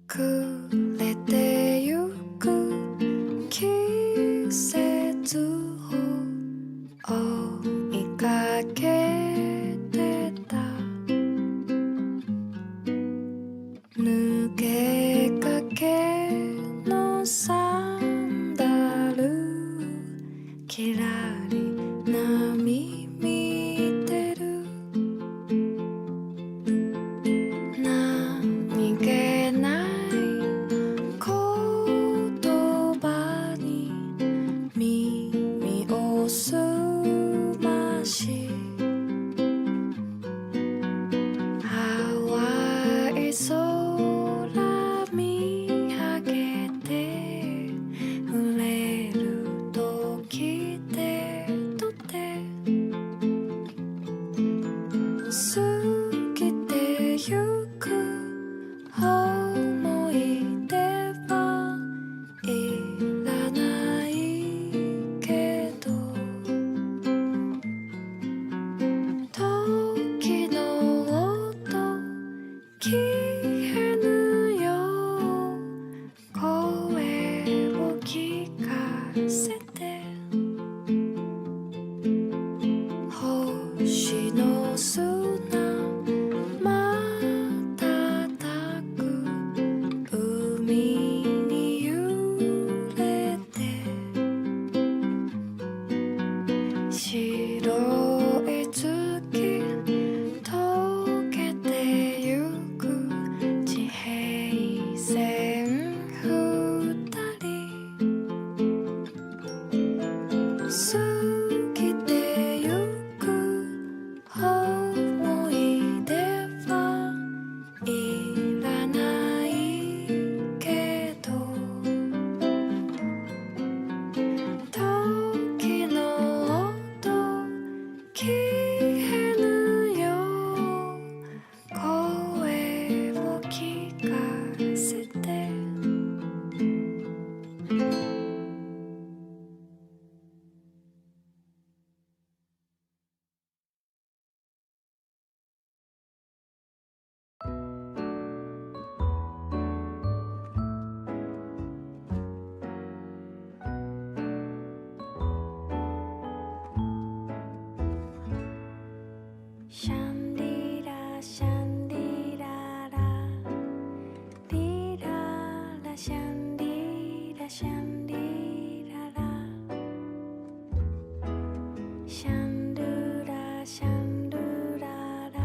暮れてゆく季節を追いかけてた抜けかけのサンダルきらり波見てる何気ない言葉に耳をすまし淡い空見上げて触れる時でとて過ぎてゆく思い出はいらないけど時の音消えぬよ声を聞かせて星の砂瞬く海に揺れて白い月溶けてゆく地平線二人過ぎてゆく思い出はいらないけど時の音消えぬよ声を聞かせてシャンリラシャンリララリララシャンリラシャンリララシャンルラシャンルララ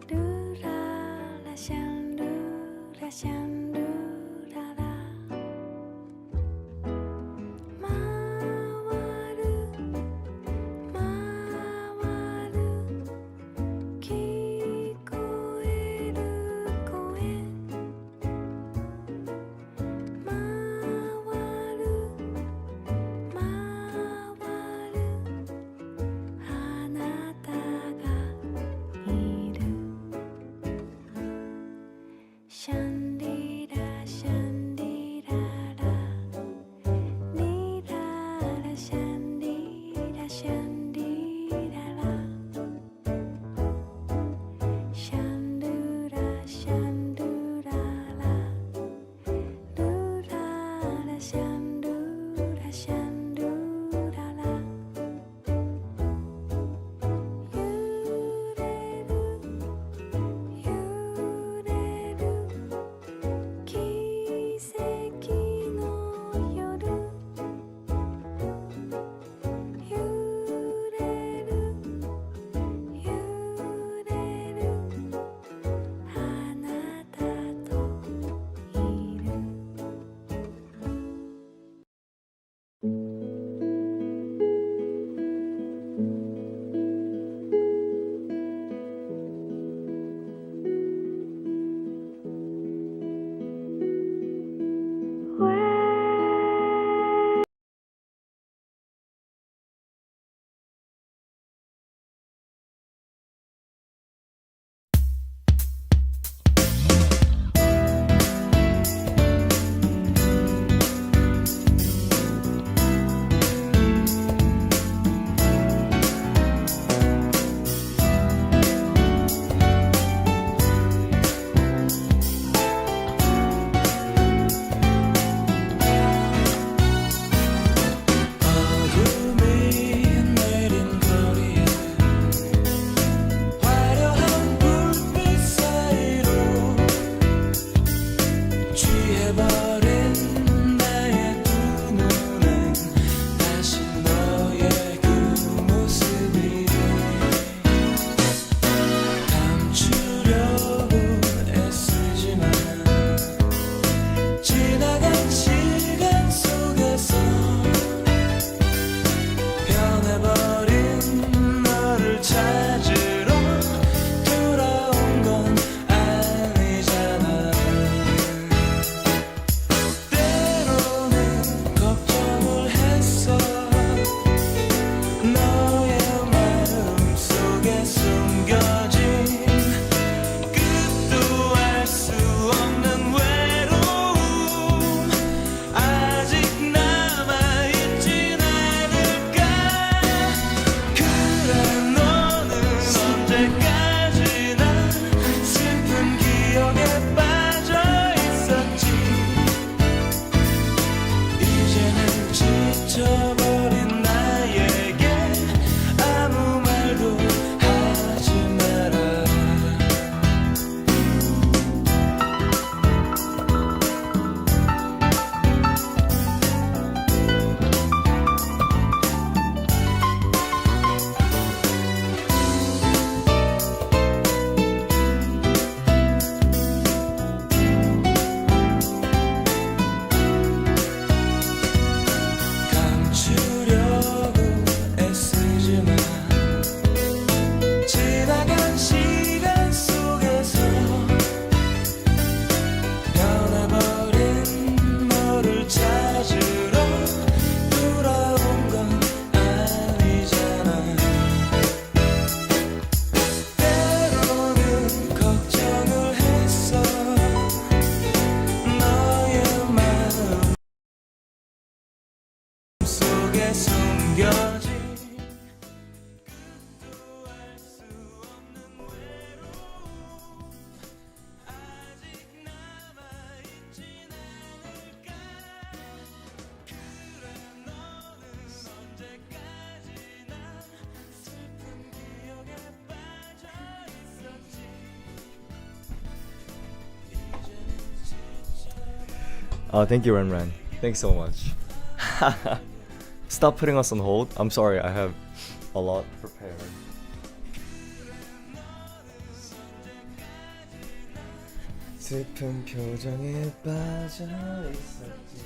ルララシャンルラシャンルララ回る回る聞こえる声回る回るあなたがいるシャンリラシャンリララリララシャンリラシャンリララシャンルラシャンルララルララシャンルラシャンルララ揺れる揺れる君 Oh, thank you, Ren Ren. Thanks so much. Stop putting us on hold. I'm sorry, I have a lot prepared. 슬픈 표정에 빠져 있었지.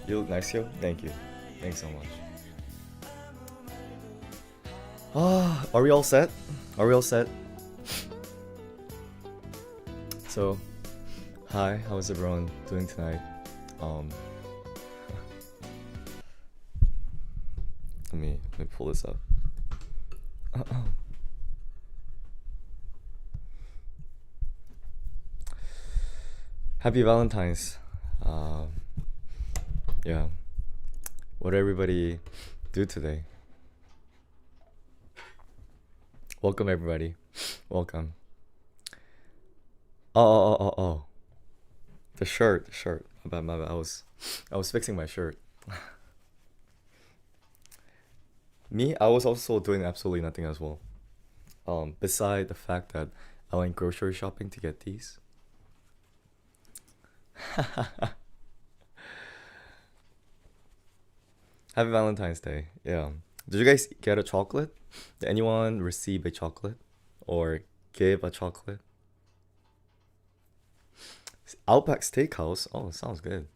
You look nice, yo. Thank you. Thanks so much. Are we all set? Are we all set? So, hi, how's everyone doing tonight? Let me pull this up. Happy Valentine's. Yeah. What did everybody do today? Welcome everybody. Welcome. Oh. The shirt. My bad. I was fixing my shirt. Me, I was also doing absolutely nothing as well. Beside the fact that I went grocery shopping to get these. Happy Valentine's Day. Yeah. Did you guys get a chocolate? Did anyone receive a chocolate? Or give a chocolate? Outback Steakhouse. Oh, sounds good.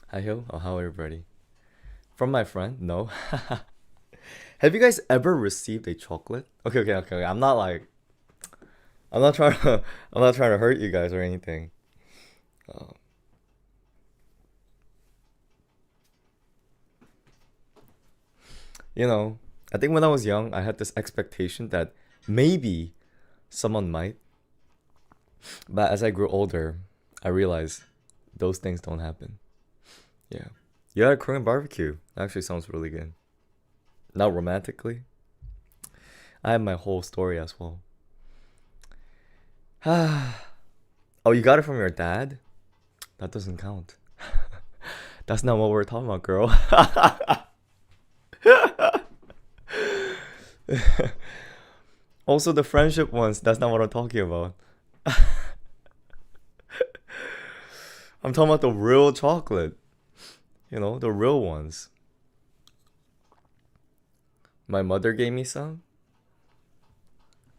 Hi, Hill. Oh, how everybody? From my friend? No. Have you guys ever received a chocolate? Okay. I'm not trying to hurt you guys or anything. I think when I was young, I had this expectation that maybe someone might. But as I grew older, I realized those things don't happen. Yeah. You had a Korean barbecue. Actually sounds really good. Not romantically. I have my whole story as well. Oh, you got it from your dad? That doesn't count. That's not what we're talking about, girl. Also, the friendship ones, that's not what I'm talking about. I'm talking about the real chocolate. The real ones. My mother gave me some.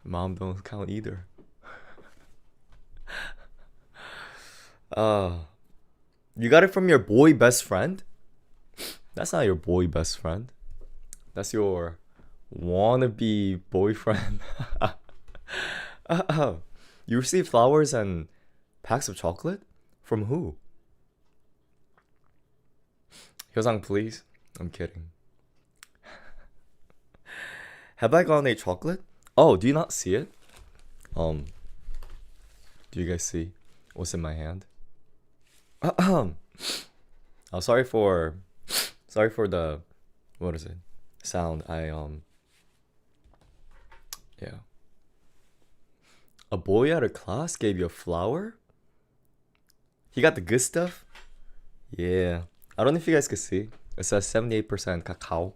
Mom don't count either. You got it from your boy best friend? That's not your boy best friend. That's your wannabe boyfriend. You received flowers and packs of chocolate? From who? Hyosang, please. I'm kidding. Have I gotten a chocolate? Oh, do you not see it? Do you guys see what's in my hand? Oh, sorry for the, what is it? Sound. Yeah. A boy out of class gave you a flower? He got the good stuff? Yeah. I don't know if you guys could see. It says 78% cacao.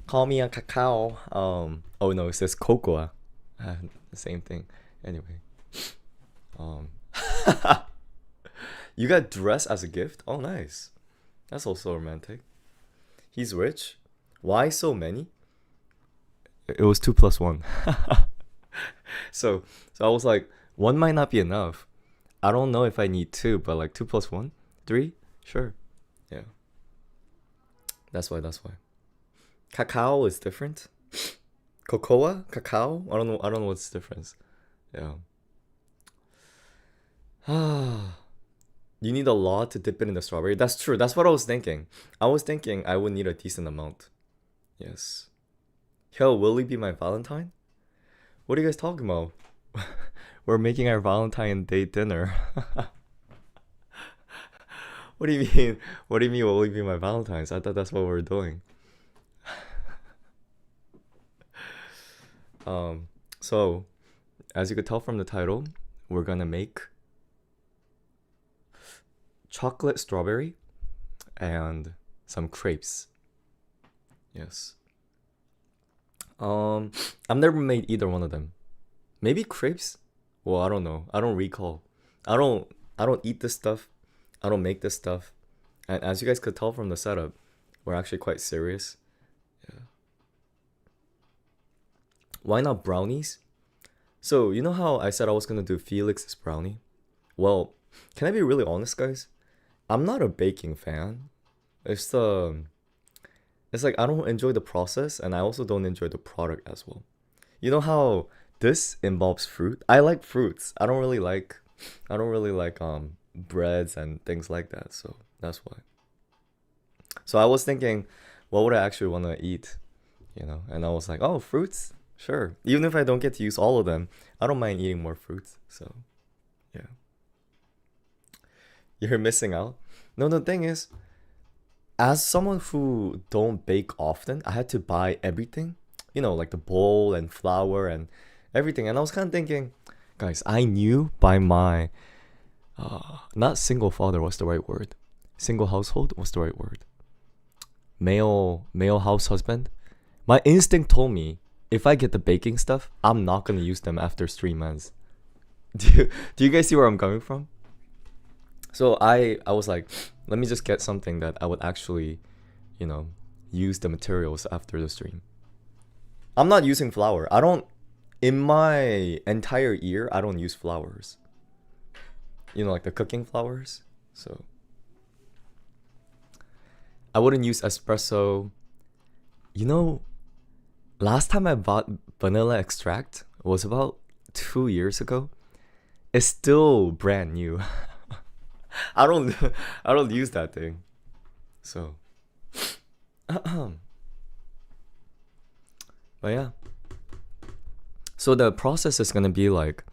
Call me a cacao. Oh no, it says cocoa. The same thing. Anyway. You got dress as a gift? Oh, nice. That's also romantic. He's rich. Why so many? It was 2 plus 1. So I was like, 1 might not be enough. I don't know if I need 2, but like 2 plus 1? 3? Sure. Yeah. That's why. Cacao is different. Cocoa? Cacao? I don't know what's the difference. Yeah. You need a lot to dip it in the strawberry. That's true. That's what I was thinking. I was thinking I would need a decent amount. Yes. Yo, will he be my Valentine? What are you guys talking about? We're making our Valentine Day dinner. What do you mean? What do you mean will he be my Valentine's? I thought that's what we were doing. So, as you could tell from the title, we're gonna make chocolate strawberry and some crepes. Yes. I've never made either one of them. Maybe crepes Well, I don't know. I don't recall. I don't eat this stuff. I don't make this stuff. And as you guys could tell from the setup, we're actually quite serious. Yeah. Why not brownies? So, you know how I said I was gonna do Felix's brownie? Well, can I be really honest, guys? I'm not a baking fan. It's the it's like I don't enjoy the process and I also don't enjoy the product as well. You know how this involves fruit? I like fruits. I don't really like breads and things like that, so that's why. So I was thinking, what would I actually want to eat? And I was like, oh, fruits? Sure. Even if I don't get to use all of them, I don't mind eating more fruits. So, yeah. You're missing out. No, the thing is, as someone who don't bake often, I had to buy everything, like the bowl and flour and everything. And I was kind of thinking, guys, I knew by my, not single father, what's the right word? Single household, what's the right word? Male house husband. My instinct told me if I get the baking stuff, I'm not gonna use them after 3 months. Do you guys see where I'm coming from? So I was like, let me just get something that I would actually, use the materials after the stream. I'm not using flour. I don't in my entire year I don't use flours. Like the cooking flours. So I wouldn't use espresso. You know, last time I bought vanilla extract was about 2 years ago. It's still brand new. I don't I don't use that thing. So but yeah. So the process is gonna be like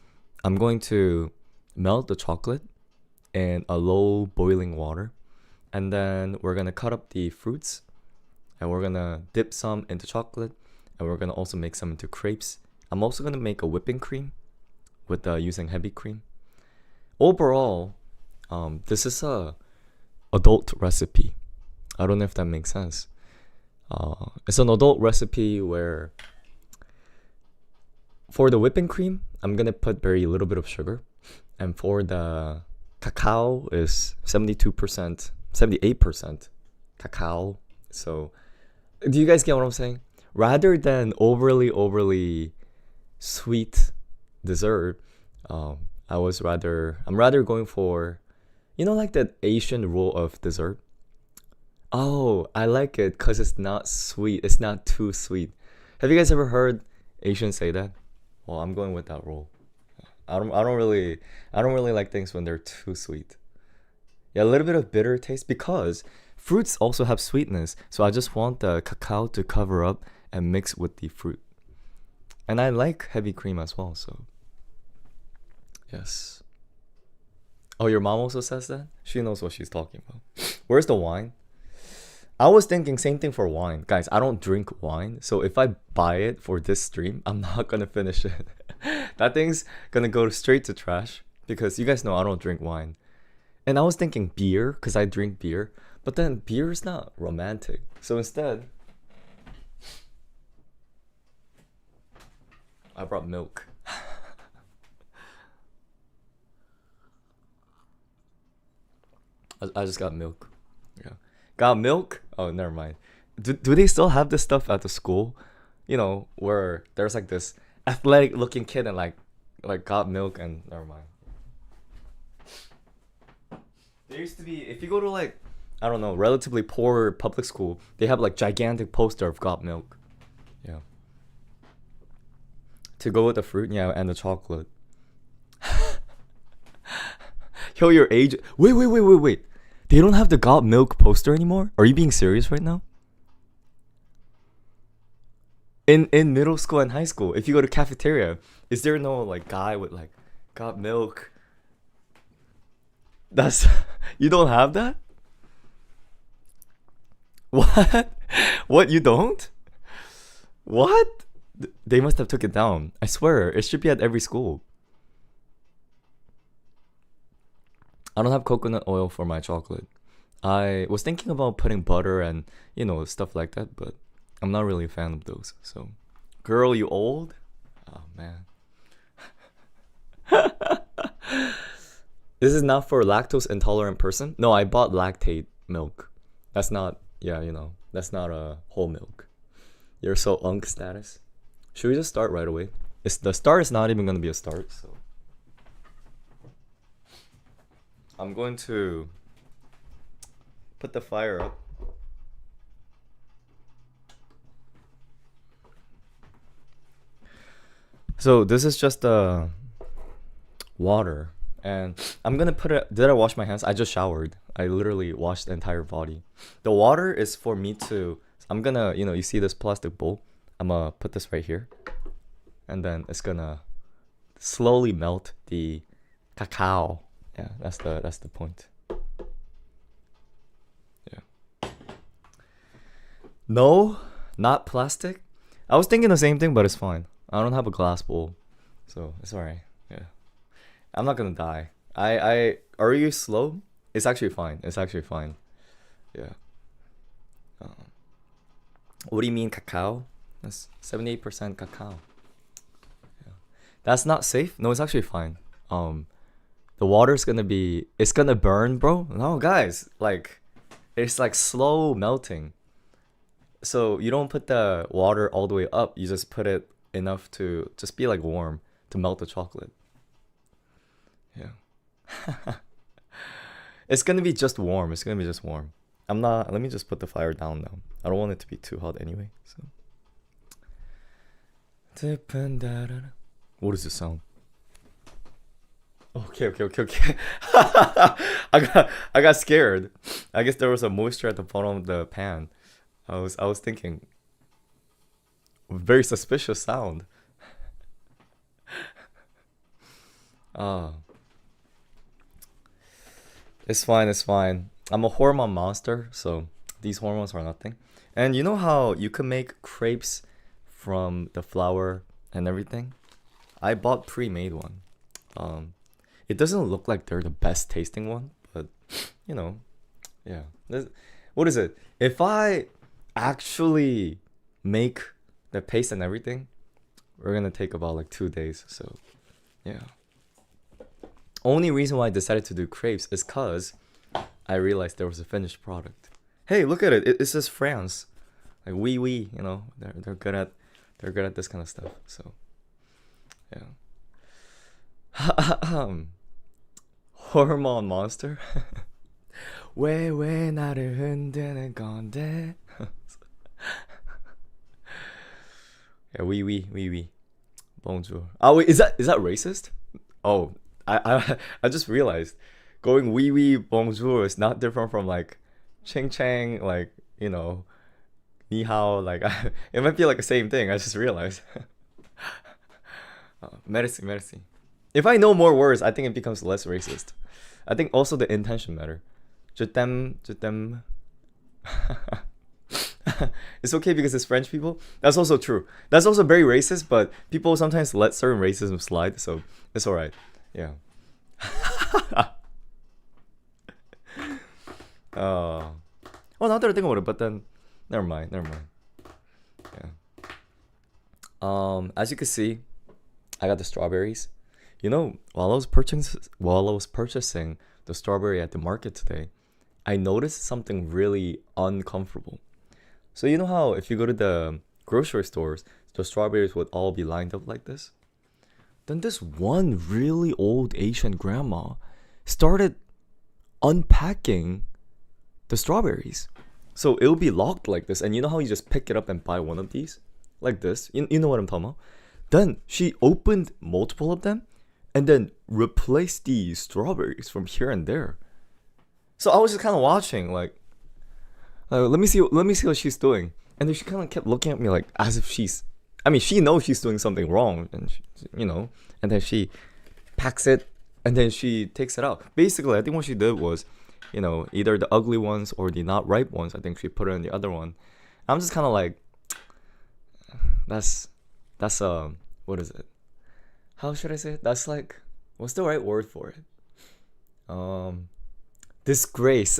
I'm going to melt the chocolate in a low boiling water, and then we're gonna cut up the fruits and we're gonna dip some into chocolate, and we're gonna also make some into crepes. I'm also gonna make a whipping cream with using heavy cream. Overall, this is a adult recipe. I don't know if that makes sense. It's an adult recipe where for the whipping cream, I'm gonna put very little bit of sugar, and for the cacao is 72%, 78% cacao. So, do you guys get what I'm saying? Rather than overly sweet dessert, I'm rather going for, like that Asian rule of dessert. Oh, I like it because it's not sweet. It's not too sweet. Have you guys ever heard Asians say that? Well, I'm going with that rule. I don't really like things when they're too sweet. Yeah, a little bit of bitter taste because fruits also have sweetness. So I just want the cacao to cover up and mix with the fruit. And I like heavy cream as well, so yes. Oh, your mom also says that? She knows what she's talking about. Where's the wine? I was thinking same thing for wine. Guys, I don't drink wine. So if I buy it for this stream, I'm not gonna finish it. That thing's gonna go straight to trash because you guys know I don't drink wine. And I was thinking beer because I drink beer. But then beer is not romantic. So instead, I brought milk. I just got milk. Yeah. Got milk? Oh, never mind. Do they still have this stuff at the school? Where there's like this athletic looking kid and like got milk and never mind. There used to be, if you go to like, I don't know, relatively poor public school, they have like gigantic poster of got milk. Yeah. To go with the fruit, yeah, and the chocolate. Yo, your age. Wait. They don't have the got milk poster anymore? Are you being serious right now? In middle school and high school, if you go to cafeteria, is there no like guy with like got milk? That's you don't have that? What? What, you don't? What? They must have took it down. I swear, it should be at every school. I don't have coconut oil for my chocolate. I was thinking about putting butter and, stuff like that, but I'm not really a fan of those. So, girl, you old? Oh, man. This is not for lactose intolerant person. No, I bought lactate milk. That's not, yeah, that's not a whole milk. You're so unk status. Should we just start right away? The start is not even gonna be a start, so I'm going to put the fire up. So this is just water, and I'm gonna put it. Did I wash my hands? I just showered. I literally washed the entire body. The water is for me to. I'm gonna, you see this plastic bowl. I'm gonna put this right here, and then it's gonna slowly melt the cacao. Yeah, that's the point. Yeah. No, not plastic. I was thinking the same thing, but it's fine. I don't have a glass bowl, so it's alright. Yeah, I'm not gonna die. I are you slow? It's actually fine. It's actually fine. Yeah. What do you mean cacao? That's 78% cacao. Yeah. That's not safe? No, it's actually fine. The water's it's gonna burn, bro. No, guys, it's like slow melting. So you don't put the water all the way up. You just put it enough to just be like warm to melt the chocolate. Yeah. It's gonna be just warm. It's gonna be just warm. Let me just put the fire down now. I don't want it to be too hot anyway. So. What is this sound? Okay. I got scared. I guess there was a moisture at the bottom of the pan. I was thinking. Very suspicious sound. It's fine. I'm a hormone monster, so these hormones are nothing. And you know how you can make crepes from the flour and everything? I bought pre-made one. It doesn't look like they're the best tasting one, but yeah. What is it? If I actually make the paste and everything, we're gonna take about like 2 days. So yeah. Only reason why I decided to do crepes is cause I realized there was a finished product. Hey, look at it. It says France. Like oui, they're good at this kind of stuff. So yeah. Hormone monster. 왜 나를 흔드는 건데? Yeah, oui. Bonjour. Oh wait, is that racist? Oh, I just realized going oui bonjour is not different from like ching chang, like ni hao, like it might be like the same thing. I just realized. Merci. If I know more words, I think it becomes less racist. I think also the intention matter. Je t'aime. It's okay because it's French people. That's also true. That's also very racist, but people sometimes let certain racism slide, so it's alright. Yeah. Well, now that I think about it, but then never mind. Yeah. As you can see, I got the strawberries. While I was purchasing the strawberry at the market today, I noticed something really uncomfortable. So you know how if you go to the grocery stores, the strawberries would all be lined up like this? Then this one really old Asian grandma started unpacking the strawberries. So it would be locked like this, and you know how you just pick it up and buy one of these? Like this. You know what I'm talking about? Then she opened multiple of them and then replaced these strawberries from here and there. So I was just kind of watching, like let me see what she's doing. And then she kind of kept looking at me like as if she knows she's doing something wrong, and and then she packs it and then she takes it out. Basically, I think what she did was, either the ugly ones or the not ripe ones, I think she put it in the other one. I'm just kind of like, that's what is it? How should I say it? That's like, what's the right word for it? Disgrace.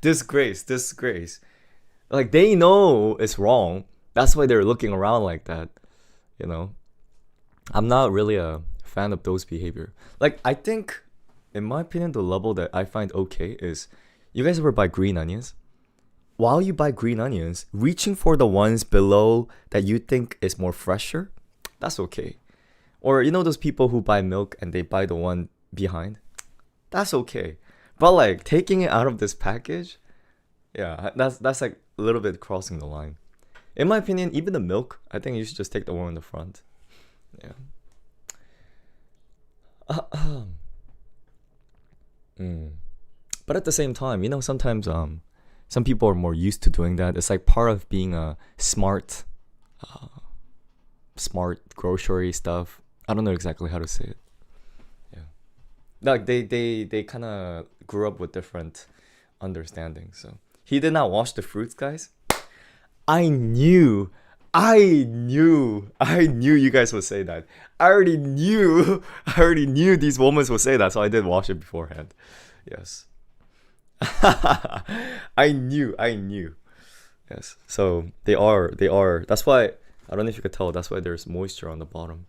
Disgrace. Like, they know it's wrong. That's why they're looking around like that. I'm not really a fan of those behavior. Like, I think, in my opinion, the level that I find okay is, you guys ever buy green onions? While you buy green onions, reaching for the ones below that you think is more fresher, that's okay. Or you know those people who buy milk and they buy the one behind? That's okay. But like taking it out of this package, yeah, that's like a little bit crossing the line. In my opinion, even the milk, I think you should just take the one in the front. Yeah. But at the same time, you know, sometimes some people are more used to doing that. It's like part of being a smart grocery stuff. I don't know exactly how to say it. Yeah. Like they kind of grew up with different understandings. So he did not wash the fruits, guys. I knew you guys would say that. I already knew these women would say that, so I did wash it beforehand. Yes. I knew. Yes. So they are. That's why, I don't know if you could tell, that's why there's moisture on the bottom.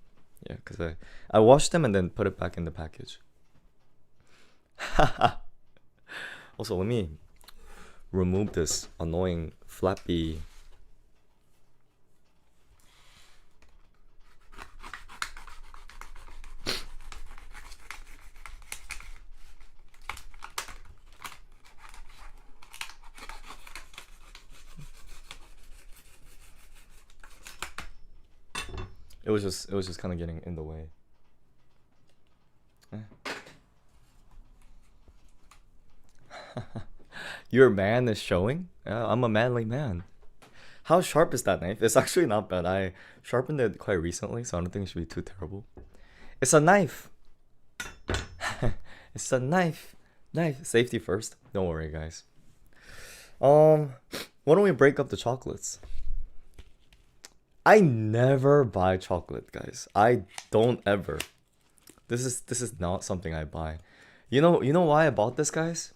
Yeah, because I washed them and then put it back in the package. Also, let me remove this annoying flappy. It was just kind of getting in the way. Your man is showing? I'm a manly man. How sharp is that knife? It's actually not bad. I sharpened it quite recently, so I don't think it should be too terrible. It's a knife. It's a knife. Safety first. Don't worry, guys. Why don't we break up the chocolates? I never buy chocolate, guys. I don't ever. This is not something I buy. You know why I bought this, guys?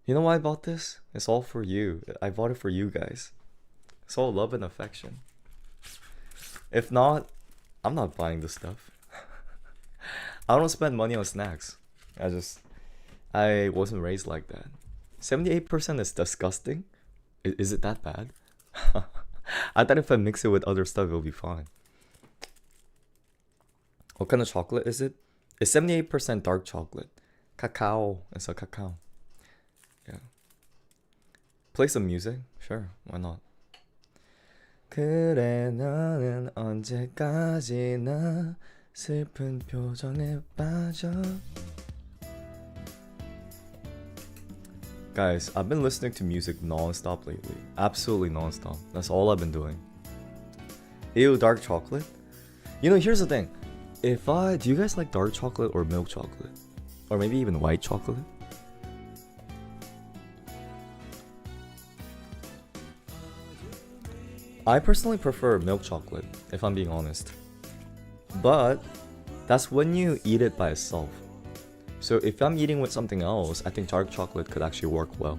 You know why I bought this? It's all for you. I bought it for you guys. It's all love and affection. If not, I'm not buying this stuff. I don't spend money on snacks. I wasn't raised like that. 78% is disgusting. Is it that bad? I thought if I mix it with other stuff, it'll be fine. What kind of chocolate is it? It's 78% dark chocolate. Cacao. It's a cacao. Yeah. Play some music? Sure, why not? 그래 너는 언제까지나 슬픈 표정에 빠져. Guys, I've been listening to music non-stop lately. Absolutely non-stop. That's all I've been doing. Ew, dark chocolate? You know, here's the thing. Do you guys like dark chocolate or milk chocolate? Or maybe even white chocolate? I personally prefer milk chocolate, if I'm being honest. But that's when you eat it by itself. So if I'm eating with something else, I think dark chocolate could actually work well.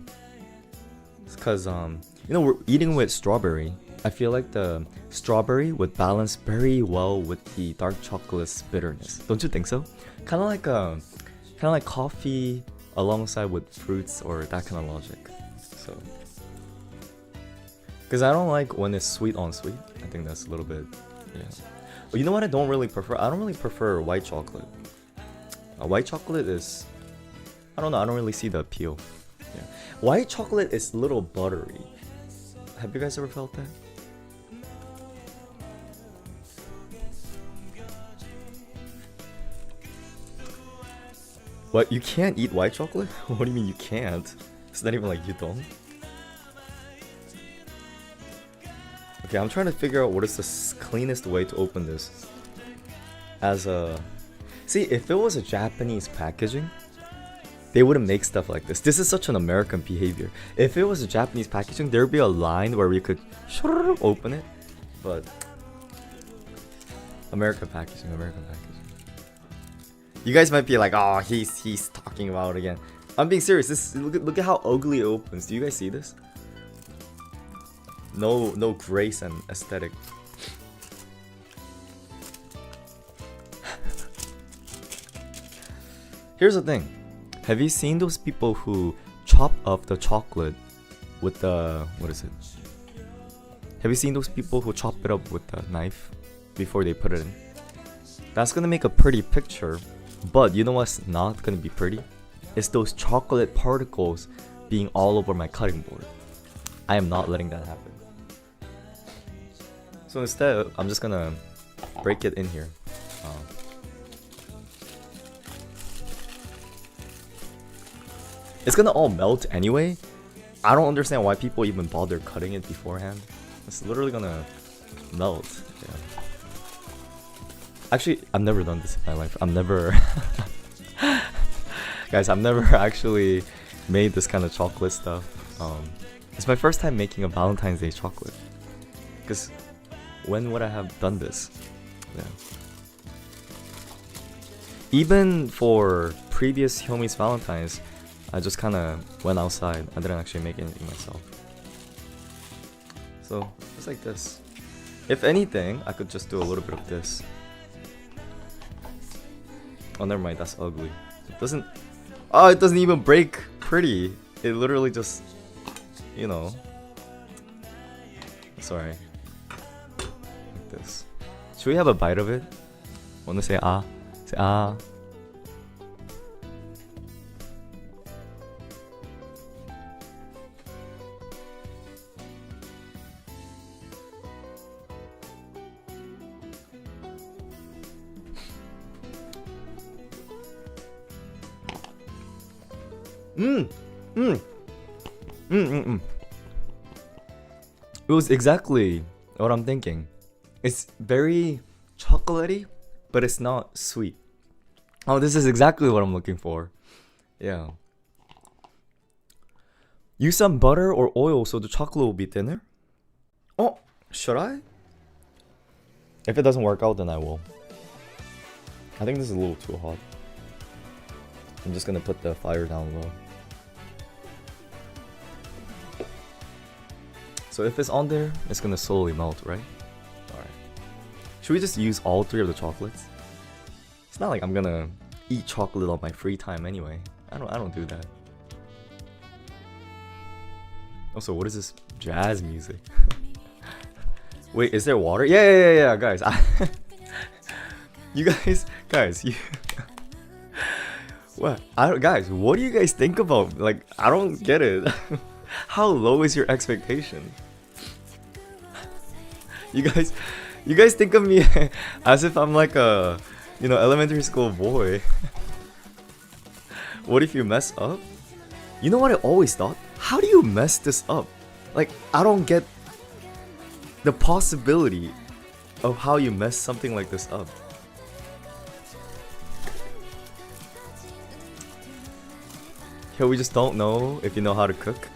Because, we're eating with strawberry. I feel like the strawberry would balance very well with the dark chocolate's bitterness. Don't you think so? Kind of like coffee alongside with fruits or that kind of logic. So, because I don't like when it's sweet on sweet. I think that's a little bit, yeah. But you know what I don't really prefer? I don't really prefer white chocolate. White chocolate is, I don't know, I don't really see the appeal. Yeah. White chocolate is a little buttery. Have you guys ever felt that? What, you can't eat white chocolate? What do you mean you can't? It's not even like you don't. Okay, I'm trying to figure out what is the cleanest way to open this. See, if it was a Japanese packaging, they wouldn't make stuff like this. This is such an American behavior. If it was a Japanese packaging, there would be a line where we could open it. But American packaging. You guys might be like, oh, he's talking about it again. I'm being serious. Look at how ugly it opens. Do you guys see this? No grace and aesthetic. Here's the thing. Have you seen those people who chop up the chocolate with the, what is it? Have you seen those people who chop it up with the knife before they put it in? That's gonna make a pretty picture, but you know what's not gonna be pretty? It's those chocolate particles being all over my cutting board. I am not letting that happen. So instead, I'm just gonna break it in here. It's gonna all melt anyway. I don't understand why people even bother cutting it beforehand. It's literally gonna melt. Yeah. Actually, I've never done this in my life. Guys, I've never actually made this kind of chocolate stuff. It's my first time making a Valentine's Day chocolate. Because when would I have done this? Yeah. Even for previous Hyomi's Valentine's, I just kind of went outside. I didn't actually make anything myself. So, just like this. If anything, I could just do a little bit of this. Oh, never mind. That's ugly. It doesn't... Oh, it doesn't even break pretty. It literally just... You know... Sorry. Like this. Should we have a bite of it? Wanna say ah? Say ah. It was exactly what I'm thinking. It's very chocolatey, but it's not sweet. Oh, this is exactly what I'm looking for. Yeah. Use some butter or oil so the chocolate will be thinner. Oh, should I? If it doesn't work out, then I will. I think this is a little too hot. I'm just gonna put the fire down low. So if it's on there, it's gonna slowly melt, right? Alright. Should we just use all three of the chocolates? It's not like I'm gonna eat chocolate on my free time anyway. I don't do that. Also, what is this jazz music? Wait, is there water? Yeah, guys. You guys, you what? Guys, what do you guys think about? Like, I don't get it. How low is your expectation? You guys think of me as if I'm like a, you know, elementary school boy. What if you mess up? You know what I always thought? How do you mess this up? Like, I don't get the possibility of how you mess something like this up. Here we just don't know if you know how to cook.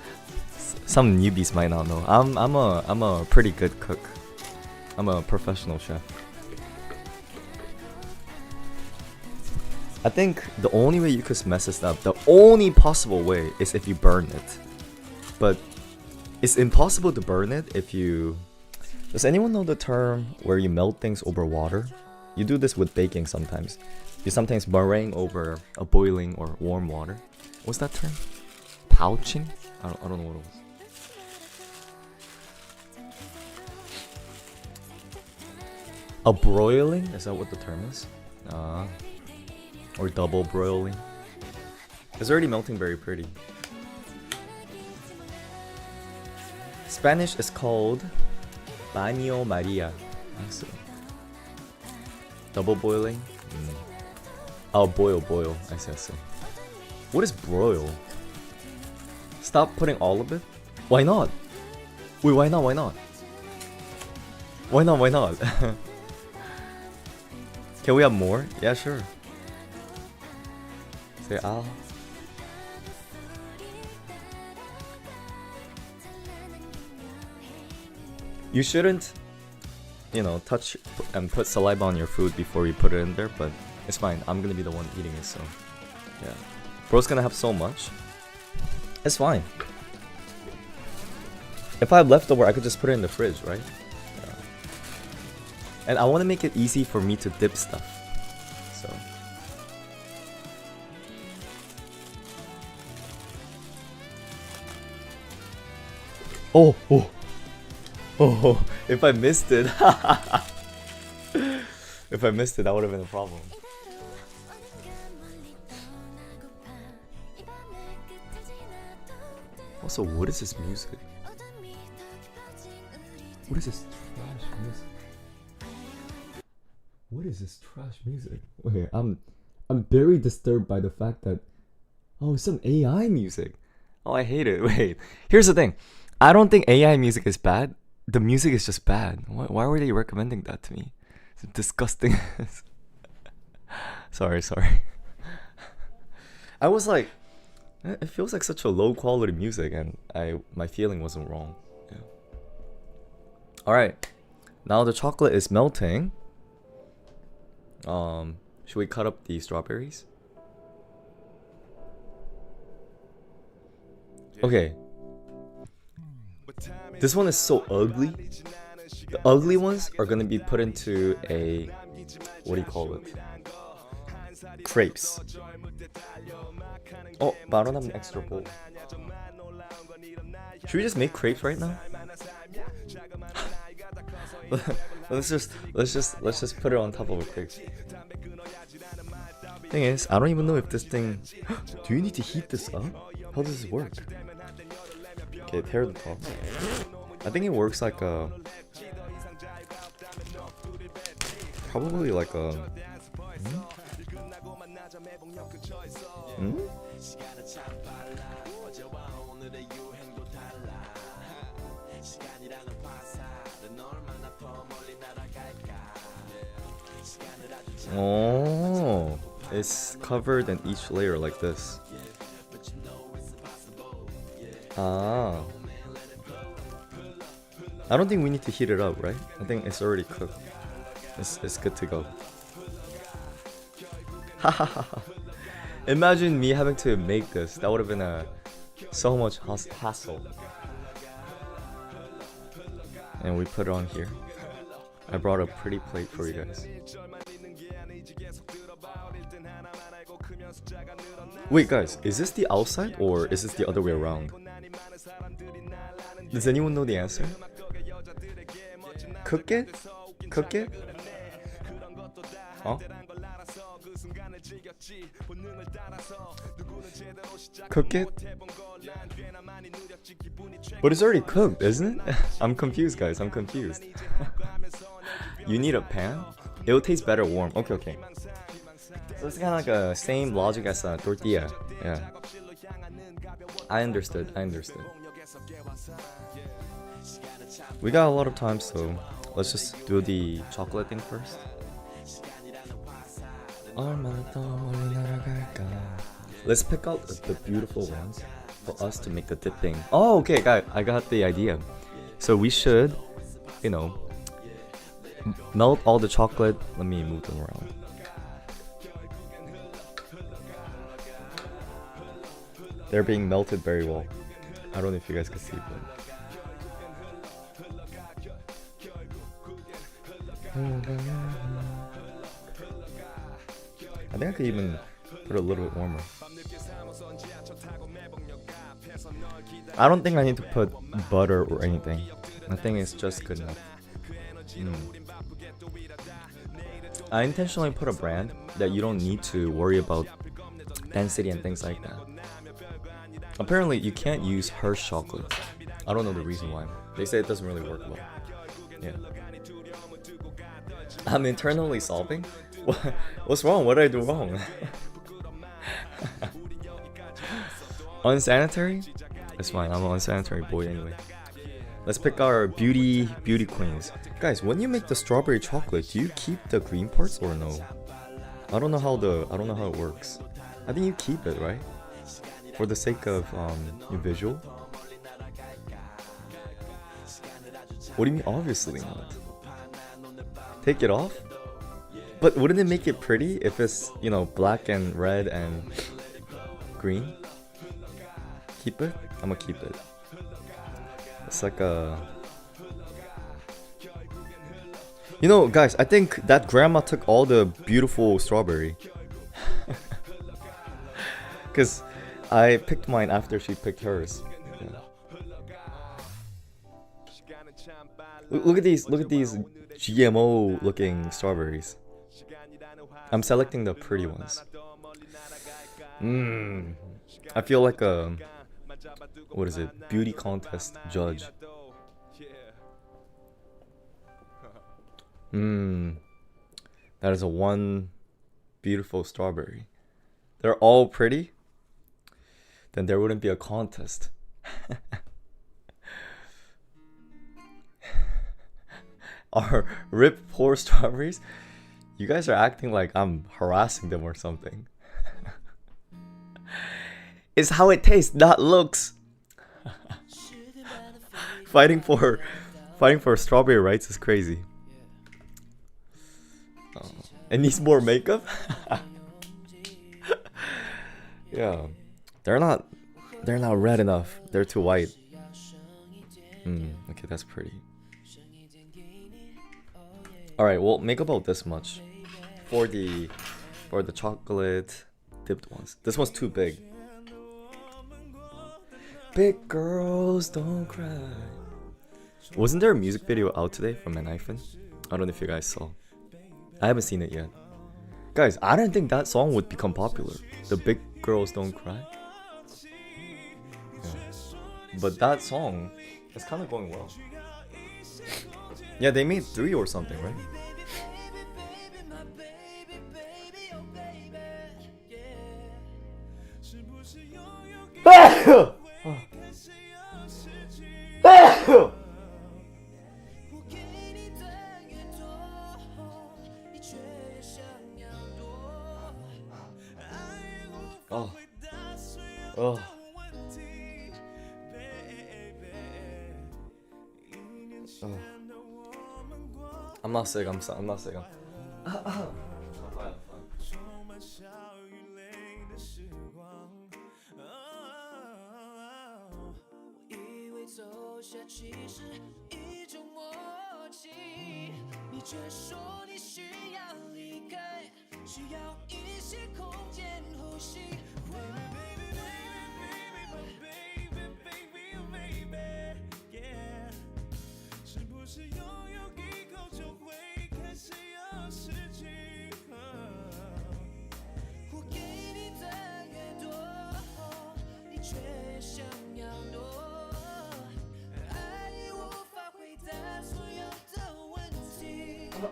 Some newbies might not know. I'm a pretty good cook. I'm a professional chef. I think the only way you could mess this up, the only possible way, is if you burn it. But it's impossible to burn it if you... Does anyone know the term where you melt things over water? You do this with baking sometimes. You sometimes meringue over a boiling or warm water. What's that term? Pouching? I don't know what it was. A broiling? Is that what the term is? Or double broiling? It's already melting very pretty. Spanish is called Baño Maria. Double boiling? Oh, boil. I see. What is broil? Stop putting all of it? Why not? Wait, why not? Why not? Can we have more? Yeah, sure. Say ah. You shouldn't, you know, touch and put saliva on your food before you put it in there, but it's fine. I'm gonna be the one eating it, so yeah. Bro's gonna have so much. It's fine. If I have leftover, I could just put it in the fridge, right? Yeah. And I want to make it easy for me to dip stuff. So Oh, oh, oh! If I missed it, if I missed it, that would have been a problem. Also, what is this music? What is this trash music? What is this trash music? Okay, I'm very disturbed by the fact that it's some AI music. Oh, I hate it. Wait, here's the thing. I don't think AI music is bad. The music is just bad. Why were they recommending that to me? It's disgusting. Sorry. I was like, it feels like such a low quality music, and my feeling wasn't wrong. Yeah. All right, now the chocolate is melting. Should we cut up the strawberries? Okay. This one is so ugly. The ugly ones are gonna be put into a, what do you call it? Crepes. Oh, but I don't have an extra bowl. Should we just make crepes right now? let's just put it on top of a crepe. Thing is, I don't even know if this thing. Do you need to heat this up? How does this work? Okay, tear the top. I think it works like a. Probably like a. Hmm? Oh, it's covered in each layer like this. Ah. I don't think we need to heat it up, right? I think it's already cooked. It's good to go. Imagine me having to make this. That would have been so much hassle. And we put it on here. I brought a pretty plate for you guys. Wait guys, is this the outside or is this the other way around? Does anyone know the answer? Cook it? Cook it? Huh? Cook it? But it's already cooked, isn't it? I'm confused guys, I'm confused. You need a pan? It'll taste better warm. Okay. So it's kind of like a same logic as a tortilla. Yeah. I understood. We got a lot of time, so let's just do the chocolate thing first. Let's pick out the beautiful ones for us to make the dipping. Oh, okay, I got the idea. So we should, melt all the chocolate. Let me move them around. They're being melted very well. I don't know if you guys can see, but I think I could even put it a little bit warmer. I don't think I need to put butter or anything. I think it's just good enough. I intentionally put a brand that you don't need to worry about density and things like that. Apparently you can't use Hershey chocolate. I don't know the reason why. They say it doesn't really work well. Yeah. I'm internally solving? What's wrong? What did I do wrong? Unsanitary? It's fine, I'm an unsanitary boy anyway. Let's pick our beauty queens. Guys, when you make the strawberry chocolate, do you keep the green parts or no? I don't know how it works. I think you keep it, right? For the sake of your visual. What do you mean obviously not? Take it off? But wouldn't it make it pretty if it's, black and red and green? Keep it? I'm gonna keep it. It's like a... guys, I think that grandma took all the beautiful strawberry. Because I picked mine after she picked hers. Yeah. Look at these. Look at these GMO looking strawberries. I'm selecting the pretty ones. Mmm. I feel like a, what is it? Beauty contest judge. Mmm. That is a one beautiful strawberry. They're all pretty. Then there wouldn't be a contest. Are rip poor strawberries? You guys are acting like I'm harassing them or something. It's how it tastes, not looks. fighting for strawberry rights is crazy. Oh. It needs more makeup. Yeah, they're not red enough. They're too white. Okay, that's pretty. All right, we'll make about this much for the chocolate dipped ones. This one's too big. Big girls don't cry. Wasn't there a music video out today from Enhypen? I don't know if you guys saw. I haven't seen it yet. Guys, I didn't think that song would become popular. The Big Girls Don't Cry. Yeah. But that song is kind of going well. Yeah, they made 3 or something, right? Oh. Oh. Oh. I'm not sick. I'm not sick. I'm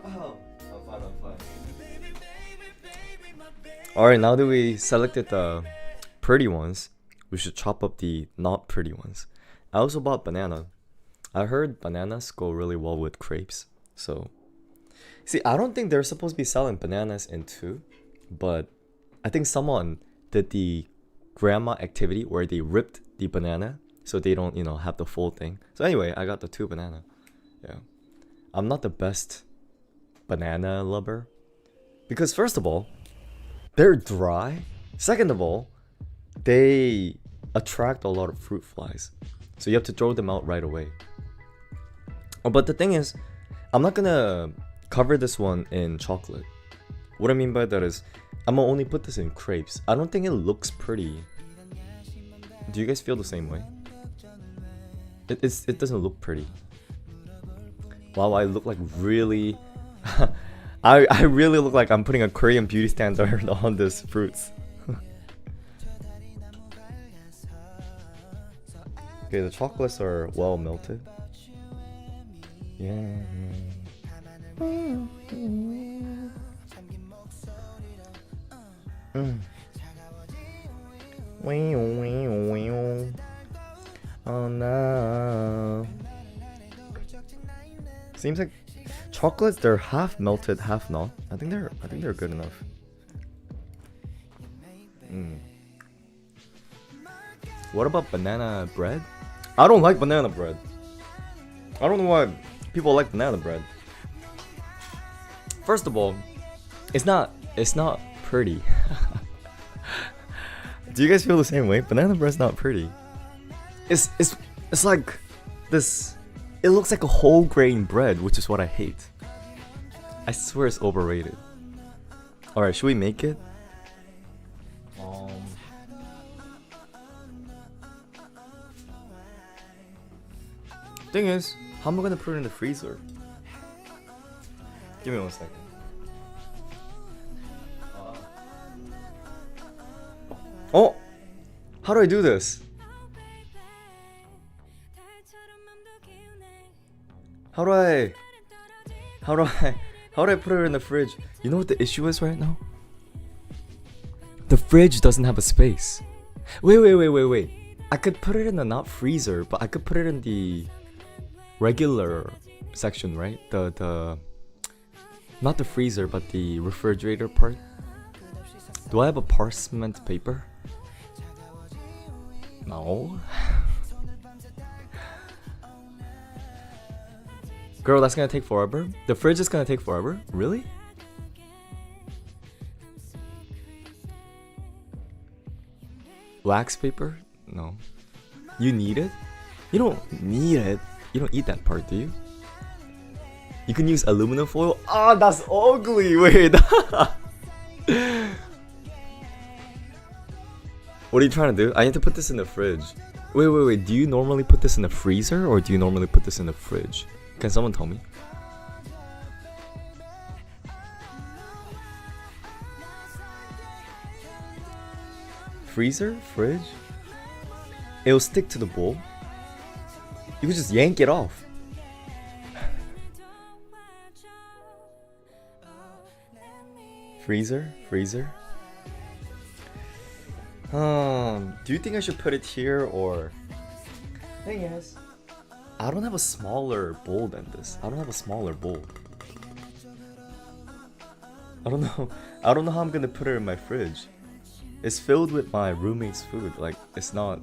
fine. I'm fine. I'm fine. Alright, now that we selected the pretty ones, we should chop up the not pretty ones. I also bought banana. I heard bananas go really well with crepes. So, see, I don't think they're supposed to be selling bananas in 2, but I think someone did the grandma activity where they ripped the banana so they don't, have the full thing. So anyway, I got the 2 banana. Yeah. I'm not the best banana lover because first of all, they're dry. Second of all, they attract a lot of fruit flies. So you have to throw them out right away. Oh, but the thing is, I'm not gonna cover this one in chocolate. What I mean by that is, I'm gonna only put this in crepes. I don't think it looks pretty. Do you guys feel the same way? It doesn't look pretty. Wow, I look like really... I really look like I'm putting a Korean beauty standard on this fruits. Okay, the chocolates are well melted. Yeah. Oh no. Seems like chocolates, they're half melted, half not. I think they're good enough. What about banana bread? I don't like banana bread. I don't know why people like banana bread. First of all, it's not pretty. Do you guys feel the same way? Banana bread's not pretty. It's like this. It looks like a whole grain bread, which is what I hate. I swear it's overrated. Alright, should we make it? Thing is, How am I gonna put it in the freezer? Give me 1 second. Oh! How do I do this? How do I put it in the fridge? You know what the issue is right now? The fridge doesn't have a space. Wait. I could put it in the not freezer, but I could put it in the regular section, right? The not the freezer, but the refrigerator part. Do I have a parchment paper? No. Girl, that's gonna take forever. The fridge is gonna take forever? Really? Wax paper? No. You need it? You don't need it. You don't eat that part, do you? You can use aluminum foil? Ah, that's ugly. Wait. What are you trying to do? I need to put this in the fridge. Wait. Do you normally put this in the freezer or do you normally put this in the fridge? Can someone tell me? Freezer? Fridge? It'll stick to the bowl. You could just yank it off. Freezer? Do you think I should put it here or? Thing is, I don't have a smaller bowl than this. I don't have a smaller bowl. I don't know how I'm gonna put it in my fridge. It's filled with my roommate's food. Like, it's not,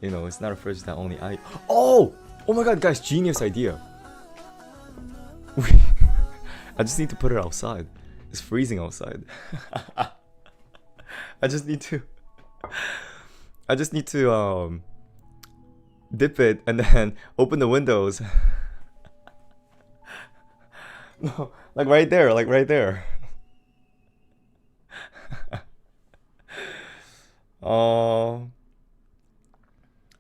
it's not a fridge that only I. Oh my god, guys, genius idea. I just need to put it outside. It's freezing outside. I just need to dip it and then open the windows. No, like right there.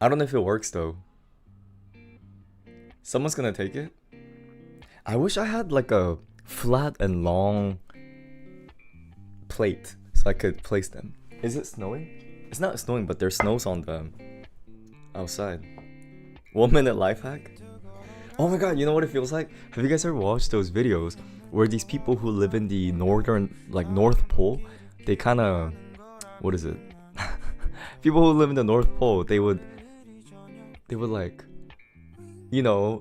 I don't know if it works though. Someone's gonna take it. I wish I had like a flat and long plate so I could place them. Is it snowing? It's not snowing, but there's snows on the outside. 1 minute life hack. Oh my god, you know what it feels like? Have you guys ever watched those videos where these people who live in the northern, like North Pole, they kind of, what is it? People who live in the North Pole, they would like,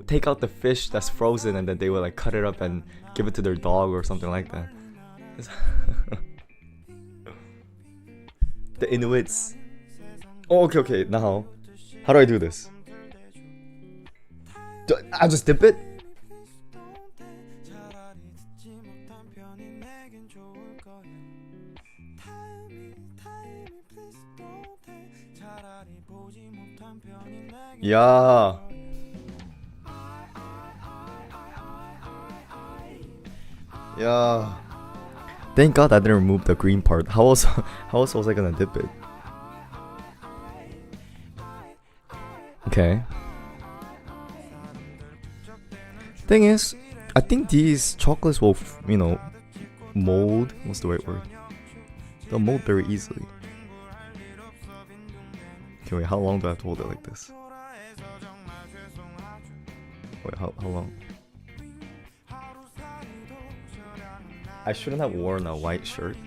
take out the fish that's frozen and then they would like cut it up and give it to their dog or something like that. The Inuits. Oh, okay. Now, how do I do this? I just dip it? Yeah. Thank God I didn't remove the green part. How else was I gonna dip it? Okay. Thing is, I think these chocolates will, mold. What's the right word? They'll mold very easily. Okay, wait, how long do I have to hold it like this? Wait, how long? I shouldn't have worn a white shirt.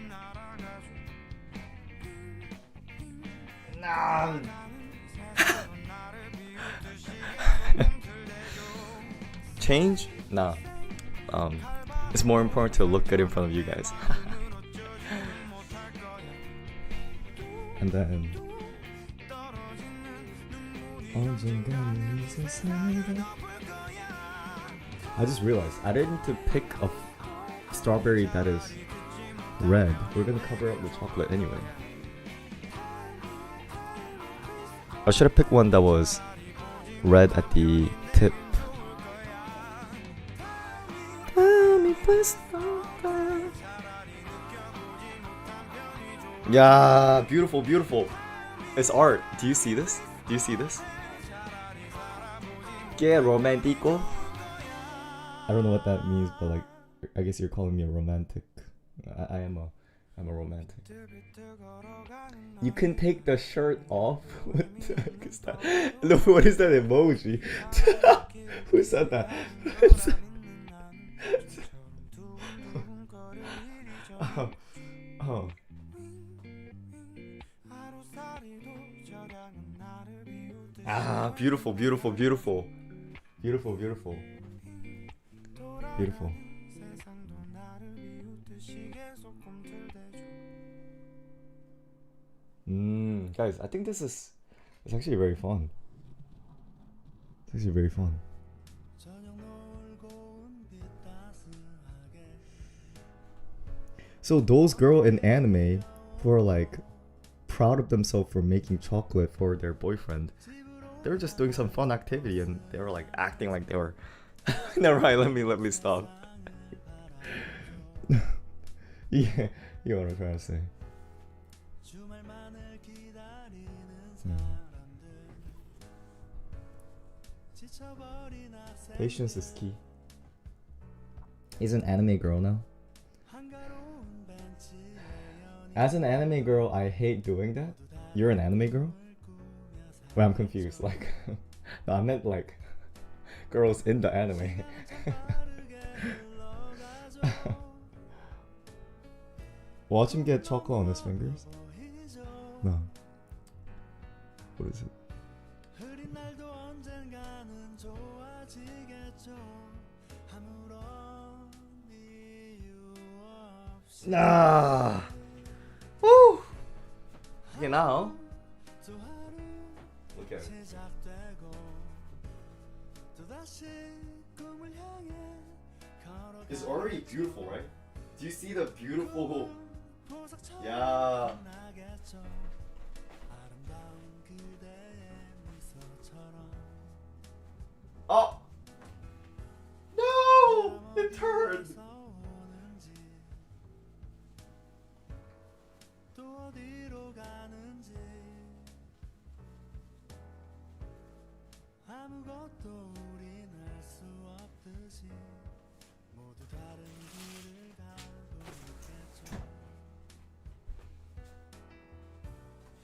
Nah. Change? Nah. It's more important to look good in front of you guys. And then I just realized I didn't need to pick a strawberry that is red. We're gonna cover up the chocolate anyway. I should have picked one that was red at the tip. Yeah, beautiful. It's art. Do you see this? Que romantico. I don't know what that means, but like, I guess you're calling me a romantic. I'm a romantic. You can take the shirt off. What the heck is that? No, what is that emoji? Who said that? Oh, oh. Ah, beautiful, beautiful, beautiful, beautiful, beautiful, beautiful. Guys, I think this is it's actually very fun. It's actually very fun. So those girl in anime who are like proud of themselves for making chocolate for their boyfriend, they were just doing some fun activity and they were like acting like they were. Never mind. Let me stop. Yeah, you know what I'm trying to say. Patience is key. He's an anime girl now. As an anime girl, I hate doing that. You're an anime girl? Well, I'm confused. Like, no, I meant like girls in the anime. Watch him get chocolate on his fingers. No. What is it? Nah. Woo. You know. Okay. It's already beautiful, right? Do you see the beautiful? Yeah. Oh. No! It turned.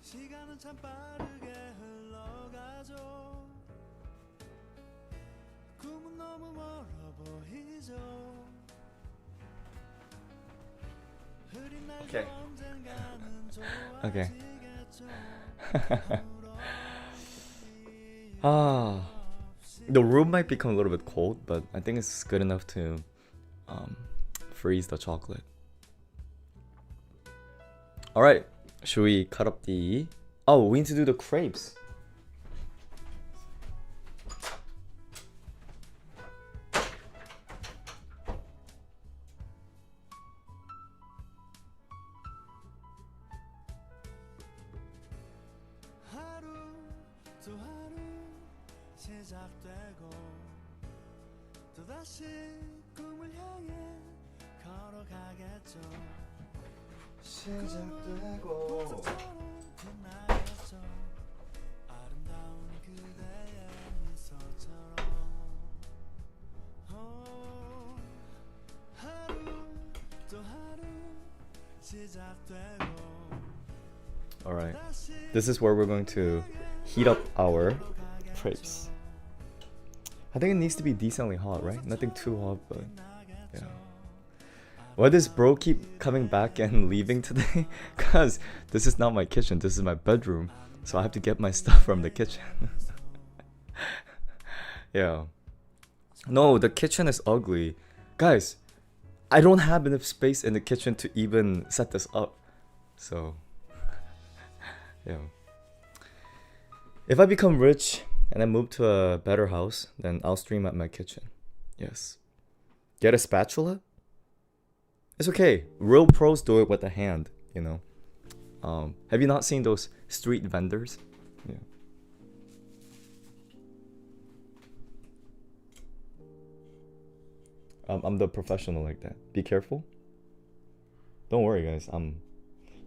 시간은 참 빠르게 흘러가죠. 꿈은 너무 멀어 보이죠. 흐린 날도 언젠가는 좋아지겠죠. The room might become a little bit cold, but I think it's good enough to freeze the chocolate. All right. Should we cut up the... Oh, we need to do the crepes. 하루 또 하루 시작되고 또다시 꿈을 향해 걸어가겠죠. 시작되고 빛나겠죠. 아름다운 그대의 미소처럼. 하루 또 하루 시작되고. Alright, this is where we're going to heat up our crepes. I think it needs to be decently hot, right? Nothing too hot, but yeah. Why does bro keep coming back and leaving today? Cause this is not my kitchen, this is my bedroom. So I have to get my stuff from the kitchen. Yeah. No, the kitchen is ugly. Guys, I don't have enough space in the kitchen to even set this up. So, yeah. If I become rich and I move to a better house, then I'll stream at my kitchen. Yes. Get a spatula? It's okay. Real pros do it with a hand, you know. Have you not seen those street vendors? Yeah. I'm the professional like that. Be careful. Don't worry, guys. You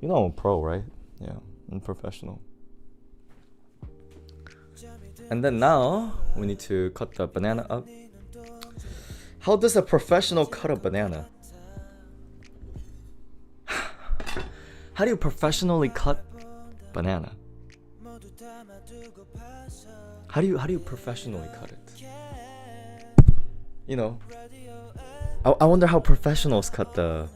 know I'm a pro, right? Yeah, I'm professional. And then now we need to cut the banana up. How does a professional cut a banana? How do you professionally cut banana? How do you professionally cut it? You know, I wonder how professionals cut the.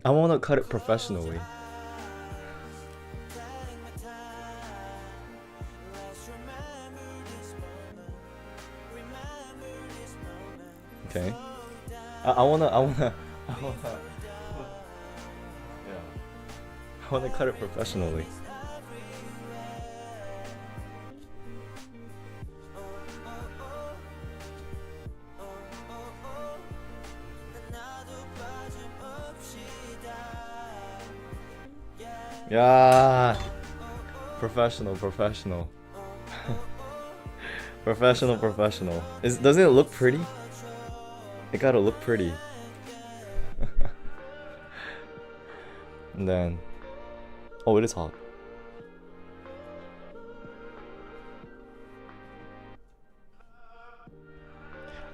I want to cut it professionally. Okay. I wanna, yeah. I wanna cut it professionally. Yeah. Professional. Professional. Doesn't it look pretty? It gotta look pretty. And then, oh, it is hot.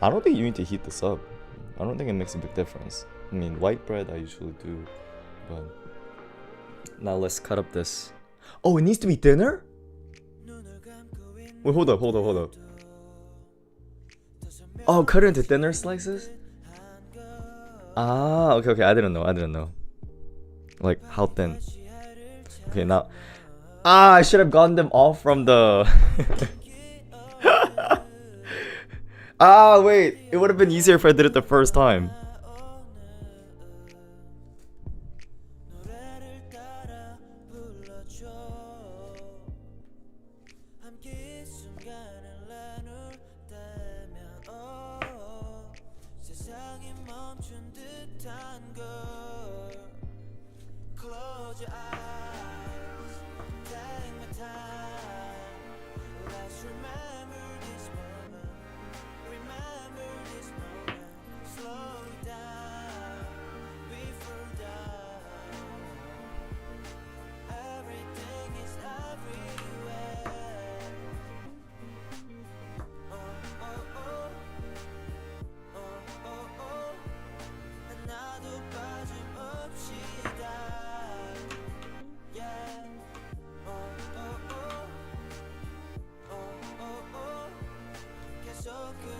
I don't think you need to heat this up. I don't think it makes a big difference. I mean, white bread I usually do, but now let's cut up this. Oh, it needs to be thinner? Wait, hold up. Oh, cut it into thinner slices? Ah, okay, I didn't know. Like, how thin? Okay, now. I should have gotten them all from the. Wait. It would have been easier if I did it the first time.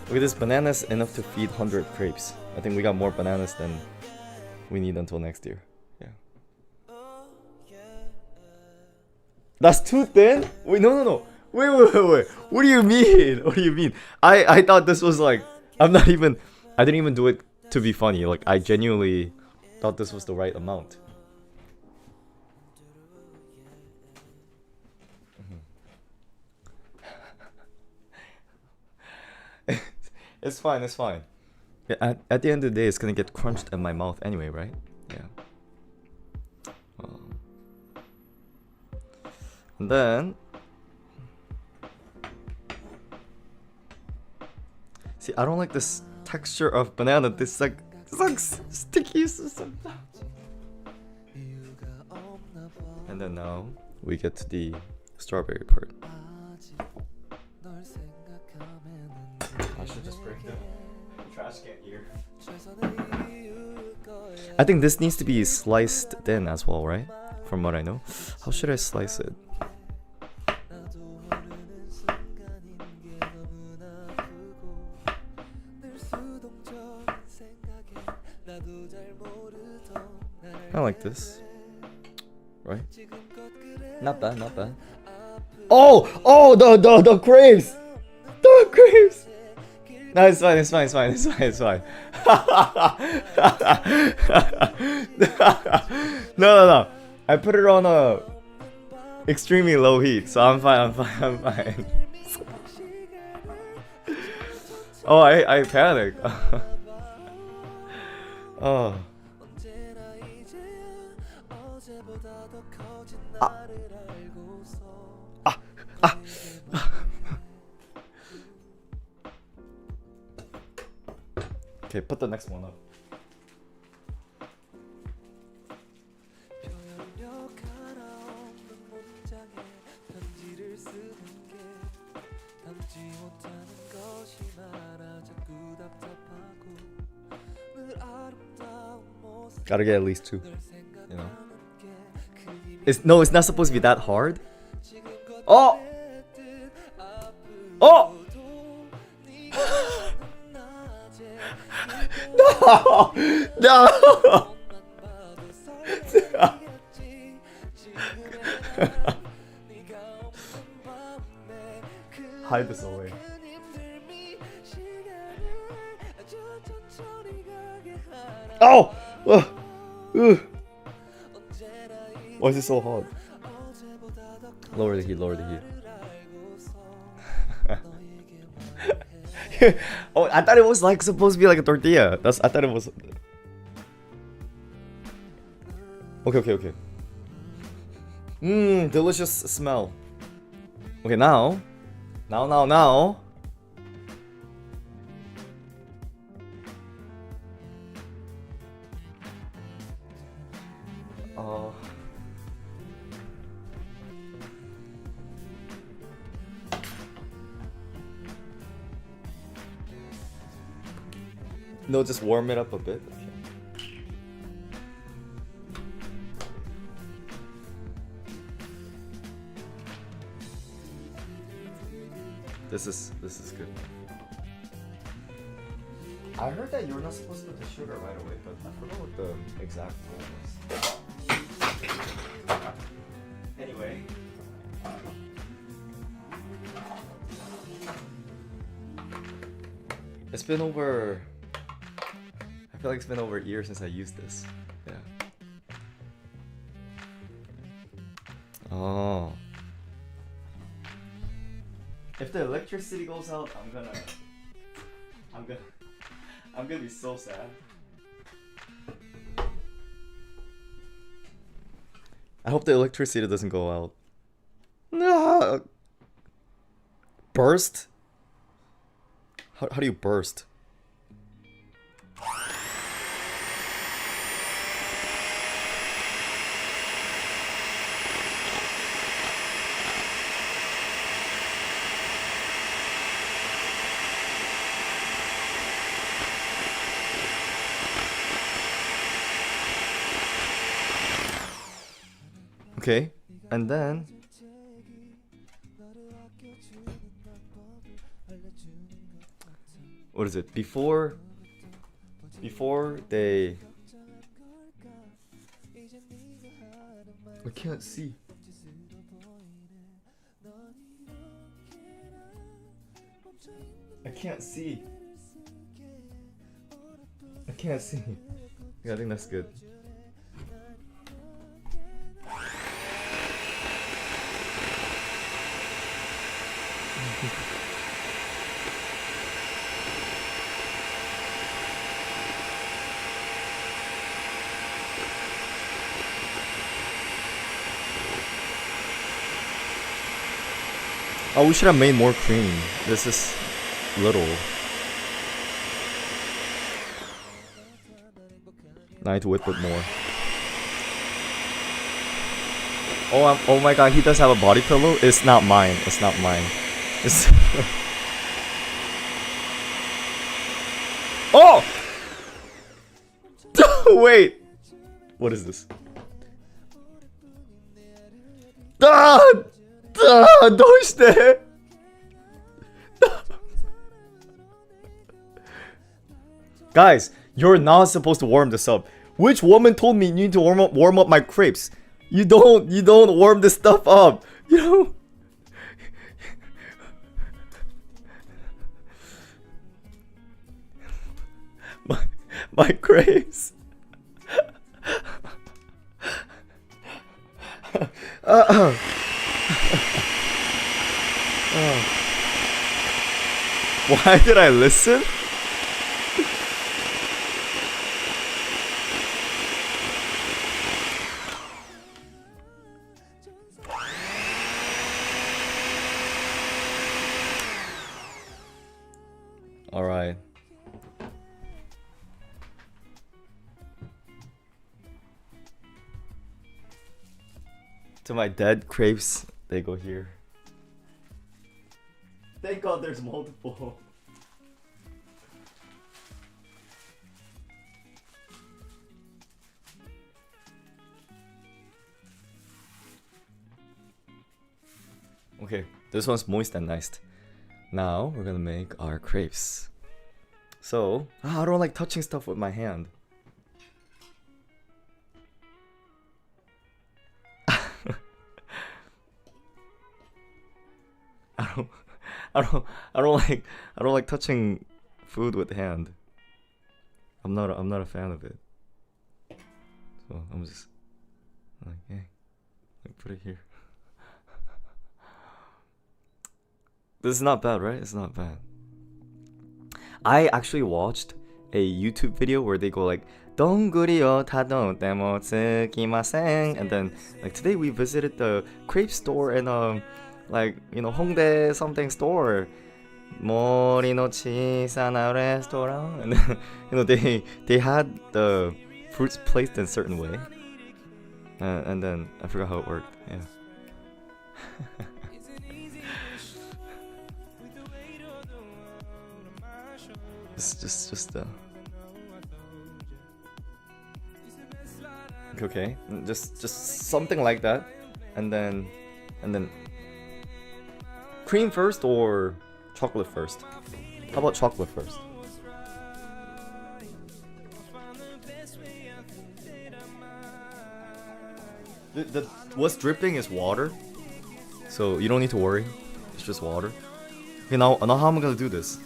Look at this, bananas enough to feed 100 crepes. I think we got more bananas than we need until next year. Yeah. That's too thin? Wait, no. Wait. What do you mean? I thought this was like, I didn't even do it to be funny. Like, I genuinely thought this was the right amount. It's fine. Yeah, at the end of the day, it's gonna get crunched in my mouth anyway, right? Yeah. And then, see, I don't like this texture of banana. This like sticky. And then now we get to the strawberry part. I should just break the trash can here. I think this needs to be sliced thin as well, right? From what I know. How should I slice it? I like this. Right? Not bad. Oh, the grapes! The grapes! No, it's fine. No. I put it on a extremely low heat, so I'm fine. Oh, I panicked. Oh. Okay, put the next one up. 표현력 하나 없는 문장에 편지를 쓰는 게 담지 못하는 것이 많아 자꾸 답답하고 늘 아름다운 모습 Gotta get at least 2. 널 You know. 생각하는 게 그 힘이 No, it's not supposed to be that hard. 지금껏 Oh! 그랬듯 Oh! 앞으로도 네가 없는 낮에 No! 것만 봐도 설레겠지 지금의 난 네가 없는 밤에 Hide this away. 큰 힘듦이 시간을 아주 천천히 가게 하라 Oh! Ugh. 언제나 이 Why is it so hard? 어제보다 더 큰 Lower the heat, lower the heat. 알고서 너에게 말해 Oh, I thought it was like supposed to be like a tortilla. I thought it was. Okay. Delicious smell. Okay, now. Uh, no, just warm it up a bit. This is good. I heard that you're not supposed to put the sugar right away, but I forgot what the exact rule was. Anyway. It's been over. I feel like it's been over a year since I used this. Yeah. Oh. If the electricity goes out, I'm gonna be so sad. I hope the electricity doesn't go out. No. Burst? How do you burst? Okay, and then what is it? Before they I can't see. I can't see. Yeah, I think that's good. Oh, we should have made more cream. This is little. Now I need to whip it more. Oh my god, he does have a body pillow? It's not mine. It's Oh! Wait! What is this?どうして? Guys, you're not supposed to warm this up. Which woman told me you need to warm up my crepes? You don't warm this stuff up. You know? My crepes. Why did I listen? All right. To my dead crepes, they go here. Thank God there's multiple. Okay, this one's moist and nice. Now we're gonna make our crepes. So, I don't like touching stuff with my hand. I don't like touching food with hand. I'm not a fan of it. So I'm just like, hey, like put it here. This is not bad, right? It's not bad. I actually watched a YouTube video where they go like, "동구리요 타도 데모 쓰기마생," and then like today we visited the crepe store in like Hongdae something store, Morino Chisana restaurant, and then, they had the fruits placed in a certain way, and then I forgot how it worked. Yeah. It's just okay, just something like that, and then cream first or chocolate first? How about chocolate first? What's dripping is water, so you don't need to worry. It's just water. Okay, now how am I gonna do this?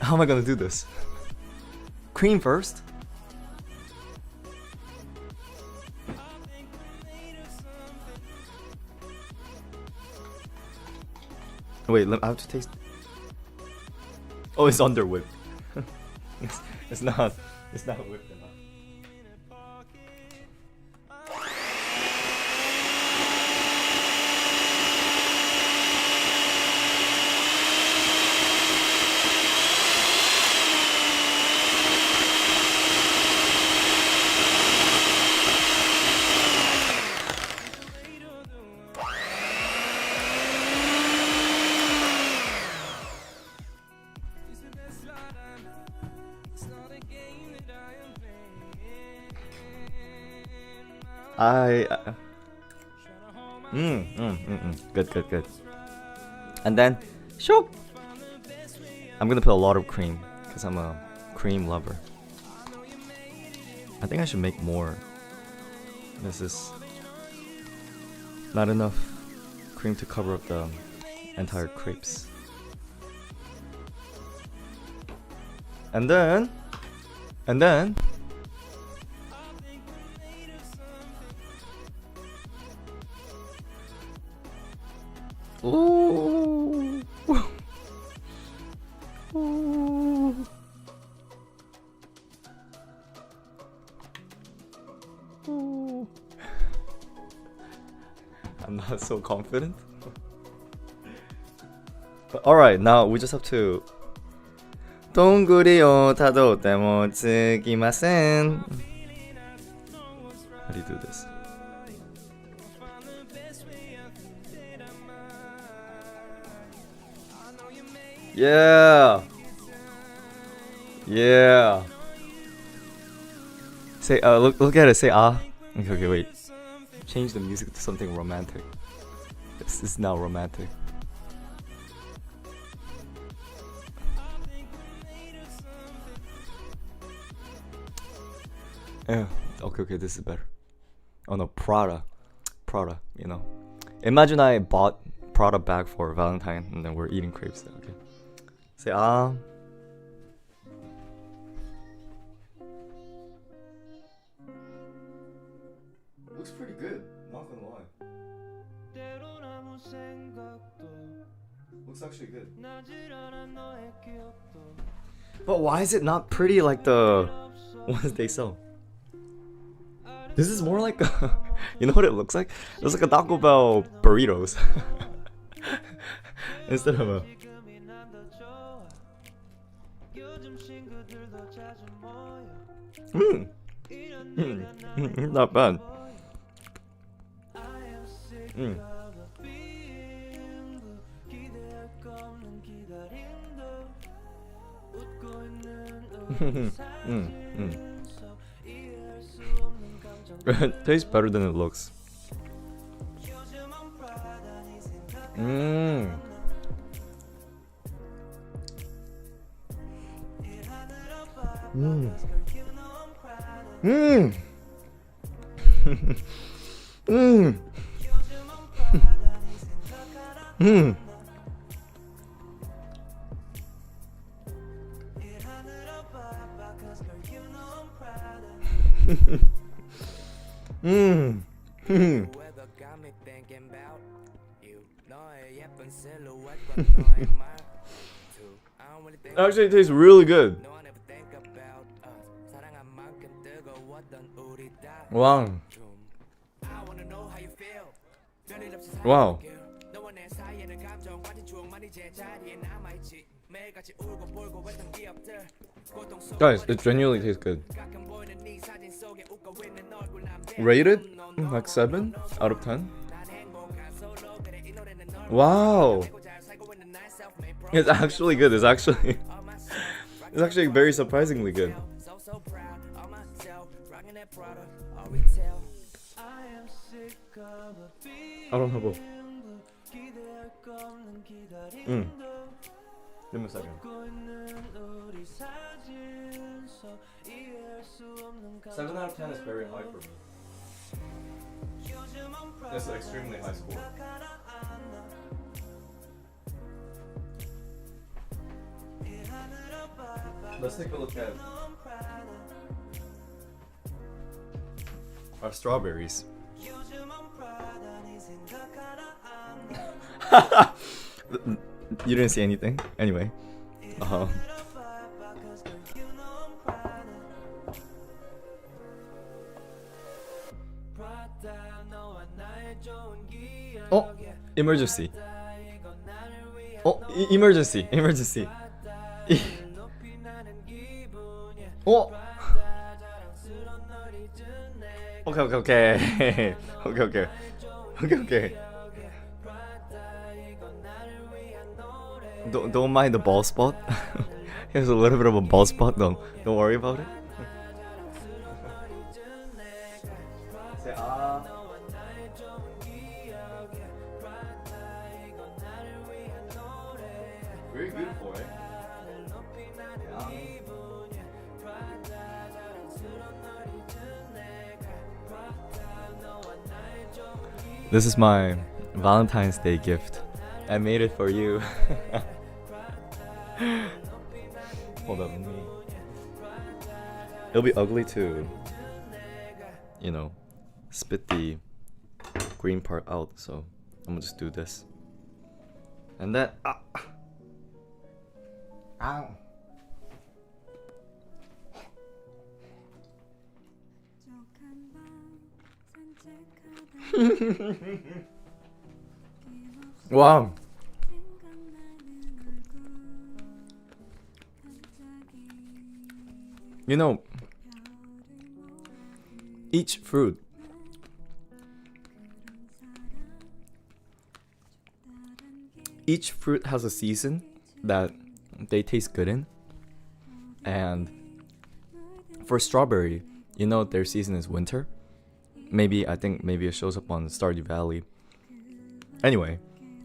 How am I gonna do this? Cream first? Wait, I have to taste. Oh, it's under whipped. it's not whipped enough. Good. And then, shoop! I'm gonna put a lot of cream because I'm a cream lover. I think I should make more. This is not enough cream to cover up the entire crepes. And then ooh. Ooh. Ooh. I'm not so confident. But alright, now we just have to 동구리요 타도 데모 쓰기마센. How do you do this? Yeah. Say look at it. Say ah. Okay, wait. Change the music to something romantic. This is now romantic. Yeah. Okay, this is better. Oh no, Prada, Imagine I bought Prada bag for Valentine and then we're eating crepes. Okay. Say ah. Looks pretty good, not gonna lie. Looks actually good. But why is it not pretty like the ones they sell? This is more like a, you know what it looks like? It looks like a Taco Bell burritos. Instead of a... Not bad. It tastes better than it looks. Mm. Mm. Mm. Mm. Mm. Mm. Mm. Weather got me thinking about you. 너의 예쁜 silhouette과 너의 말투. I don't really think Actually, it tastes really good. no, I never think about us. 사랑한 만큼 뜨거웠던 우리 Wow. I wanna know how you feel. 별일 없이 Wow. 너와 내 사이에는 감정 가진 추억만이 제자리에 남아있지. 매일같이 울고 불고 했던 기억들. 고통 속 Guys, it genuinely tastes good. 가끔 보이는 네 사진 속에 웃고 있는 얼굴 난 Rated like 7 out of 10. 난 행복한 솔로 그래 이 노래는 널 Wow. 알고 잘 살고 있는 날 self-made pro. It's actually good. It's actually All myself, it's actually very surprisingly good. so proud of myself, rocking that Prada, all retail. I am sick of a I don't have a. 기대할 거 없는 기다림도 Give me a second. 걷고 있는 우리 사진 속 이해할 수 없는 7 out of 10 is very high for me. That's an extremely high score. Let's take a look at our strawberries. You didn't see anything? Anyway. Oh, emergency. Oh, emergency. Emergency. Oh. Okay, okay, okay. Okay, okay. Okay, okay. Don't mind the ball spot. There's a little bit of a ball spot. Don't worry about it. Say ah. Very beautiful, right? This is my Valentine's Day gift. I made it for you. Hold up, me. It'll be ugly to, you know, spit the green part out. So I'm gonna just do this, and then ow. Wow. You know, each fruit has a season that they taste good in. And for strawberry, you know their season is winter. I think maybe it shows up on Stardew Valley. Anyway,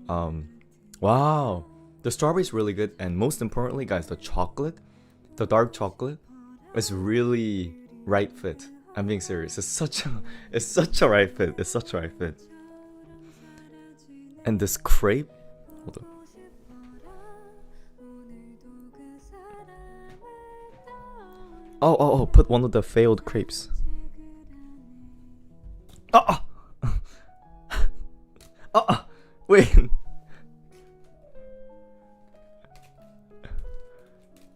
wow, the strawberry's really good, and most importantly, guys, the chocolate, the dark chocolate, is really right fit. I'm being serious. It's such a right fit. It's such a right fit. And this crepe, hold on. Oh, put one of the failed crepes. Wait.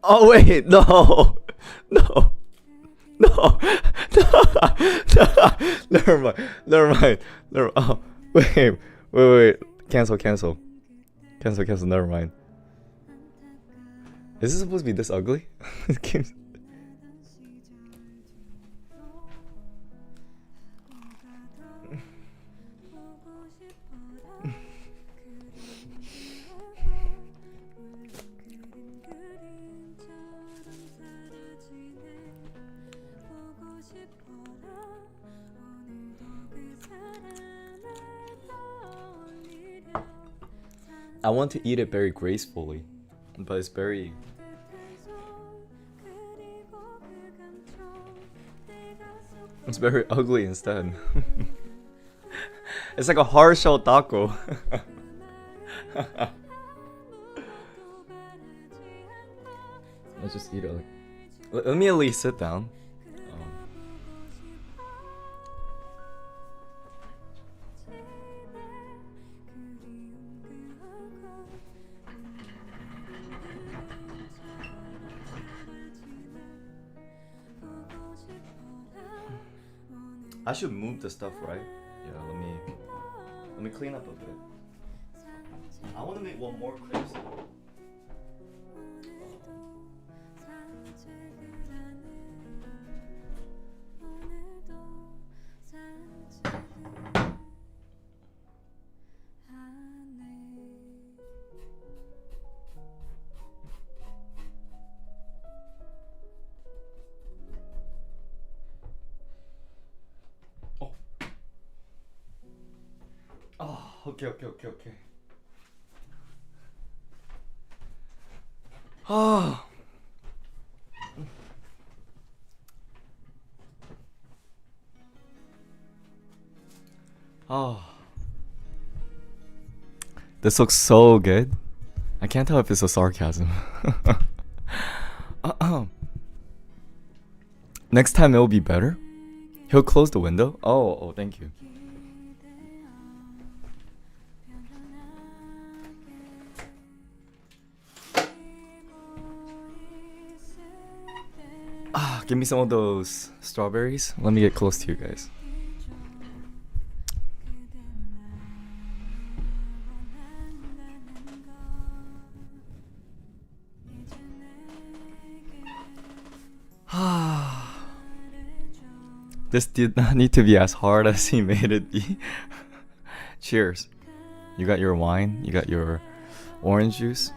Oh wait, no. Never mind. Oh, wait. Cancel. Never mind. Is this supposed to be this ugly? I want to eat it very gracefully, but it's very. It's very ugly instead. It's like a hard shell taco. Let's just eat it. Let me at least sit down. I should move the stuff, right? Yeah, let me clean up a bit. I want to make one more crisp. Oh, okay. Oh. Oh. This looks so good. I can't tell if it's a sarcasm. Next time it'll be better. He'll close the window. Oh, thank you. Give me some of those strawberries. Let me get close to you guys. This did not need to be as hard as he made it be. Cheers. You got your wine, you got your orange juice.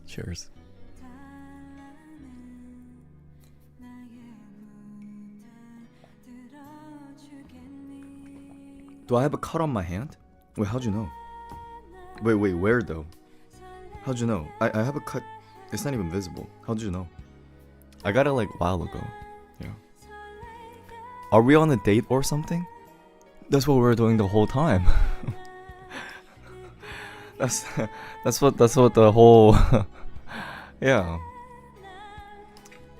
Cheers. Do I have a cut on my hand? Wait, how'd you know? Wait, where though? How'd you know? I have a cut. It's not even visible. How'd you know? I got it like a while ago. Yeah. Are we on a date or something? That's what we were doing the whole time. that's what the whole yeah.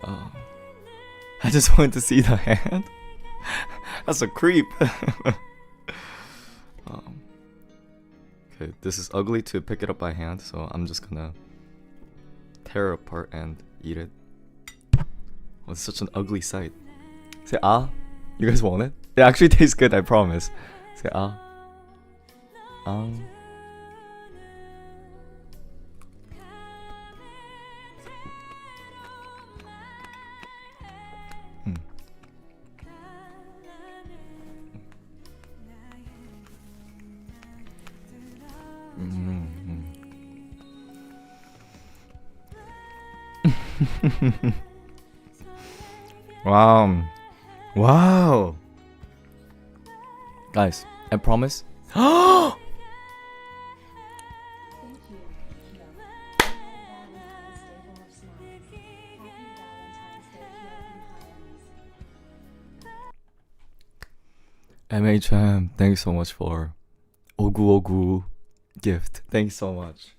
I just wanted to see the hand. That's a creep. Okay, this is ugly to pick it up by hand, so I'm just gonna tear it apart and eat it. Oh, it's such an ugly sight. Say ah. You guys want it? It actually tastes good, I promise. Say ah. Wow. Guys, I promise. Thank you. MHM, thanks so much for Ogu gift. Thanks so much.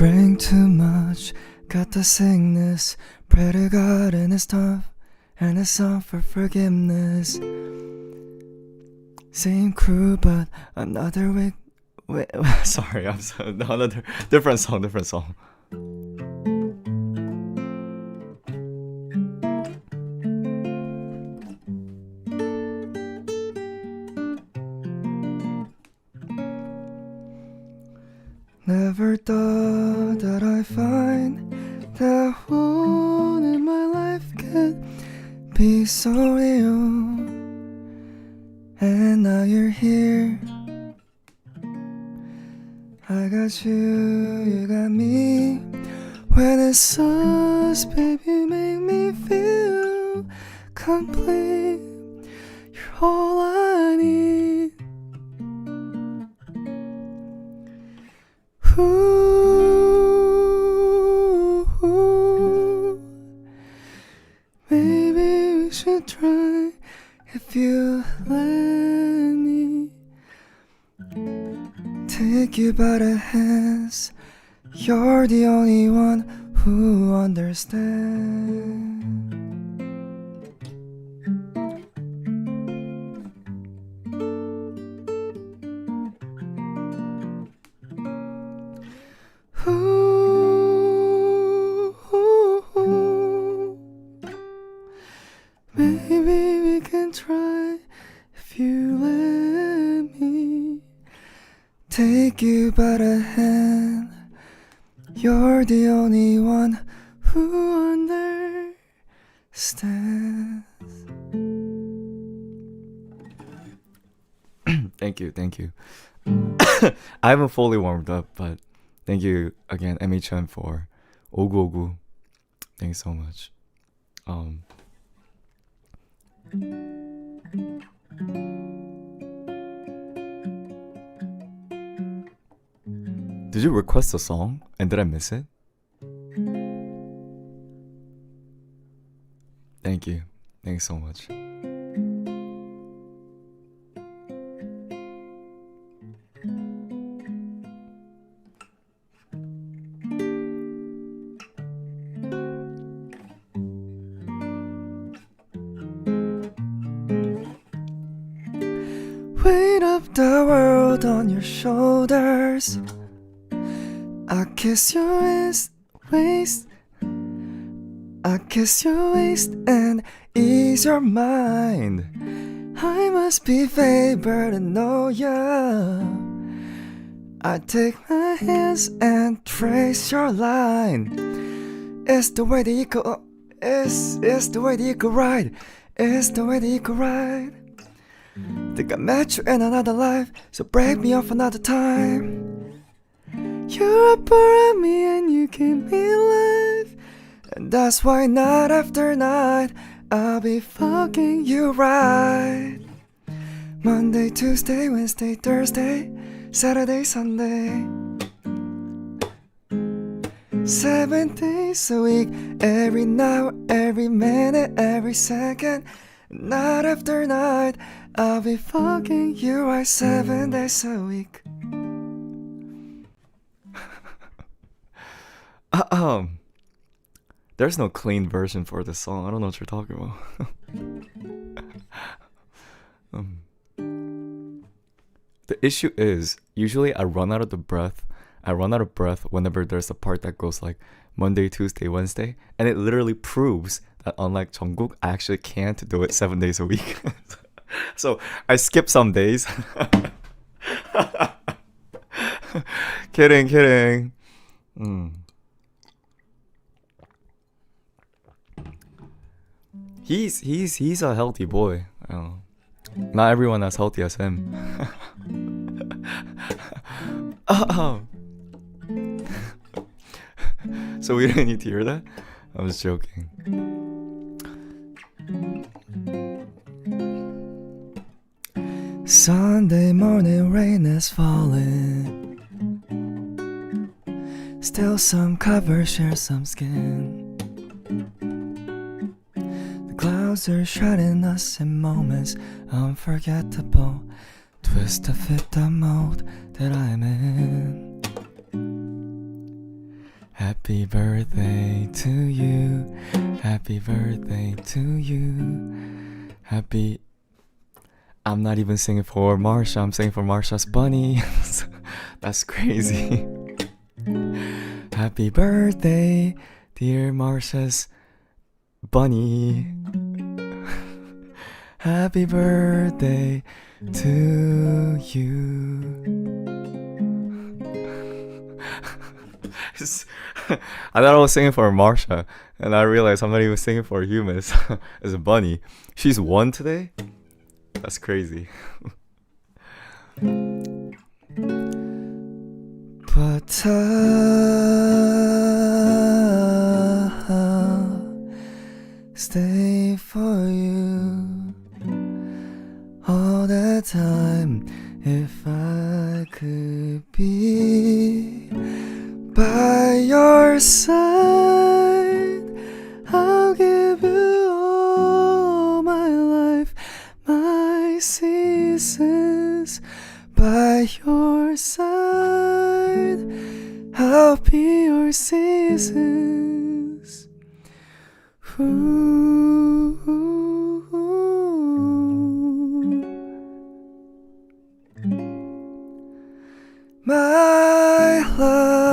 Drink too much, got the sickness. Pray to God and it's tough, and it's song for forgiveness. Same crew, but another week. Wait, sorry, I'm so, another different song. Never thought that I'd find that one in my life could be so real. And now you're here. I got you, you got me. When it's us, baby, you make me feel complete. You're all I need. Ooh, maybe we should try if you let me take you by the hands. You're the only one who understands. Maybe we can try if you let me take you by the hand. You're the only one who understands. Thank you. I haven't fully warmed up, but thank you again, MHM, for 오구오구. Thanks so much. Did you request a song and did I miss it? Thank you. Thanks so much. Weight of the world on your shoulders. I kiss your waist. I kiss your waist and ease your mind. I must be favored to know ya. I take my hands and trace your line. It's the way that you go. It's the way that you could ride. It's the way that you could ride. Think I met you in another life, so break me off another time. You're up around me and you keep me alive, and that's why night after night I'll be fucking you right. Monday, Tuesday, Wednesday, Thursday, Saturday, Sunday. 7 days a week, every now, every minute, every second. Night after night I'll be fucking you right 7 days a week. There's no clean version for this song. I don't know what you're talking about. The issue is, usually I run out of breath whenever there's a part that goes like Monday, Tuesday, Wednesday, and it literally proves that unlike Jungkook, I actually can't do it 7 days a week. So I skip some days. Kidding. He's a healthy boy. Not everyone as healthy as him. So we didn't need to hear that? I was joking. Sunday morning, rain is falling. Still some cover, share some skin. The clouds are shrouding us in moments unforgettable. Twist to fit the mold that I'm in. Happy birthday to you. Happy birthday to you. Happy. I'm not even singing for Marsha. I'm singing for Marsha's bunny. That's crazy. Happy birthday, dear Marsha's bunny. Happy birthday to you. I thought I was singing for Marsha, and I realized I'm not even singing for Humus as a bunny. She's 1 today? That's crazy. But I'll stay for you all the time if I could be by your side. I'll give you all my life, my seasons by your side. I'll be your seasons. My love.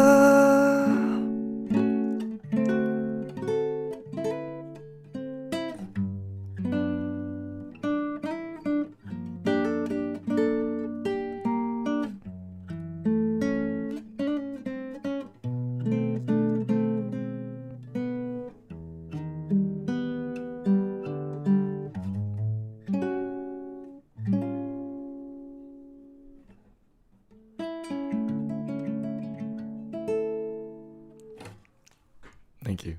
Thank you.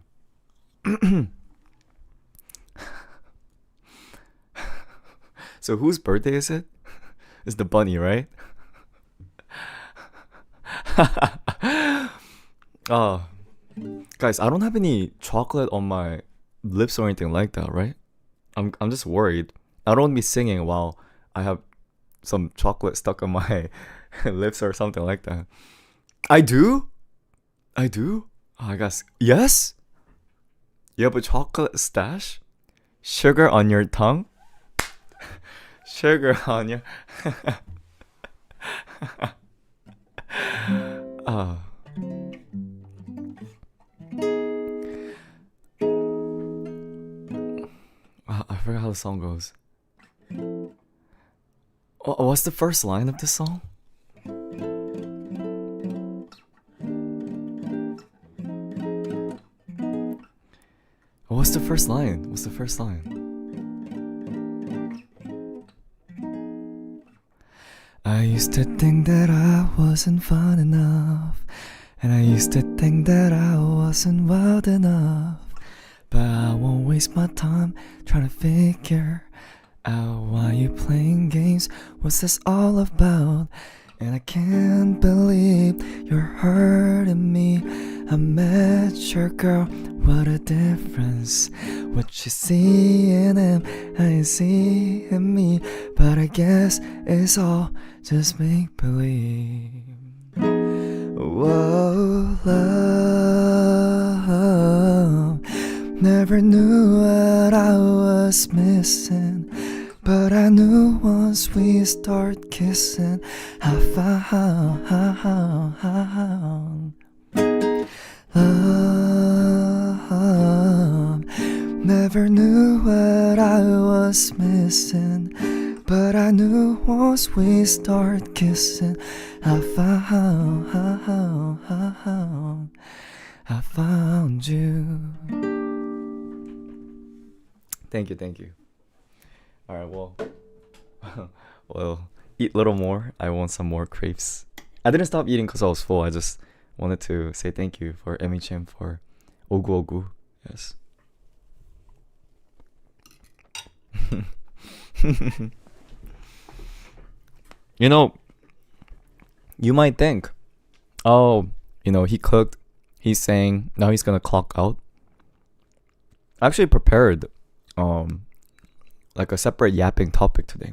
So whose birthday is it? It's the bunny, right? Oh, guys, I don't have any chocolate on my lips or anything like that, right? I'm just worried. I don't want to be singing while I have some chocolate stuck on my lips or something like that. I do? Oh, I guess. Yes? You have a chocolate stash? Sugar on your tongue? Sugar on your... Oh. I forgot how the song goes. What's the first line of the song? What's the first line? I used to think that I wasn't fun enough, and I used to think that I wasn't wild enough, but I won't waste my time trying to figure out why you playing games. What's this all about? And I can't believe you're hurting me. I met your girl, what a difference. What you see in him, I see in me, but I guess it's all just make believe. Whoa, love, never knew what I was missing, but I knew once we start kissing, I found love. Never knew what I was missing, but I knew once we start kissing, I found you. Thank you. Alright, well, eat a little more. I want some more crepes. I didn't stop eating because I was full. I just wanted to say thank you for MHM for ogu ogu. Yes. You know, you might think, oh, he cooked, he's saying, now he's gonna clock out. I actually prepared like a separate yapping topic today.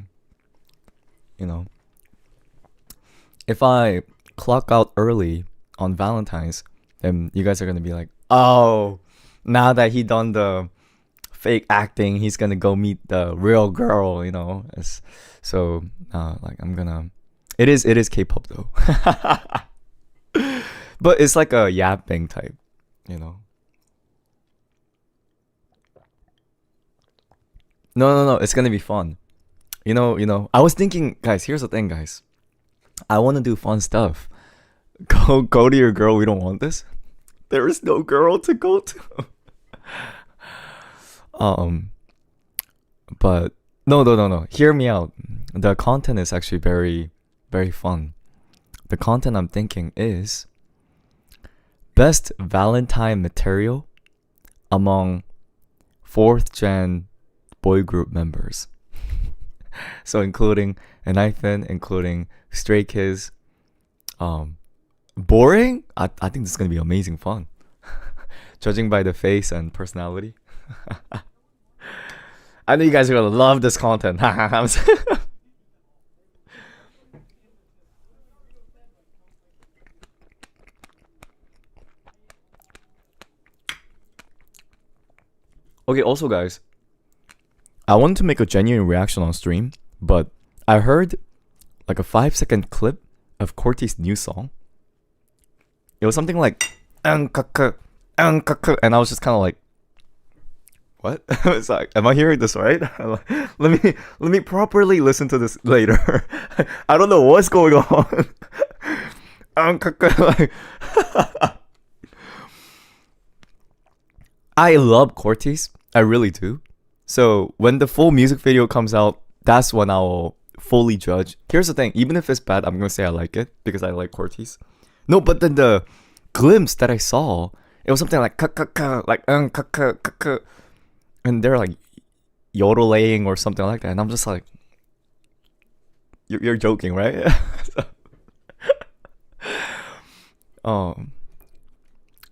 If I clock out early on Valentine's, and you guys are gonna be like, oh, now that he done the fake acting, he's gonna go meet the real girl, you know. So like I'm gonna. It is K-pop though, but it's like a yapping type, you know. No, it's gonna be fun. You know. I was thinking, guys. Here's the thing, guys. I want to do fun stuff. Go to your girl. We don't want this. There is no girl to go to. But no. Hear me out. The content is actually very, very fun. The content I'm thinking is best Valentine material among 4th gen boy group members. So including ENHYPEN, including Stray Kids. Boring? I think this is gonna be amazing fun. Judging by the face and personality. I know you guys are gonna love this content. Okay, also guys, I wanted to make a genuine reaction on stream, but I heard like a 5-second clip of Corty's new song. It was something like and I was just kind of like, what? It's like, am I hearing this right? let me properly listen to this later. I don't know what's going on. I love Corty's. I really do. So when the full music video comes out, that's when I'll fully judge. Here's the thing, even if it's bad, I'm gonna say I like it because I like Corty's. No, but then the glimpse that I saw, it was something like like and they're like yodeling or something like that, and I'm just like, you're joking, right?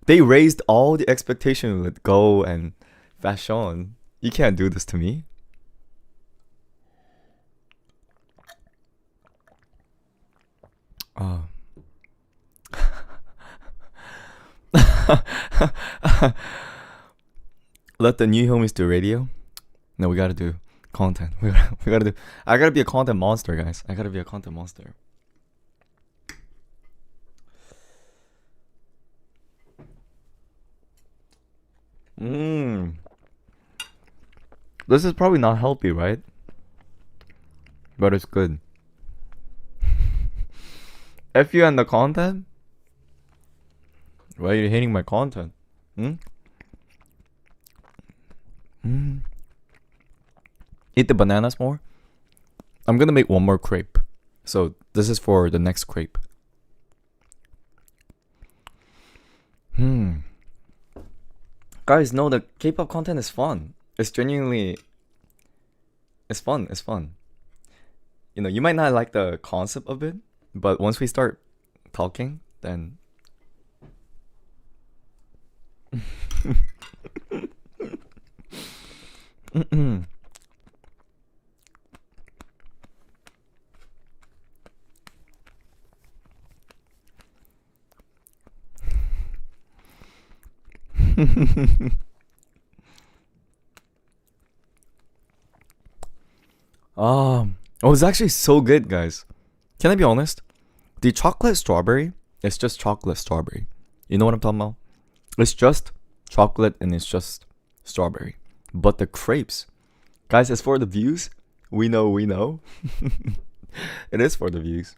They raised all the expectation with Go and Fashion. You can't do this to me. Let the new homies do radio. No, we gotta do content. We gotta do. I gotta be a content monster, guys. I gotta be a content monster. This is probably not healthy, right? But it's good. F you and the content? Why are you hating my content? Eat the bananas more? I'm gonna make one more crepe. So this is for the next crepe. Guys, no, the K-pop content is fun. It's genuinely... It's fun. You know, you might not like the concept of it, but once we start talking, then... Oh, it's actually so good, guys. Can I be honest? The chocolate strawberry is just chocolate strawberry. You know what I'm talking about? It's just chocolate and it's just strawberry. But the crepes, guys, it's for the views. We know. It is for the views.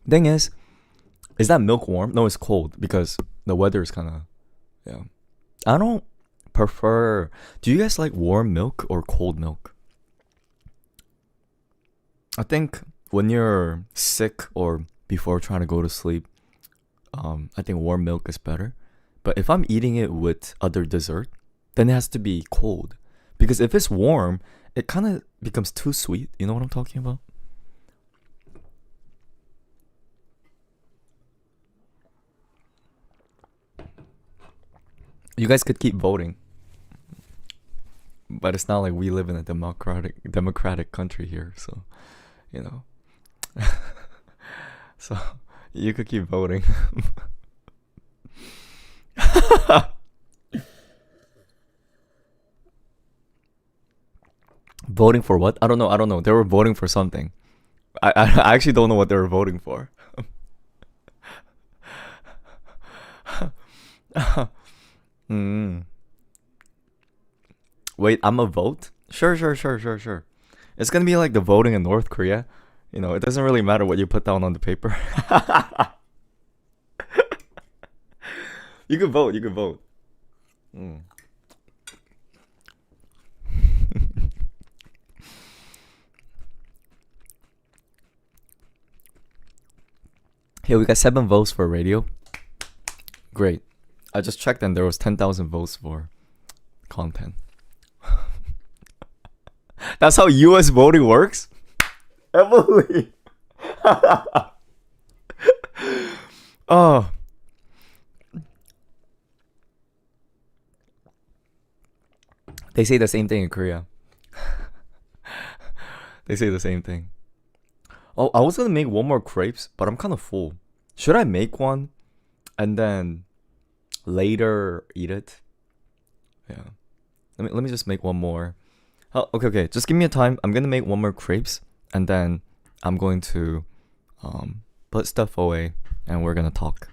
Thing is that milk warm? No, it's cold because the weather is kind of, yeah. I don't prefer. Do you guys like warm milk or cold milk? I think when you're sick or before trying to go to sleep, I think warm milk is better. But if I'm eating it with other dessert, then it has to be cold. Because if it's warm, it kind of becomes too sweet. You know what I'm talking about? You guys could keep voting. But it's not like we live in a democratic country here, so, you know. So you could keep voting. Voting for what? I don't know. I don't know. They were voting for something. I actually don't know what they were voting for. mm. Wait, I'm a vote? Sure. It's gonna be like the voting in North Korea. You know, it doesn't really matter what you put down on the paper. You could vote. You could vote. Mm. Here we got 7 votes for radio. Great. I just checked and there was 10,000 votes for content. That's how US voting works? Emily. Oh. They say the same thing in Korea. They say the same thing. Oh, I was gonna make one more crepes, but I'm kind of full. Should I make one and then later eat it? Yeah. Let me just make one more. Oh, okay. Just give me a time. I'm gonna make one more crepes and then I'm going to put stuff away and we're gonna talk.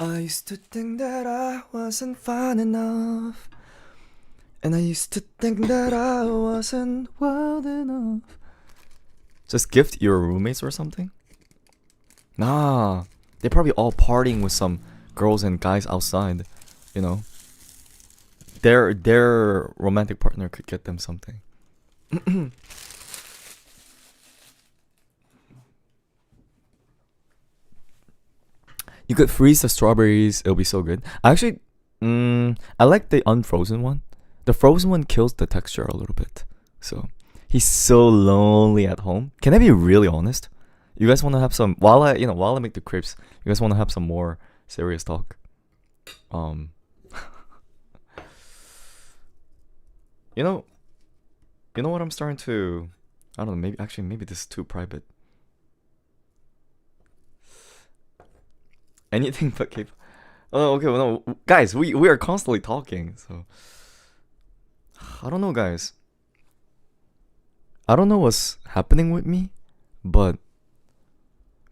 I used to think that I wasn't fine enough, and I used to think that I wasn't wild enough. Just gift your roommates or something? Nah, they're probably all partying with some girls and guys outside, you know. Their romantic partner could get them something. You could freeze the strawberries. It'll be so good. Actually, I like the unfrozen one. The frozen one kills the texture a little bit. So he's so lonely at home. Can I be really honest? You guys want to have some while I make the crepes? You guys want to have some more serious talk? You know what I'm starting to. I don't know. Maybe this is too private. Anything but K-pop. Oh, okay. Well, no, guys, we are constantly talking. So I don't know, guys. I don't know what's happening with me, but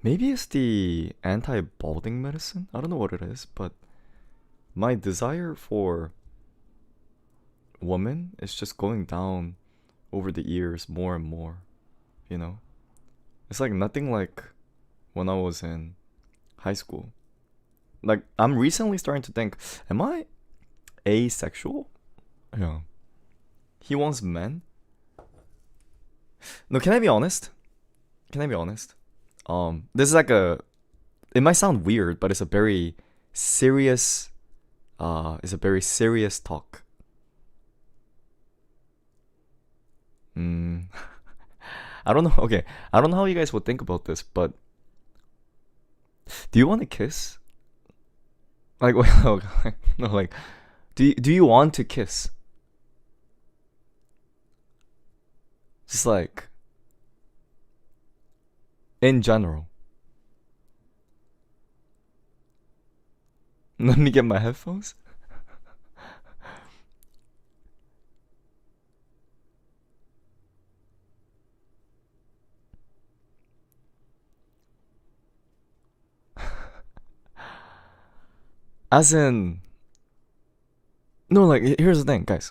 maybe it's the anti-balding medicine. I don't know what it is, but my desire for women is just going down over the years more and more. You know, it's like nothing like when I was in high school. Like, I'm recently starting to think, am I asexual? Yeah. He wants men? No, can I be honest? This is like it might sound weird, but it's a very serious talk. I don't know. Okay, I don't know how you guys would think about this, but do you want to kiss? Like, well, no, like, do you want to kiss? Just like, in general. Let me get my headphones. As in, no, like, here's the thing, guys.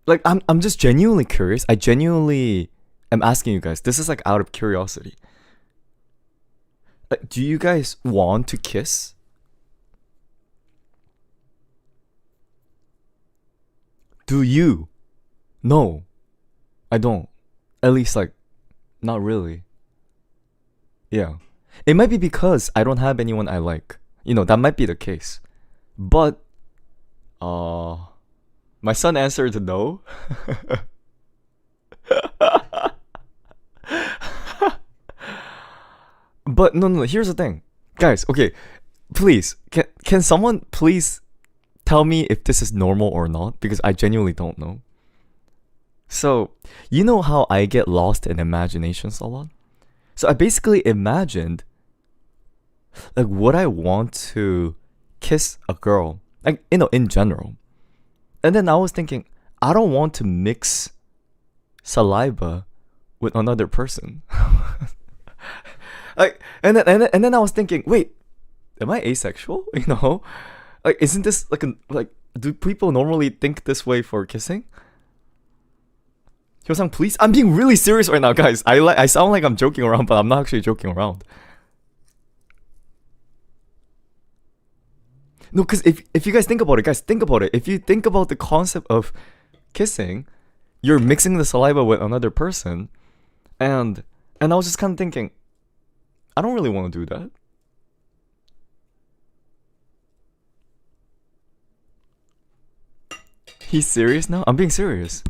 Like, I'm just genuinely curious. I genuinely am asking you guys. This is like out of curiosity. Like, do you guys want to kiss? Do you? No, I don't. At least, like, not really. Yeah. It might be because I don't have anyone I like. You know, that might be the case. But, my son answered no. But no, here's the thing. Guys, okay, please, can someone please tell me if this is normal or not? Because I genuinely don't know. So, you know how I get lost in imaginations a lot? So I basically imagined like would I want to kiss a girl? Like, you know, in general. And then I was thinking, I don't want to mix saliva with another person. Like, and then I was thinking, wait, am I asexual? You know, like, isn't this like like? Do people normally think this way for kissing? Hyosang, please. I'm being really serious right now, guys. I sound like I'm joking around, but I'm not actually joking around. No, because if you guys think about it, guys, think about it. If you think about the concept of kissing, you're mixing the saliva with another person, and I was just kind of thinking, I don't really want to do that. He's serious now? I'm being serious.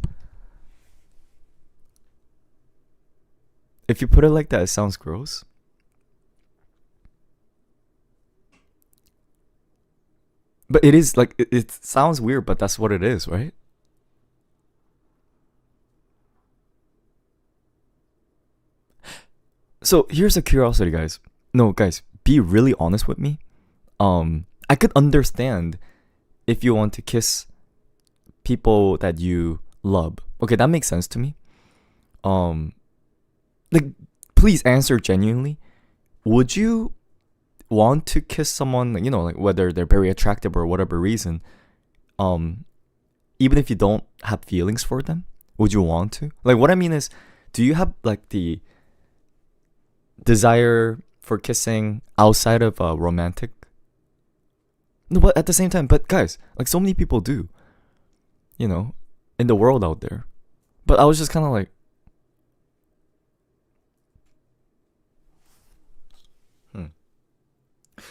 If you put it like that, it sounds gross. But it is like it sounds weird, but that's what it is, right? So here's a curiosity, guys. No, guys, be really honest with me. I could understand if you want to kiss people that you love. Okay, that makes sense to me. Um, like, please answer genuinely. Would you want to kiss someone, like, you know, like whether they're very attractive or whatever reason, even if you don't have feelings for them? Would you want to? Like, what I mean is, do you have like the desire for kissing outside of romantic? No, but at the same time, but guys, like so many people do, you know, in the world out there. But I was just kind of like,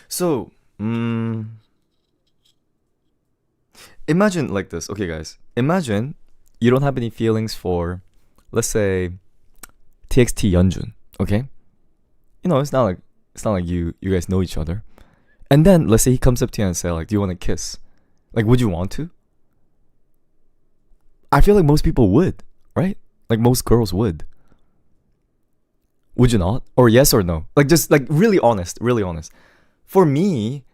So, imagine like this. Okay, guys. Imagine you don't have any feelings for, let's say, TXT Yeonjun. Okay, you know it's not like you guys know each other. And then let's say he comes up to you and say like, "Do you want to kiss?" Like, would you want to? I feel like most people would, right? Like most girls would. Would you not? Or yes or no? Like just like really honest, really honest. For me,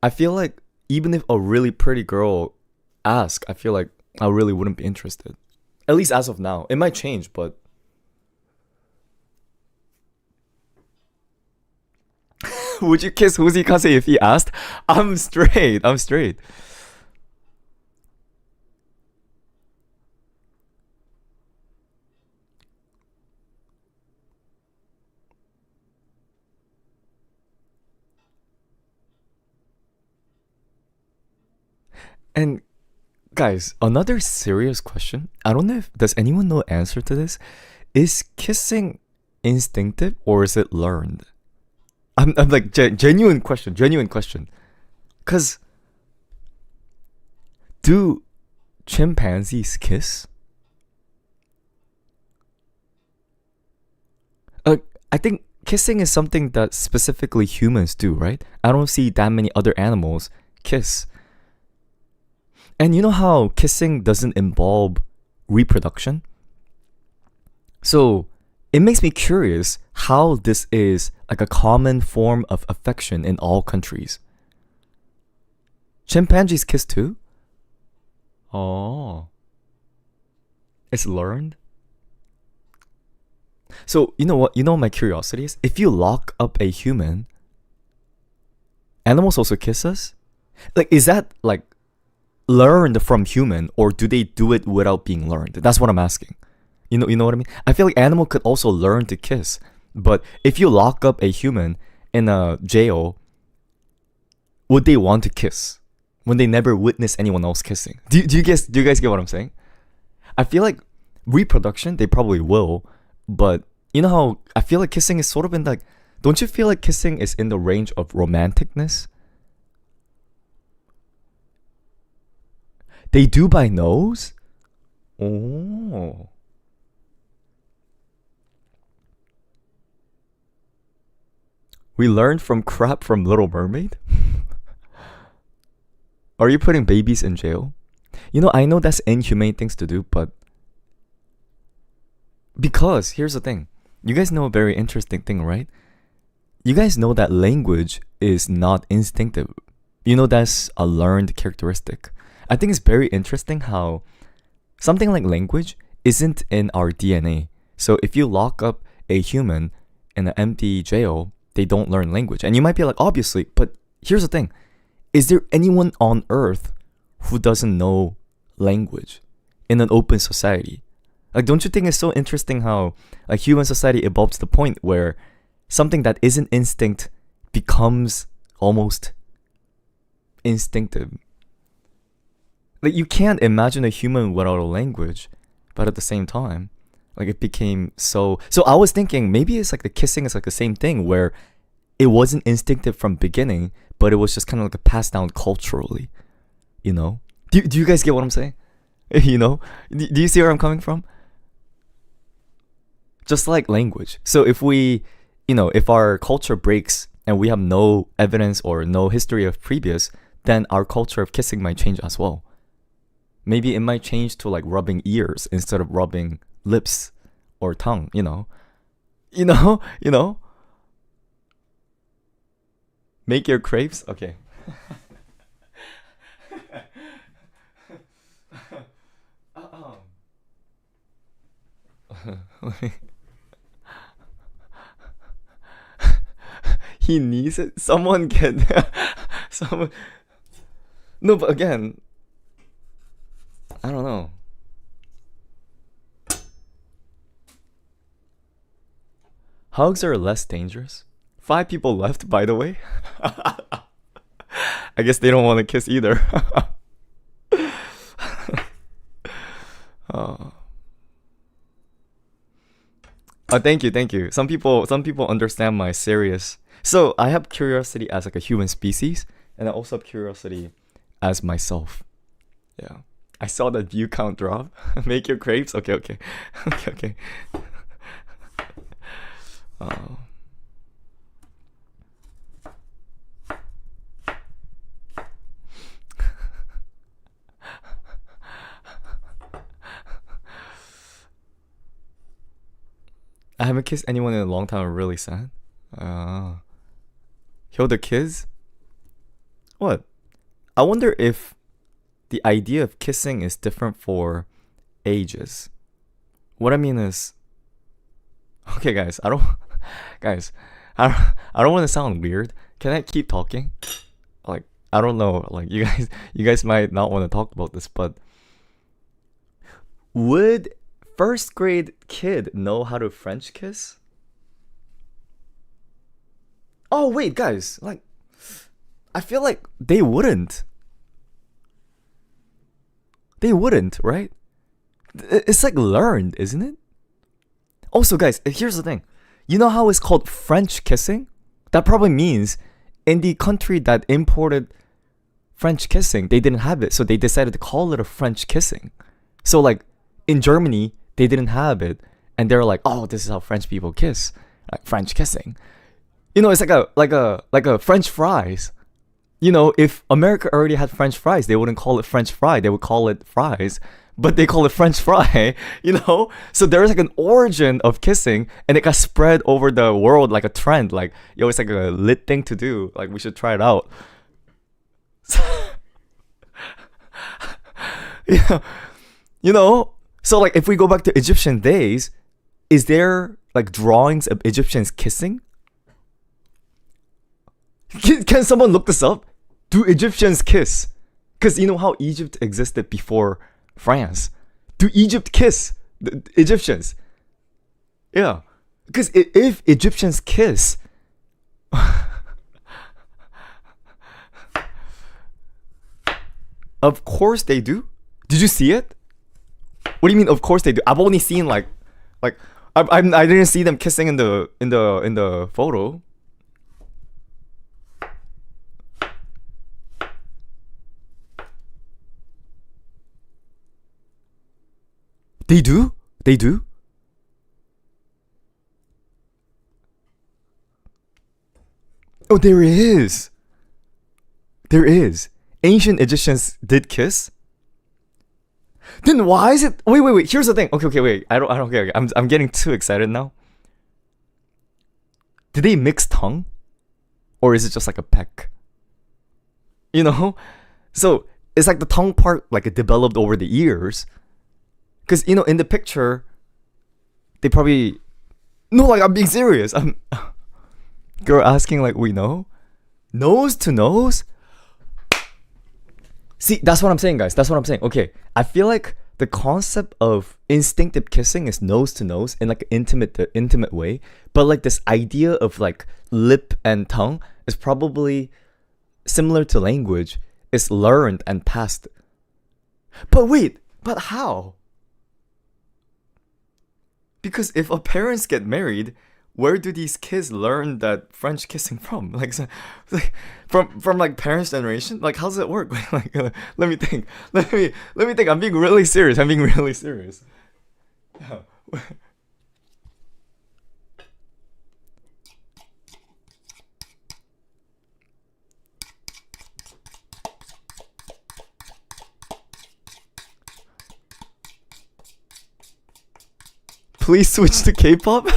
I feel like even if a really pretty girl asks, I feel like I really wouldn't be interested. At least as of now. It might change, but would you kiss Huzikase if he asked? I'm straight. I'm straight. And guys, another serious question. I don't know if does anyone know answer to this? Is kissing instinctive or is it learned? I'm like genuine question, genuine question. Cause do chimpanzees kiss? I think kissing is something that specifically humans do, right? I don't see that many other animals kiss. And you know how kissing doesn't involve reproduction? So it makes me curious how this is like a common form of affection in all countries. Chimpanzees kiss too? Oh. It's learned? So you know what? You know my curiosity is? If you lock up a human, animals also kiss us? Like, is that like learned from human or do they do it without being learned? That's what I'm asking. You know what I mean? I feel like animal could also learn to kiss, but if you lock up a human in a jail, would they want to kiss when they never witness anyone else kissing? Do you guys get what I'm saying? I feel like reproduction they probably will, but you know how I feel like kissing is sort of in like, don't you feel like kissing is in the range of romanticness? They do by nose? Oh. We learned from crap from Little Mermaid? Are you putting babies in jail? You know, I know that's inhumane things to do, but Because here's the thing. You guys know a very interesting thing, right? You guys know that language is not instinctive. You know that's a learned characteristic. I think it's very interesting how something like language isn't in our DNA. So if you lock up a human in an empty jail, they don't learn language. And you might be like, obviously, but here's the thing. Is there anyone on earth who doesn't know language in an open society? Like, don't you think it's so interesting how like human society evolves to the point where something that isn't instinct becomes almost instinctive? Like, you can't imagine a human without a language, but at the same time, like, it became so I was thinking maybe it's like the kissing is like the same thing where it wasn't instinctive from beginning, but it was just kind of like a passed down culturally, you know? Do you guys get what I'm saying? You know? Do you see where I'm coming from? Just like language. So if we, if our culture breaks and we have no evidence or no history of previous, then our culture of kissing might change as well. Maybe it might change to like rubbing ears instead of rubbing lips or tongue, Make your crepes? Okay. He needs it. Someone can. Someone. No, but again, I don't know. Hugs are less dangerous. 5 people left, by the way. I guess they don't want to kiss either. Oh, thank you. Some people understand my serious. So I have curiosity as like a human species, and I also have curiosity as myself. Yeah. I saw that view count drop. Make your crepes? Okay. Okay. I haven't kissed anyone in a long time. I'm really sad. Yo, the kids? What? I wonder if the idea of kissing is different for ages. What I mean is, okay, guys, I don't want to sound weird. Can I keep talking? Like, I don't know. Like, you guys might not want to talk about this, but would first grade kid know how to French kiss? Oh wait, guys, like, I feel like they wouldn't. They wouldn't, right? It's like learned, isn't it? Also, guys, here's the thing. You know how it's called French kissing? That probably means in the country that imported French kissing, they didn't have it, so they decided to call it a French kissing. So like in Germany, they didn't have it, and they're like, "Oh, this is how French people kiss, like French kissing." It's like a French fries. If America already had French fries, they wouldn't call it French fry. They would call it fries, but they call it French fry. So there is like an origin of kissing, and it got spread over the world like a trend. Like, yo, it's like a lit thing to do. Like, we should try it out. Yeah, So like, if we go back to Egyptian days, is there like drawings of Egyptians kissing? Can someone look this up? Do Egyptians kiss? Because you know how Egypt existed before France. Do Egypt kiss the Egyptians? Yeah. Because if Egyptians kiss, of course they do. Did you see it? What do you mean? Of course they do. I've only seen like I didn't see them kissing in the photo. They do? They do? Oh, there is. There is. Ancient Egyptians did kiss. Then why is it? Wait. Here's the thing. Okay. Wait. I don't. Okay. I'm getting too excited now. Did they mix tongue, or is it just like a peck? You know, so it's like the tongue part like it developed over the years. Cause in the picture, they probably no, like I'm being serious. I'm girl asking like we know, nose to nose. See, that's what I'm saying, guys. That's what I'm saying. Okay, I feel like the concept of instinctive kissing is nose to nose in like an intimate way, but like this idea of like lip and tongue is probably similar to language. It's learned and passed. But wait, but how? Because if a parents get married, where do these kids learn that French kissing from? Like from like parents' generation? Like how does it work? Like let me think. Let me think. I'm being really serious. Yeah. Please switch to K-pop.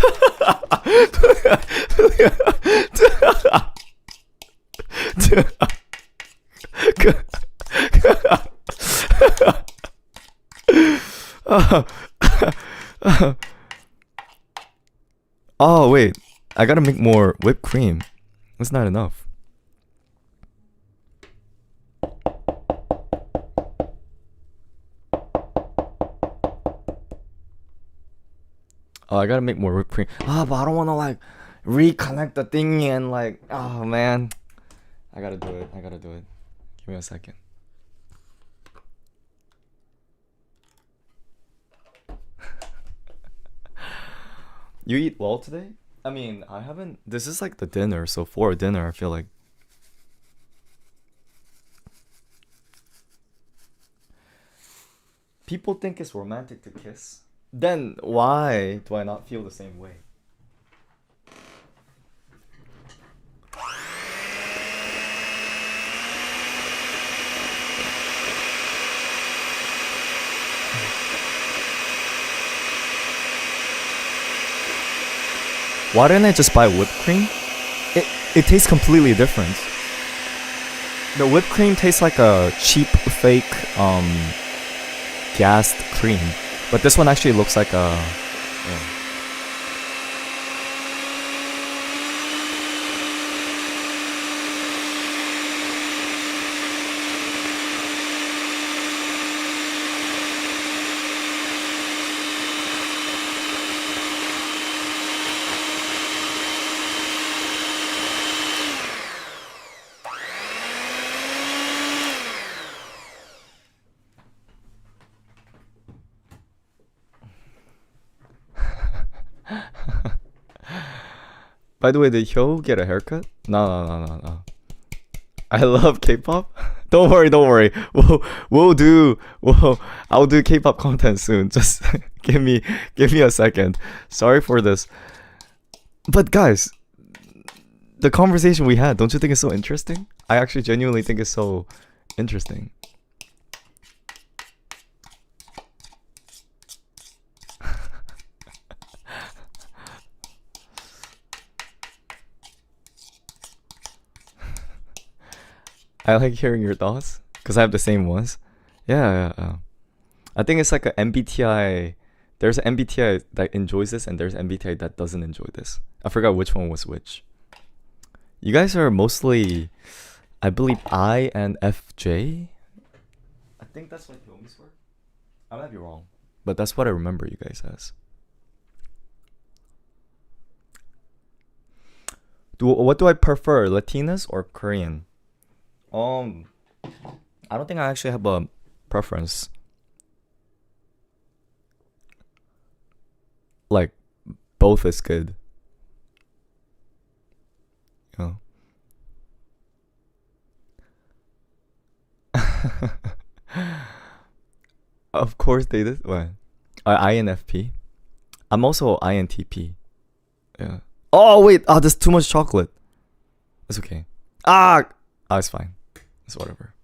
Oh wait, I gotta make more whipped cream. That's not enough. Oh, I gotta make more whipped cream. But I don't wanna like reconnect the thing and like, oh man. I gotta do it. Give me a second. You eat well today? I mean, I haven't. This is like the dinner, so for dinner, I feel like. People think it's romantic to kiss. Then why do I not feel the same way? Why didn't I just buy whipped cream? It tastes completely different. The whipped cream tastes like a cheap fake gassed cream. But this one actually looks like a. Yeah. By the way, did Hyo get a haircut? No. I love K-pop. Don't worry. I'll do K-pop content soon. Just give me a second. Sorry for this. But guys, the conversation we had, don't you think it's so interesting? I actually genuinely think it's so interesting. I like hearing your thoughts because I have the same ones. Yeah. I think it's like a MBTI. There's an MBTI that enjoys this, and there's MBTI that doesn't enjoy this. I forgot which one was which. You guys are mostly, I believe, INFJ. I think that's what homies were. I might be wrong, but that's what I remember you guys as. What do I prefer, Latinas or Korean? I don't think I actually have a preference. Like, both is good. You know? Of course they did. What? INFP. I'm also INTP. Yeah. Oh wait. There's too much chocolate. It's okay. It's fine. It's whatever.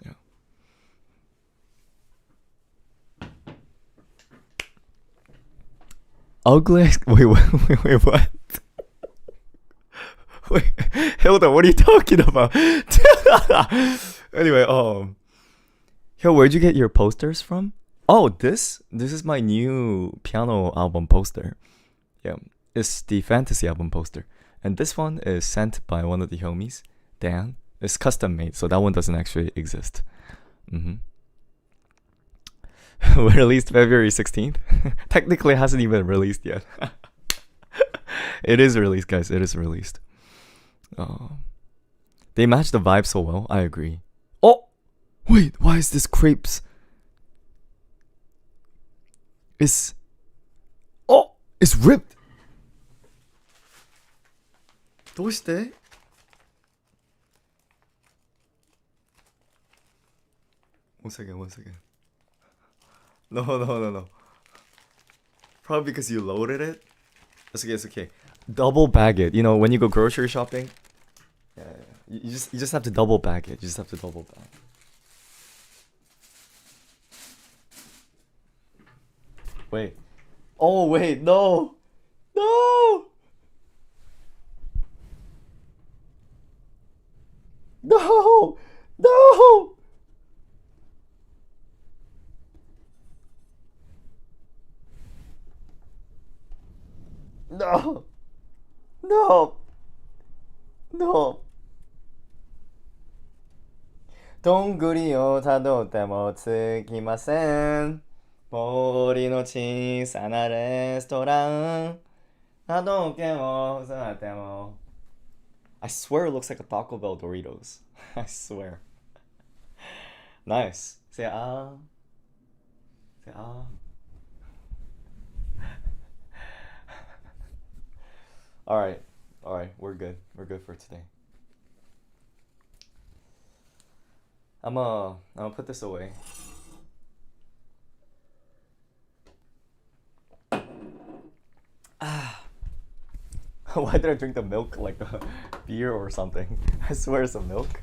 Yeah. Ugliest. Wait, what? Wait, Hilda, what are you talking about? Anyway, yo, where'd you get your posters from? Oh, this is my new piano album poster. Yeah, it's the fantasy album poster, and this one is sent by one of the homies, Dan. It's custom made, so that one doesn't actually exist. Released February 16th. Technically, it hasn't even released yet. It is released, guys. It is released. They match the vibe so well. I agree. Oh, wait. Why is this crepes? It's ripped. どうして? One second. No. Probably because you loaded it. It's okay. Double bag it. You know, when you go grocery shopping, yeah. You just have to double bag it. You just have to double bag. Wait. Oh wait, no. No. No. No. No. No. No. どんぐりをたどってもつきません。森の小さなレストラン。波動拳を座っても。I swear it looks like a Taco Bell Doritos. I swear. Nice. Say ah. Say ah. Alright, we're good. We're good for today. I'm gonna put this away. Why did I drink the milk like a beer or something? I swear it's a milk.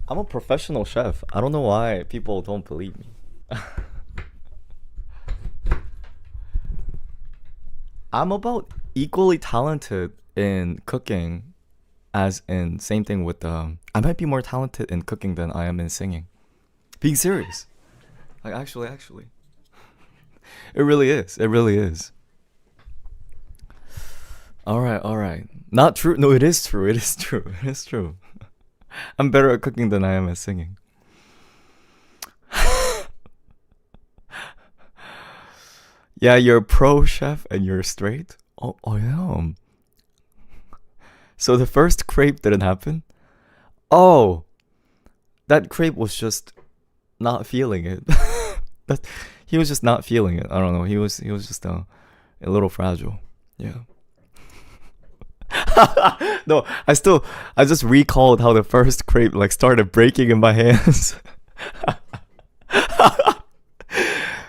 I'm a professional chef. I don't know why people don't believe me. I'm about equally talented in cooking as in same thing with I might be more talented in cooking than I am in singing. Being serious. Like actually. It really is. Alright. Not true. No, it is true. I'm better at cooking than I am at singing. Yeah, you're a pro chef and you're straight? Oh yeah. So the first crepe didn't happen? Oh, that crepe was just not feeling it. He was just not feeling it. I don't know. He was just a little fragile. Yeah. No, I just recalled how the first crepe like started breaking in my hands.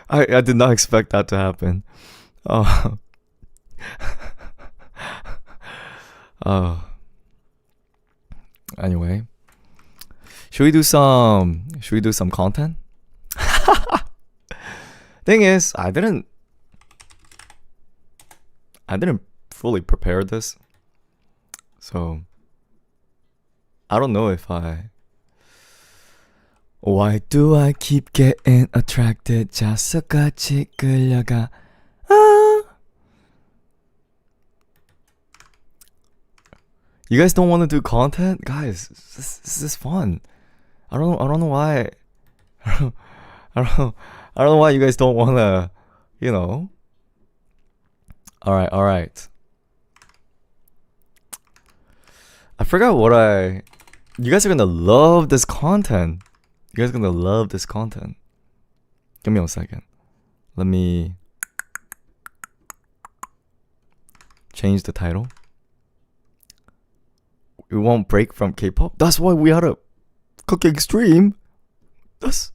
I did not expect that to happen. Oh. Anyway, should we do some content? Thing is, I didn't fully prepare this. So I don't know if Why do I keep getting attracted? 자석같이 끌려가. You guys don't want to do content? Guys, this is fun. I don't know why. I I don't know why you guys don't wanna, you know. Alright. I forgot what you guys are gonna love this content. You guys are gonna love this content. Give me a second. Let me change the title. We won't break from K-pop. That's why we had a cooking stream. That's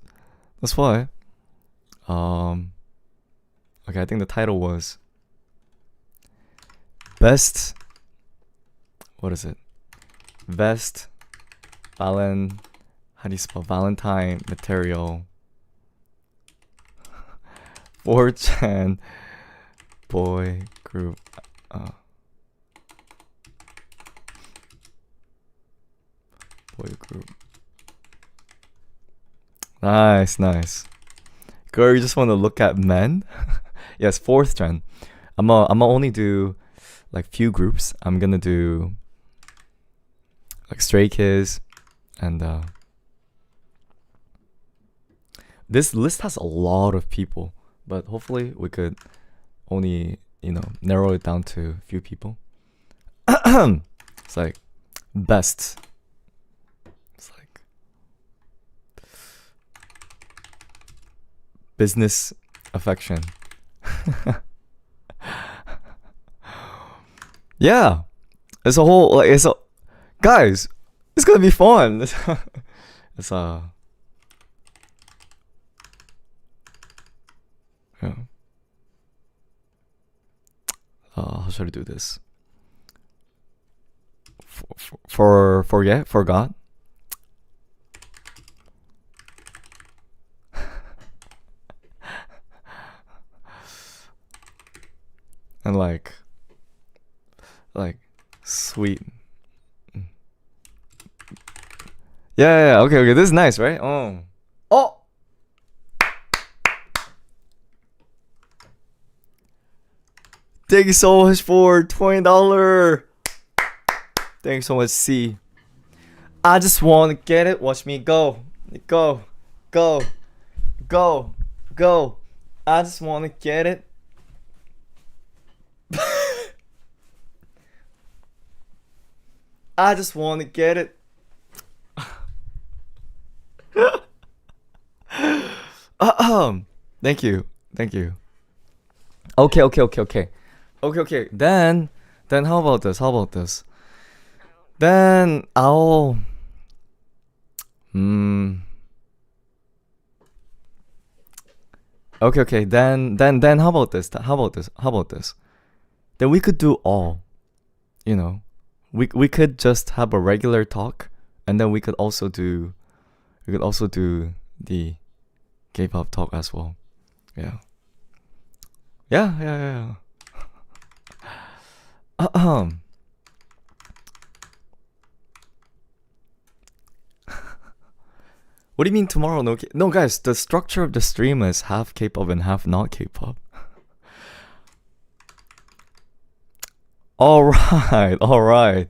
why. Okay, I think the title was best. What is it? Best how do you spell Valentine material 4chan boy group. Boy group. Nice. Girl, you just want to look at men? Yes, 4th gen. I'ma only do like few groups. I'm gonna do like Stray Kids and this list has a lot of people, but hopefully we could only, narrow it down to a few people. It's like best. It's like business affection. Yeah, it's a whole guys. It's gonna be fun. It's yeah. How should I do this? Forgot. And like sweet. Yeah. Okay. This is nice, right? Oh. Thank you so much for $20. Thank you so much, C. I just want to get it. Watch me go. I just want to get it. I just want to get it. Thank you. Okay. Then how about this? Then I'll Okay. Then how about this? Then we could do all. We could just have a regular talk, and then we could also do the K-pop talk as well. Yeah. What do you mean tomorrow? No, guys. The structure of the stream is half K-pop and half not K-pop. All right. All right.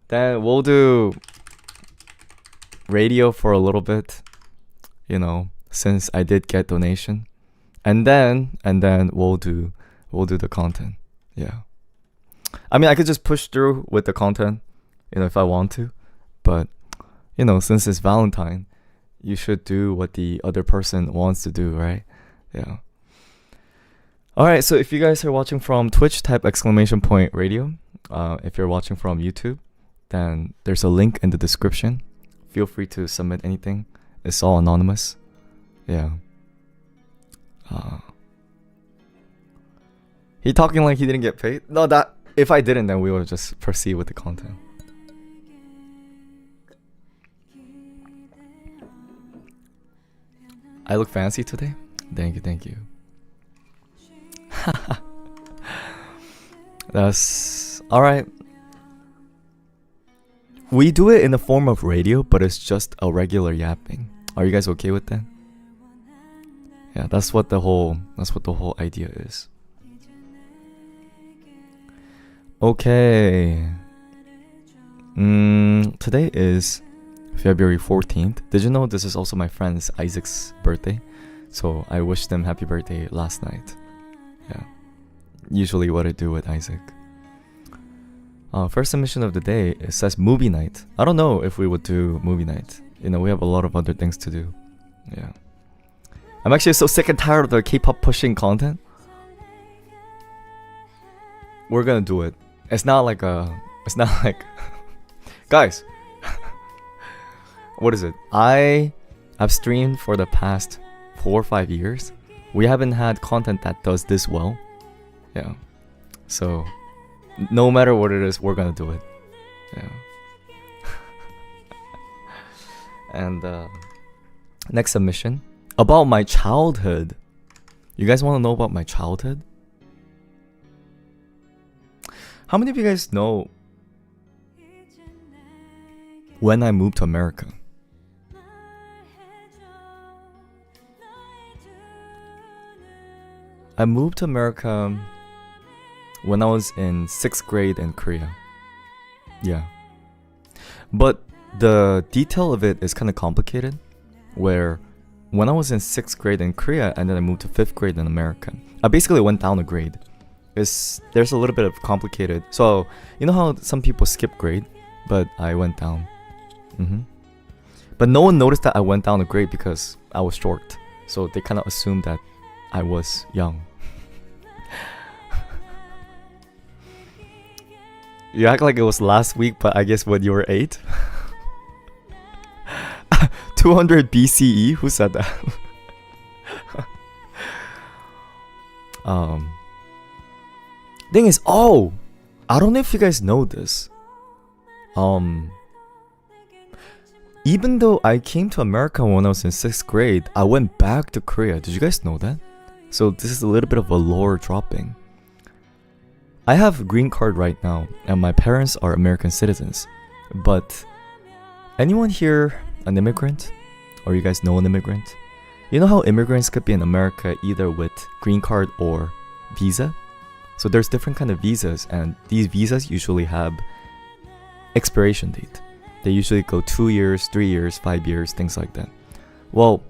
Then we'll do radio for a little bit, since I did get donation, and then we'll do the content. Yeah. I mean, I could just push through with the content, if I want to, but since it's Valentine, you should do what the other person wants to do, right? Yeah. Alright, so if you guys are watching from Twitch, type !radio. If you're watching from YouTube, then there's a link in the description. Feel free to submit anything. It's all anonymous. Yeah. He talking like he didn't get paid? No, that if I didn't, then we would just proceed with the content. I look fancy today? Thank you. That's alright. We do it in the form of radio, but it's just a regular yapping. Are you guys okay with that? Yeah, that's what the whole idea is. Okay. Today is February 14th. Did you know this is also my friend's Isaac's birthday? So I wished him happy birthday last night. Yeah. Usually what I do with Isaac. First submission of the day, it says movie night. I don't know if we would do movie night. You know, we have a lot of other things to do. Yeah. I'm actually so sick and tired of the K-pop pushing content. We're gonna do it. It's not like guys. What is it? I've streamed for the past 4 or 5 years. We haven't had content that does this well. Yeah. So no matter what it is, we're gonna do it. Yeah. And next submission about my childhood. You guys want to know about my childhood? How many of you guys know when I moved to America? I moved to America when I was in 6th grade in Korea. Yeah. But the detail of it is kind of complicated, where when I was in 6th grade in Korea and then I moved to 5th grade in America, I basically went down a grade. There's a little bit of complicated. So, you know how some people skip grade, but I went down. But no one noticed that I went down a grade because I was short. So they kind of assumed that I was young. You act like it was last week, but I guess when you were 8. 200 BCE? Who said that? Thing is, I don't know if you guys know this. Even though I came to America when I was in 6th grade, I went back to Korea. Did you guys know that? So this is a little bit of a lore dropping. I have a green card right now, and my parents are American citizens. But anyone here an immigrant? Or you guys know an immigrant? You know how immigrants could be in America either with green card or visa? So there's different kind of visas, and these visas usually have expiration date. They usually go 2 years, 3 years, 5 years, things like that. Well,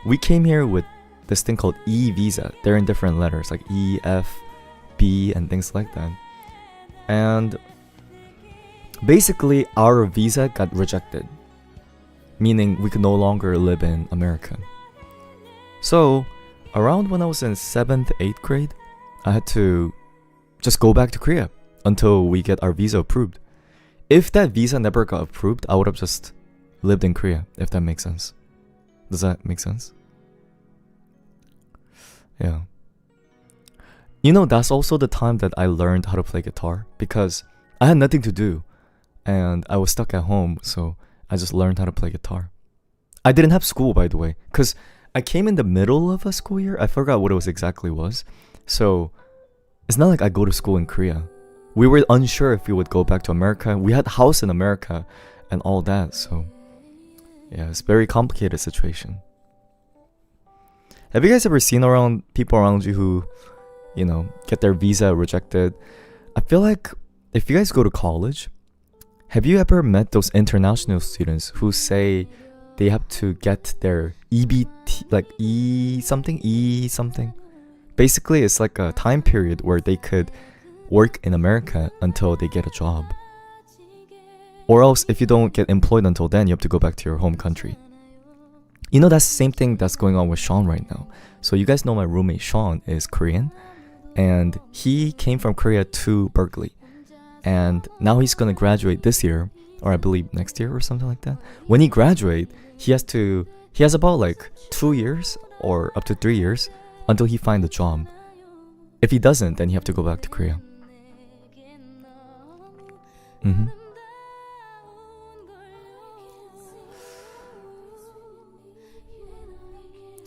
we came here with this thing called E-visa. They're in different letters like E, F, B, and things like that. And basically our visa got rejected, meaning we could no longer live in America. So around when I was in 7th, 8th grade, I had to just go back to Korea until we get our visa approved. If that visa never got approved, I would have just lived in Korea, if that makes sense. Does that make sense? Yeah. You know, that's also the time that I learned how to play guitar, because I had nothing to do and I was stuck at home, so I just learned how to play guitar. I didn't have school, by the way, because I came in the middle of a school year. I forgot what it was exactly was. So it's not like I go to school in Korea. We were unsure if we would go back to America. We had a house in America and all that. So yeah, it's a very complicated situation. Have you guys ever seen people around you who, you know, get their visa rejected? I feel like if you guys go to college, have you ever met those international students who say they have to get their EBT, like E something? Basically, it's like a time period where they could work in America until they get a job. Or else, if you don't get employed until then, you have to go back to your home country. You know, that's the same thing that's going on with Sean right now. So you guys know my roommate Sean is Korean, and he came from Korea to Berkeley. And now he's going to graduate this year, or I believe next year or something like that. When he graduates, he has about like 2 years or up to 3 years until he finds a job. If he doesn't, then he have to go back to Korea.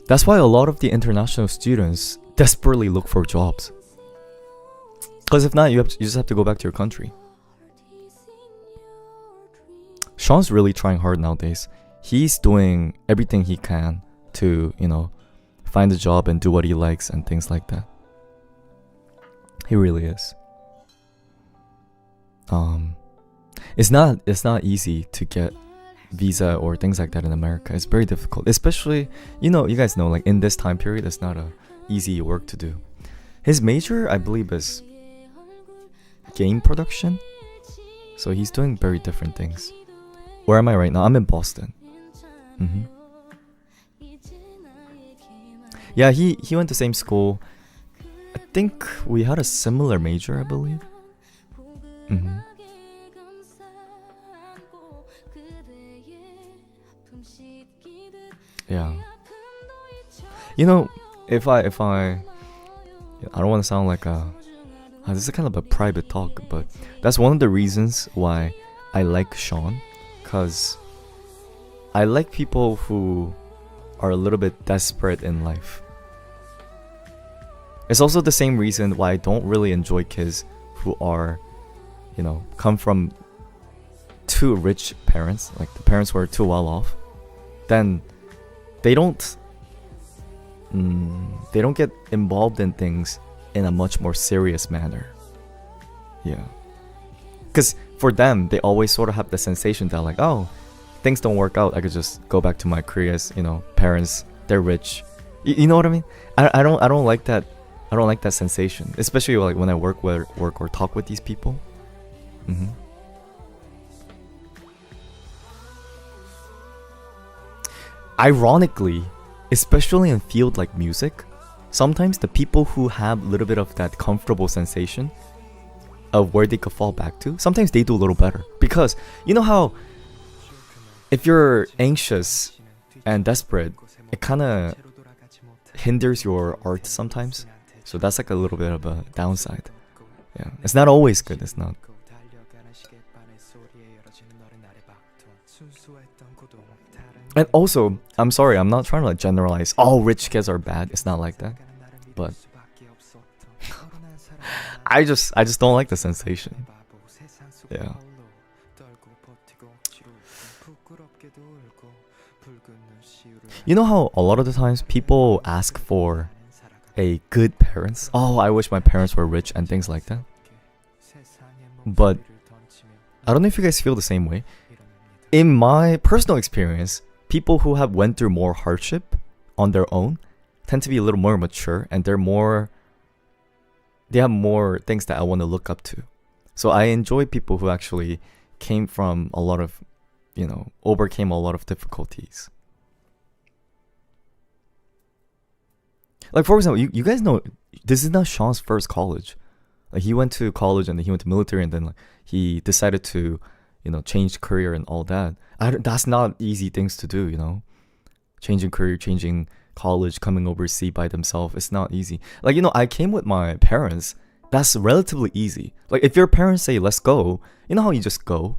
That's why a lot of the international students desperately look for jobs. Because if not, you just have to go back to your country. Sean's really trying hard nowadays. He's doing everything he can to, you know, find a job and do what he likes and things like that. He really is. it's not easy to get visa or things like that in America. It's very difficult, especially, you guys know, like in this time period, it's not a easy work to do. His major, I believe, is game production, so he's doing very different things. Where am I right now? I'm in Boston. Yeah, he went to same school. I think we had a similar major, I believe. Yeah. If I don't want to sound like this is kind of a private talk, but that's one of the reasons why I like Sean, cause I like people who are a little bit desperate in life. It's also the same reason why I don't really enjoy kids who are, come from too rich parents, like the parents who are too well off. Then they don't get involved in things in a much more serious manner. Yeah. Because for them, they always sort of have the sensation that, like, oh, things don't work out, I could just go back to my Korea's, parents, they're rich. You know what I mean? I don't like that. I don't like that sensation, especially like when I work or talk with these people. Ironically, especially in field like music, sometimes the people who have a little bit of that comfortable sensation of where they could fall back to, sometimes they do a little better. Because you know how if you're anxious and desperate, it kind of hinders your art sometimes. So that's like a little bit of a downside. Yeah, it's not always good. It's not. And also, I'm sorry, I'm not trying to like generalize all rich kids are bad. It's not like that. But I just don't like the sensation. Yeah. You know how a lot of the times people ask for a good parents? Oh, I wish my parents were rich and things like that. But I don't know if you guys feel the same way. In my personal experience, people who have went through more hardship on their own tend to be a little more mature, and they have more things that I want to look up to. So I enjoy people who actually came from a lot of, overcame a lot of difficulties. Like, for example, you guys know, this is not Sean's first college. Like, he went to college and then he went to military, and then like he decided to, change career and all that. That's not easy things to do, Changing career, changing college, coming overseas by themselves. It's not easy. Like, I came with my parents. That's relatively easy. Like, if your parents say, let's go, you know how you just go?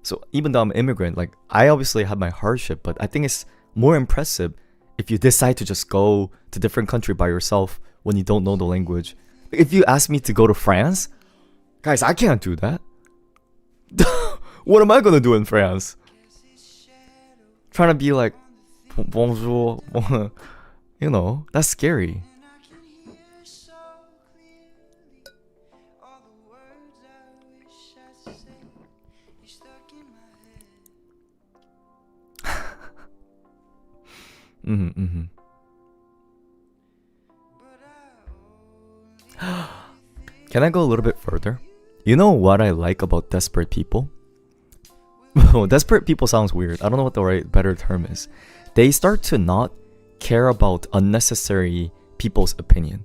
So even though I'm an immigrant, like, I obviously have my hardship, but I think it's more impressive if you decide to just go to different country by yourself when you don't know the language. If you ask me to go to France, guys, I can't do that. What am I gonna do in France? Trying to be like, bonjour, that's scary. Can I go a little bit further? You know what I like about desperate people? Desperate people sounds weird. I don't know what the right better term is. They start to not care about unnecessary people's opinion.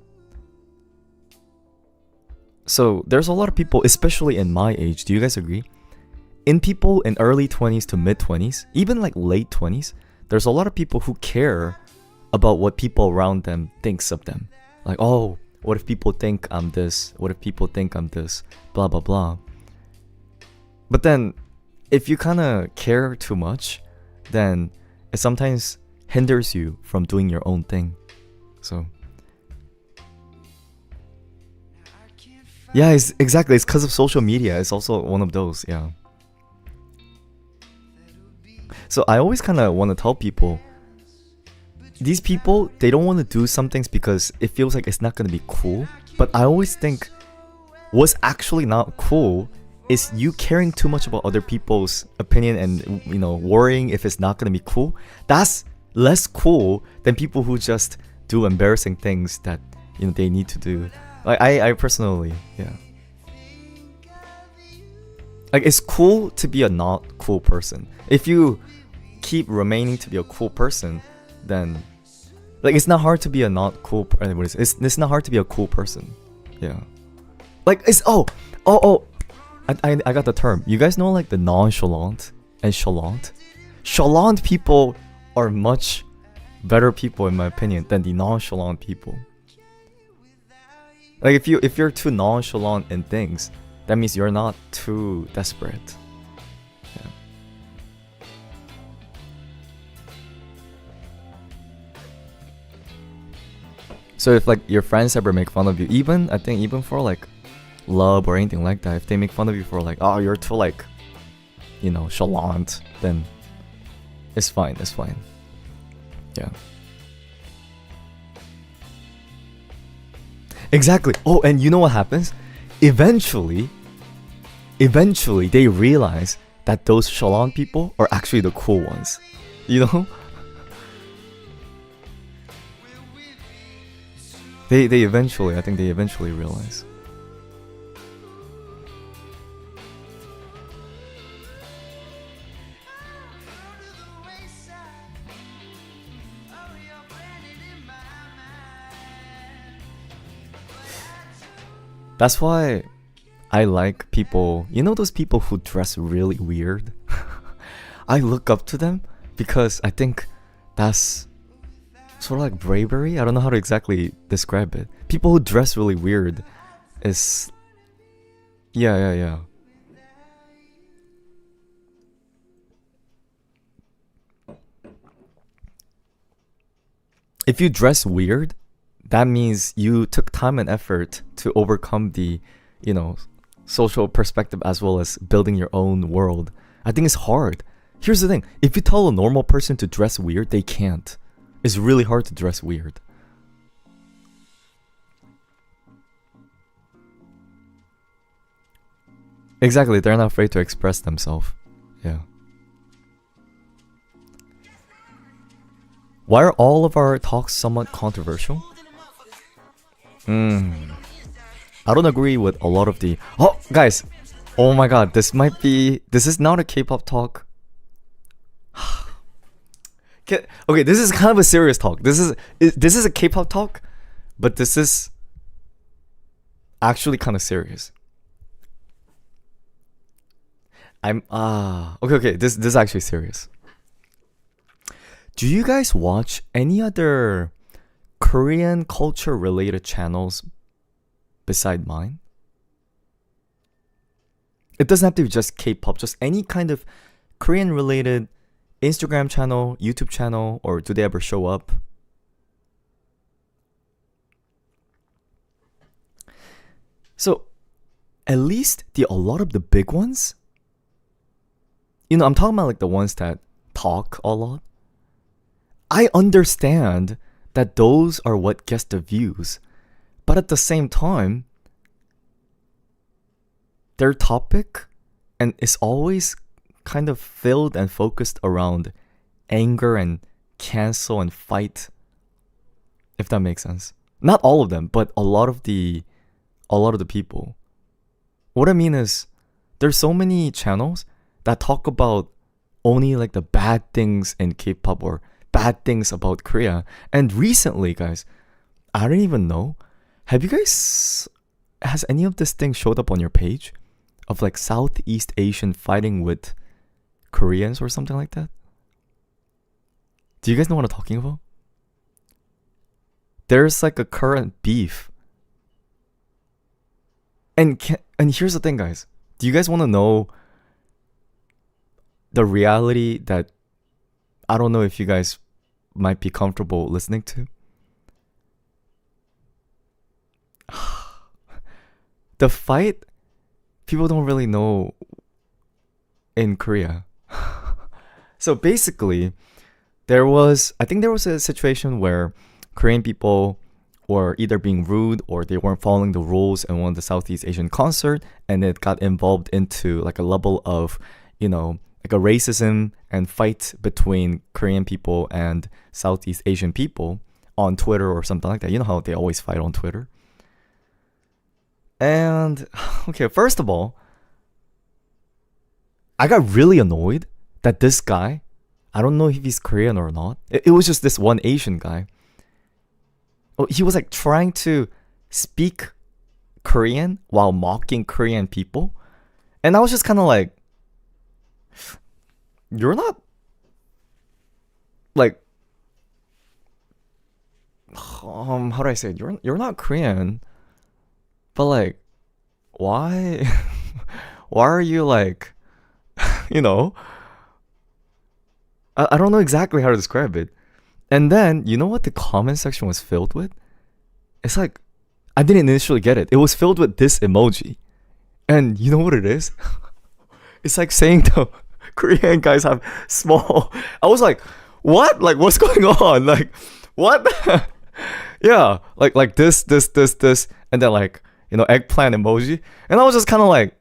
So there's a lot of people, especially in my age, do you guys agree? In people in early 20s to mid 20s, even like late 20s, there's a lot of people who care about what people around them thinks of them. Like, oh, what if people think I'm this? What if people think I'm this? Blah, blah, blah. But then, if you kind of care too much, then it sometimes hinders you from doing your own thing. So, yeah, it's because of social media. It's also one of those, yeah. So I always kind of want to tell people, these people, they don't want to do some things because it feels like it's not going to be cool. But I always think what's actually not cool is you caring too much about other people's opinion and worrying if it's not gonna be cool. That's less cool than people who just do embarrassing things that they need to do. Like I personally, yeah. Like it's cool to be a not cool person. If you keep remaining to be a cool person, then like it's not hard to be a not cool. It's not hard to be a cool person. Yeah. Like it's I got the term. You guys know like the nonchalant and chalant? Chalant people are much better people in my opinion than the nonchalant people. Like if you're too nonchalant in things, that means you're not too desperate. Yeah. So if like your friends ever make fun of you, even for like love or anything like that, if they make fun of you for like, oh, you're too like, chalant, then it's fine. Yeah. Exactly. Oh, and you know what happens? Eventually they realize that those chalant people are actually the cool ones. They eventually realize. That's why I like people, those people who dress really weird? I look up to them because I think that's sort of like bravery. I don't know how to exactly describe it. People who dress really weird is... Yeah. If you dress weird, that means you took time and effort to overcome the, social perspective as well as building your own world. I think it's hard. Here's the thing. If you tell a normal person to dress weird, they can't. It's really hard to dress weird. Exactly. They're not afraid to express themselves. Yeah. Why are all of our talks somewhat controversial? I don't agree with a lot of the... Oh, guys! Oh my god, this is not a K-pop talk. Okay, this is kind of a serious talk. This is a K-pop talk, but this is actually kind of serious. Okay, this is actually serious. Do you guys watch any other Korean culture related channels beside mine? It doesn't have to be just K-pop, just any kind of Korean related Instagram channel, YouTube channel, or do they ever show up? So, at least a lot of the big ones, I'm talking about like the ones that talk a lot. I understand that those are what gets the views. But at the same time, their topic is always kind of filled and focused around anger and cancel and fight. If that makes sense. Not all of them, but a lot of the people. What I mean is, there's so many channels that talk about only like the bad things in K-pop or bad things about Korea. And recently, guys, I don't even know. Has any of this thing showed up on your page? Of like Southeast Asian fighting with Koreans or something like that? Do you guys know what I'm talking about? There's like a current beef. And here's the thing, guys. Do you guys want to know the reality that I don't know if you guys might be comfortable listening to? The fight, people don't really know in Korea. So basically, I think there was a situation where Korean people were either being rude or they weren't following the rules in one of the Southeast Asian concert, and it got involved into like a level of, like a racism and fight between Korean people and Southeast Asian people on Twitter or something like that. You know how they always fight on Twitter. And okay, first of all, I got really annoyed that this guy, I don't know if he's Korean or not. It was just this one Asian guy. Oh, he was like trying to speak Korean while mocking Korean people. And I was just kind of like, you're not like, how do I say it? You're not Korean, but like, why why are you like, I don't know exactly how to describe it. And then, you know what the comment section was filled with? It's like, I didn't initially get it. It was filled with this emoji. And you know what it is? It's like saying the Korean guys have small... I was like, what? Like, what's going on? Like, what? Yeah, like this, and then like, eggplant emoji. And I was just kind of like,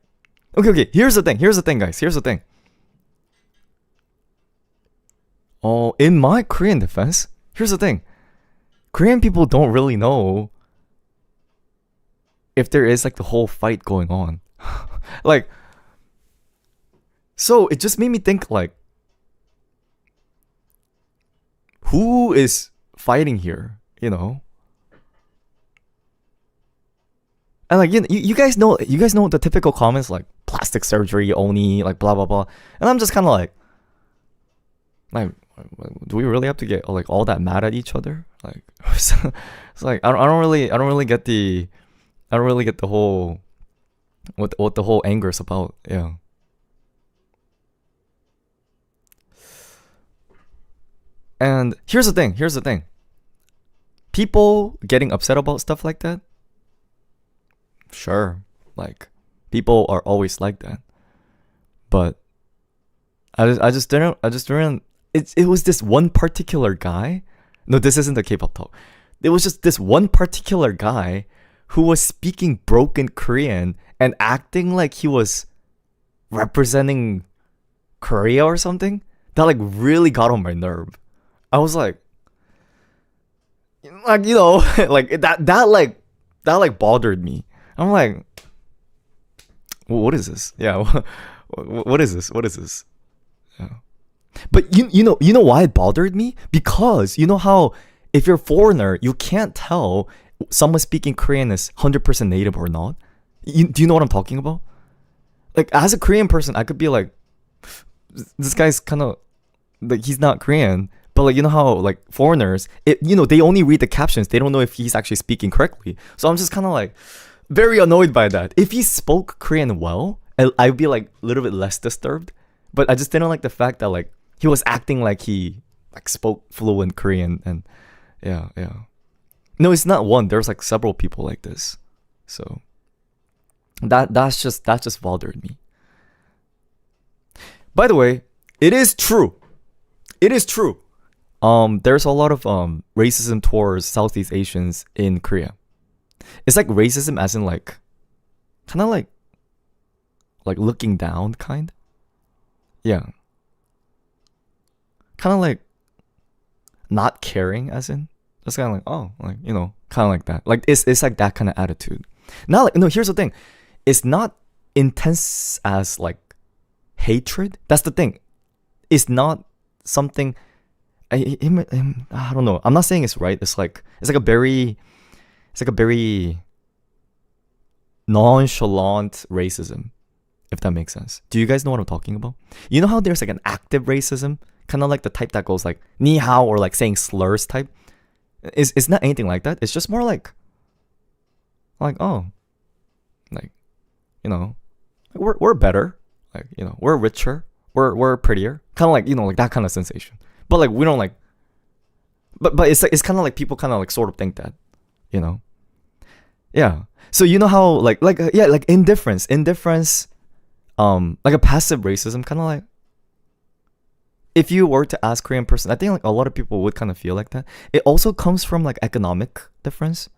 okay, here's the thing, guys. Here's the thing. Oh, in my Korean defense, here's the thing. Korean people don't really know if there is like the whole fight going on. Like, so it just made me think like, who is fighting here, And like, you guys know the typical comments like plastic surgery only, like blah blah blah. And I'm just kind of like, do we really have to get like all that mad at each other? Like, it's like I don't really get the whole what the whole anger is about. Yeah. And here's the thing. People getting upset about stuff like that. Sure, like people are always like that. But I just didn't. It was this one particular guy. No, this isn't the K-pop talk. It was just this one particular guy who was speaking broken Korean and acting like he was representing Korea or something. That like really got on my nerve. I was like like that bothered me. I'm like, what is this? Yeah, what is this? Yeah. But you know why it bothered me? Because you know how if you're a foreigner, you can't tell someone speaking Korean is 100% native or not. Do you know what I'm talking about? Like, as a Korean person, I could be like, this guy's kind of like, he's not Korean. But like, you know how like foreigners, they only read the captions. They don't know if he's actually speaking correctly. So I'm just kind of like very annoyed by that. If he spoke Korean well, I'd be like a little bit less disturbed. But I just didn't like the fact that like he was acting like he like spoke fluent Korean. And yeah. No, it's not one. There's like several people like this. So that just bothered me. By the way, it is true. There's a lot of racism towards Southeast Asians in Korea. It's like racism as in like kind of like looking down kind. Yeah. Kind of like not caring as in just kind of like, oh, like, kind of like that. Like it's like that kind of attitude. Not like, no, here's the thing. It's not intense as like hatred. That's the thing. It's not something I don't know. I'm not saying it's right. It's like a very nonchalant racism, if that makes sense. Do you guys know what I'm talking about? You know how there's like an active racism, kind of like the type that goes like ni hao or like saying slurs type. It's not anything like that. It's just more like oh, like we're better, like we're richer, we're prettier, kind of like like that kind of sensation. But like we don't like, but it's kind of like people kind of like sort of think that, yeah. So you know how like indifference, like a passive racism, kind of like if you were to ask Korean person, I think like a lot of people would kind of feel like that. It also comes from like economic difference,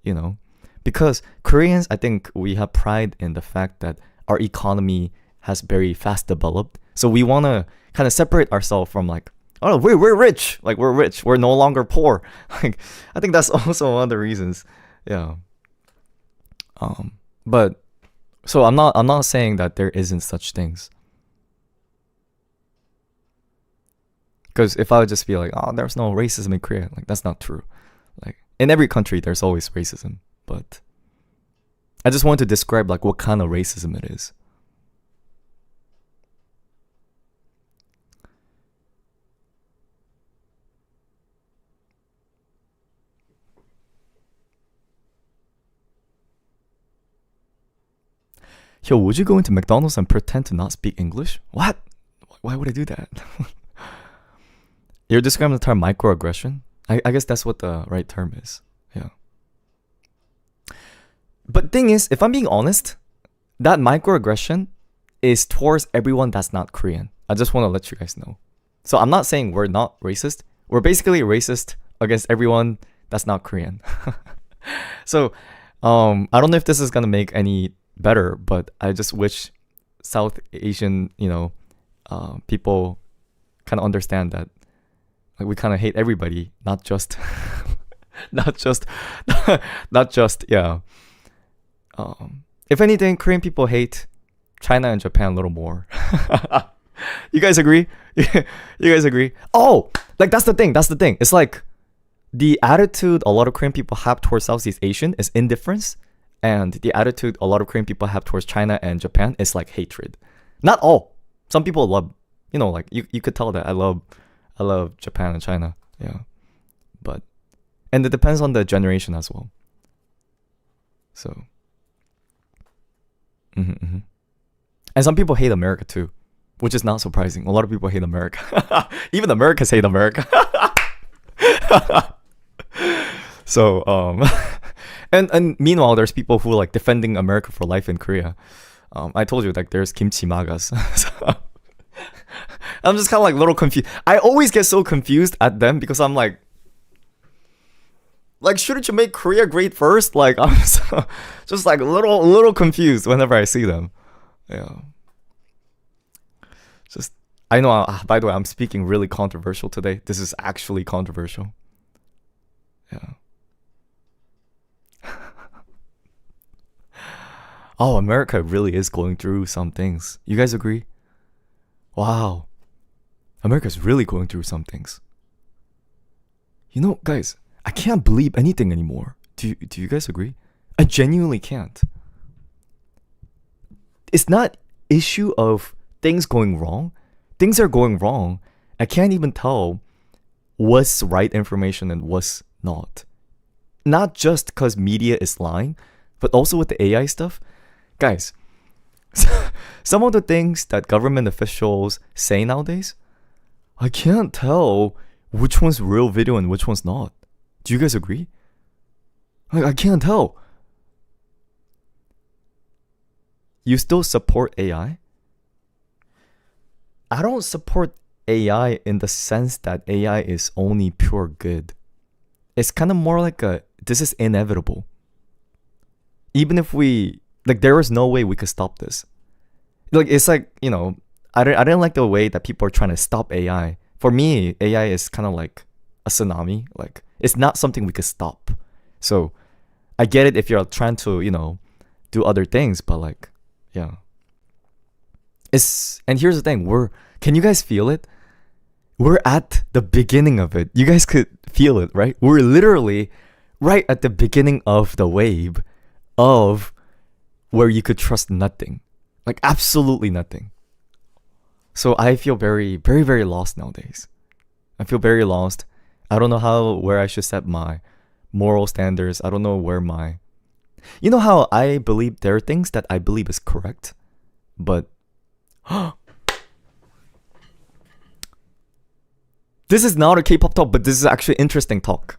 you know, because Koreans, I think we have pride in the fact that our economy has very fast developed. So we want to kind of separate ourselves from like, oh, we're rich. Like we're rich. We're no longer poor. Like I think that's also one of the reasons. Yeah. But so I'm not saying that there isn't such things. Because if I would just be like, oh, there's no racism in Korea, like that's not true. Like in every country, there's always racism. But I just wanted to describe like what kind of racism it is. Yo, would you go into McDonald's and pretend to not speak English? What? Why would I do that? You're describing the term microaggression? I guess that's what the right term is. Yeah. But thing is, if I'm being honest, that microaggression is towards everyone that's not Korean. I just want to let you guys know. So I'm not saying we're not racist. We're basically racist against everyone that's not Korean. So I don't know if this is gonna make any better, but I just wish South Asian, people kind of understand that like we kind of hate everybody, not just yeah. If anything, Korean people hate China and Japan a little more. You guys agree? You guys agree? Oh, like that's the thing. It's like the attitude a lot of Korean people have towards Southeast Asian is indifference, and the attitude a lot of Korean people have towards China and Japan is like hatred. Not all. Some people love, like you could tell that I love Japan and China. Yeah. And it depends on the generation as well. So. And some people hate America too, which is not surprising. A lot of people hate America. Even Americans hate America. So, and meanwhile, there's people who like defending America for life in Korea. I told you, like, there's kimchi magas. So, I'm just kind of like a little confused. I always get so confused at them because I'm like, shouldn't you make Korea great first? Like, I'm just like a little confused whenever I see them. Yeah. Just, I know, by the way, I'm speaking really controversial today. This is actually controversial. Yeah. Oh, America really is going through some things. You guys agree? Wow. America's really going through some things. Guys, I can't believe anything anymore. Do you guys agree? I genuinely can't. It's not issue of things going wrong. Things are going wrong. I can't even tell what's right information and what's not. Not just because media is lying, but also with the AI stuff. Guys, some of the things that government officials say nowadays, I can't tell which one's real video and which one's not. Do you guys agree? I can't tell. You still support AI? I don't support AI in the sense that AI is only pure good. It's kind of more like this is inevitable. Even if there is no way we could stop this. It's like, I didn't like the way that people are trying to stop AI. For me, AI is kind of like a tsunami. Like, it's not something we could stop. So, I get it if you're trying to, do other things, but like, yeah. And here's the thing, can you guys feel it? We're at the beginning of it. You guys could feel it, right? We're literally right at the beginning of the wave of where you could trust nothing. Like absolutely nothing. So I feel very, very, very lost nowadays. I feel very lost. I don't know where I should set my moral standards. I don't know where you know how I believe there are things that I believe is correct, but this is not a K-pop talk, but this is actually interesting talk.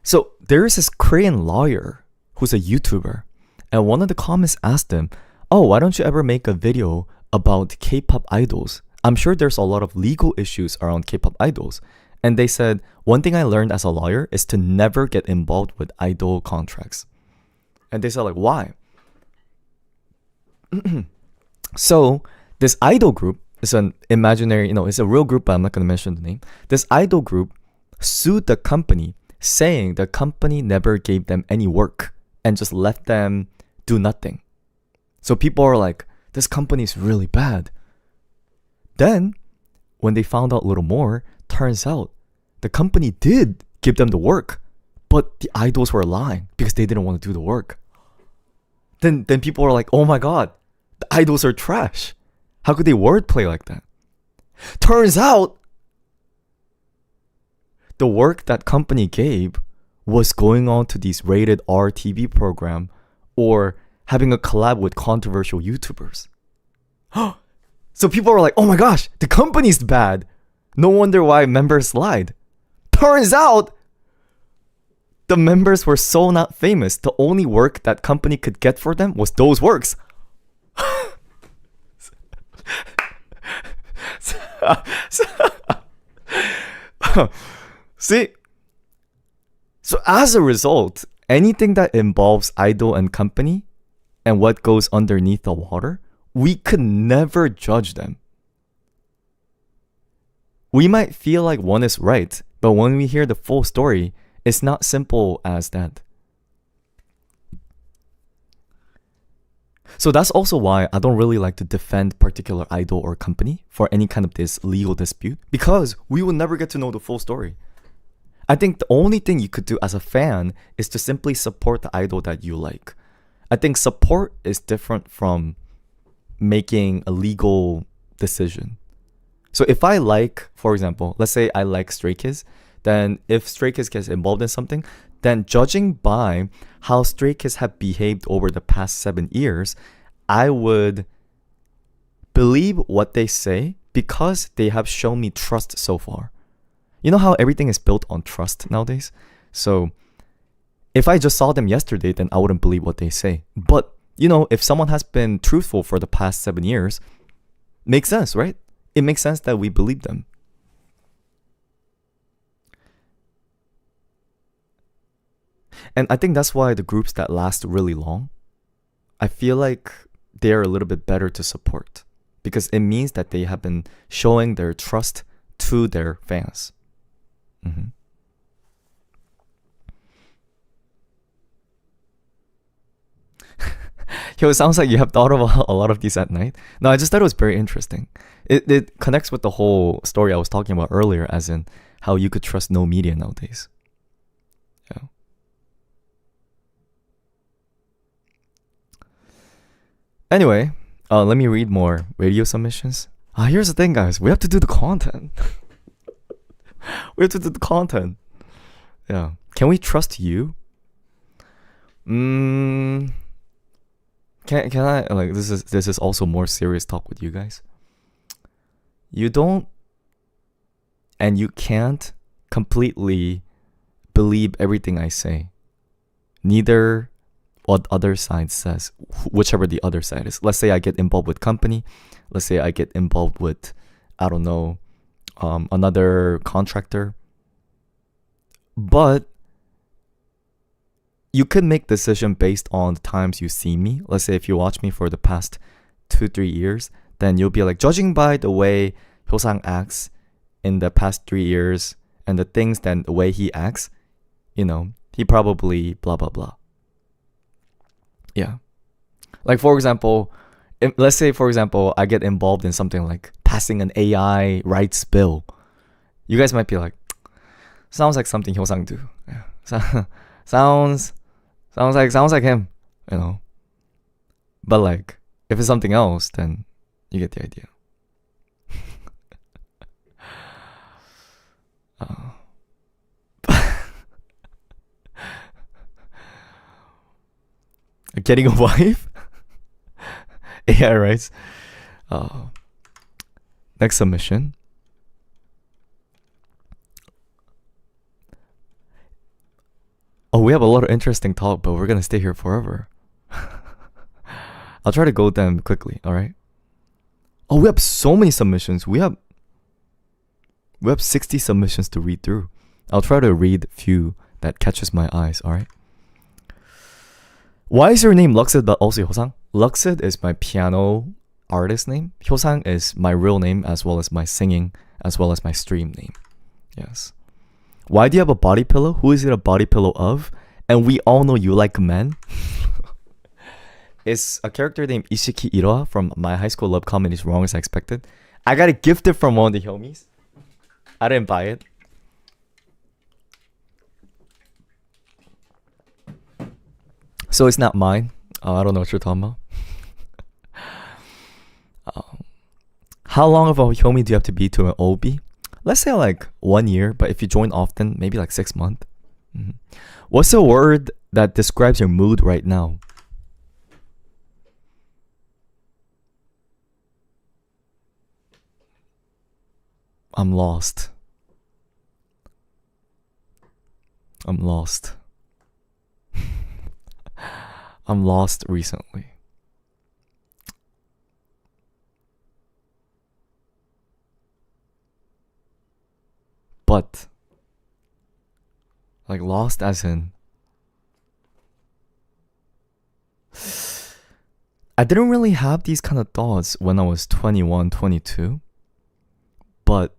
So there is this Korean lawyer who's a YouTuber, and one of the comments asked him, oh, why don't you ever make a video about K-pop idols? I'm sure there's a lot of legal issues around K-pop idols. And they said, one thing I learned as a lawyer is to never get involved with idol contracts. And they said, like, why? So this idol group is an imaginary, it's a real group, but I'm not going to mention the name. This idol group sued the company, saying the company never gave them any work and just let them do nothing. So people are like, this company is really bad. Then, when they found out a little more, turns out the company did give them the work, but the idols were lying because they didn't want to do the work. Then people are like, oh my god, the idols are trash. How could they wordplay like that? Turns out, the work that company gave was going on to these rated R TV program or having a collab with controversial YouTubers. So people are like, oh my gosh, the company's bad. No wonder why members lied. Turns out, the members were so not famous. The only work that company could get for them was those works. See? So as a result, anything that involves idol and company and what goes underneath the water, we could never judge them. We might feel like one is right, but when we hear the full story, it's not simple as that. So that's also why I don't really like to defend particular idol or company for any kind of this legal dispute, because we will never get to know the full story. I think the only thing you could do as a fan is to simply support the idol that you like. I think support is different from making a legal decision. So if I like, for example, let's say I like Stray Kids, then if Stray Kids gets involved in something, then judging by how Stray Kids have behaved over the past 7 years, I would believe what they say because they have shown me trust so far. You know how everything is built on trust nowadays? So if I just saw them yesterday, then I wouldn't believe what they say. But, if someone has been truthful for the past 7 years, makes sense, right? It makes sense that we believe them. And I think that's why the groups that last really long, I feel like they're a little bit better to support because it means that they have been showing their trust to their fans. Mm-hmm. Yo, it sounds like you have thought about a lot of these at night. No, I just thought it was very interesting. It connects with the whole story I was talking about earlier, as in how you could trust no media nowadays. Yeah. Anyway, let me read more radio submissions. Here's the thing, guys. We have to do the content. We have to do the content. Yeah. Can we trust you? Can I, like, this is also more serious talk with you guys. You don't and you can't completely believe everything I say. Neither what other side says, whichever the other side is. Let's say I get involved with company. Let's say I get involved with, I don't know, another contractor. But you could make decision based on the times you see me. Let's say if you watch me for the past 2-3 years, then you'll be like, judging by the way Hyosang acts in the past 3 years and the things then the way he acts, he probably blah blah blah. Yeah. Like for example, let's say for example I get involved in something like passing an AI rights bill. You guys might be like, sounds like something Hyosang do. Yeah. Sounds like him, But like, if it's something else, then you get the idea. Getting a wife? AI rights. Next submission. Oh, we have a lot of interesting talk, but we're gonna stay here forever. I'll try to go them quickly, alright? Oh, we have so many submissions. We have We have 60 submissions to read through. I'll try to read a few that catches my eyes, alright? Why is your name Luxid but also Hyosang? Luxid is my piano artist name. Hyosang is my real name as well as my singing as well as my stream name. Yes. Why do you have a body pillow? Who is it a body pillow of? And we all know you like men. It's a character named Ishiki Iroha from My High School Love Comedy Wrong as I Expected. I got it gifted from one of the homies. I didn't buy it. So it's not mine. I don't know what you're talking about. How long of a homie do you have to be to an OB? Let's say like 1 year, but if you join often, maybe like 6 months. What's a word that describes your mood right now? I'm lost. I'm lost. I'm lost recently. But like lost as in I didn't really have these kind of thoughts when I was 21, 22. But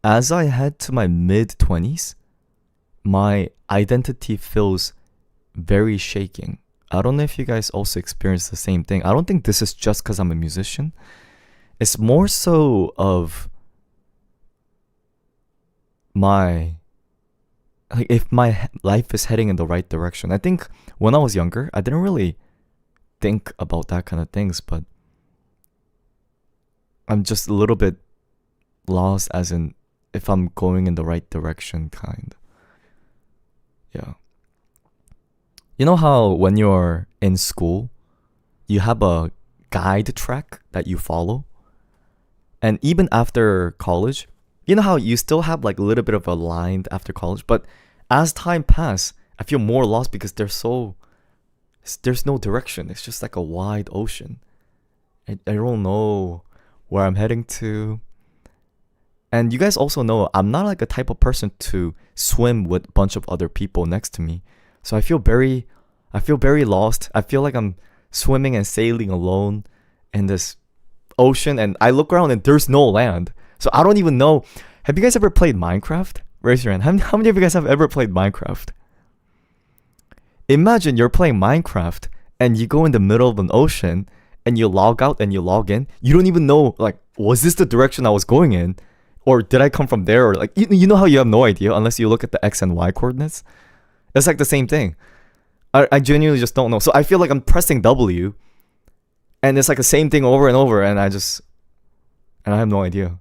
as I head to my mid-20s, my identity feels very shaking. I don't know if you guys also experience the same thing. I don't think this is just because I'm a musician. It's more so of my, like, if my life is heading in the right direction. I think when I was younger, I didn't really think about that kind of things, but I'm just a little bit lost as in if I'm going in the right direction, kind. Yeah. You know how when you're in school, you have a guide track that you follow? And even after college, you know how you still have like a little bit of a line after college, but as time passes, I feel more lost because there's no direction. It's just like a wide ocean. I don't know where I'm heading to. And you guys also know I'm not like a type of person to swim with a bunch of other people next to me. So I feel very lost. I feel like I'm swimming and sailing alone in this ocean, and I look around and there's no land. So I don't even know. Have you guys ever played Minecraft? Raise your hand. How many of you guys have ever played Minecraft? Imagine you're playing Minecraft and you go in the middle of an ocean and you log out and you log in. You don't even know, like, was this the direction I was going in? Or did I come from there? Or like, you know how you have no idea unless you look at the X and Y coordinates? It's like the same thing. I genuinely just don't know. So I feel like I'm pressing W and it's like the same thing over and over, and I have no idea.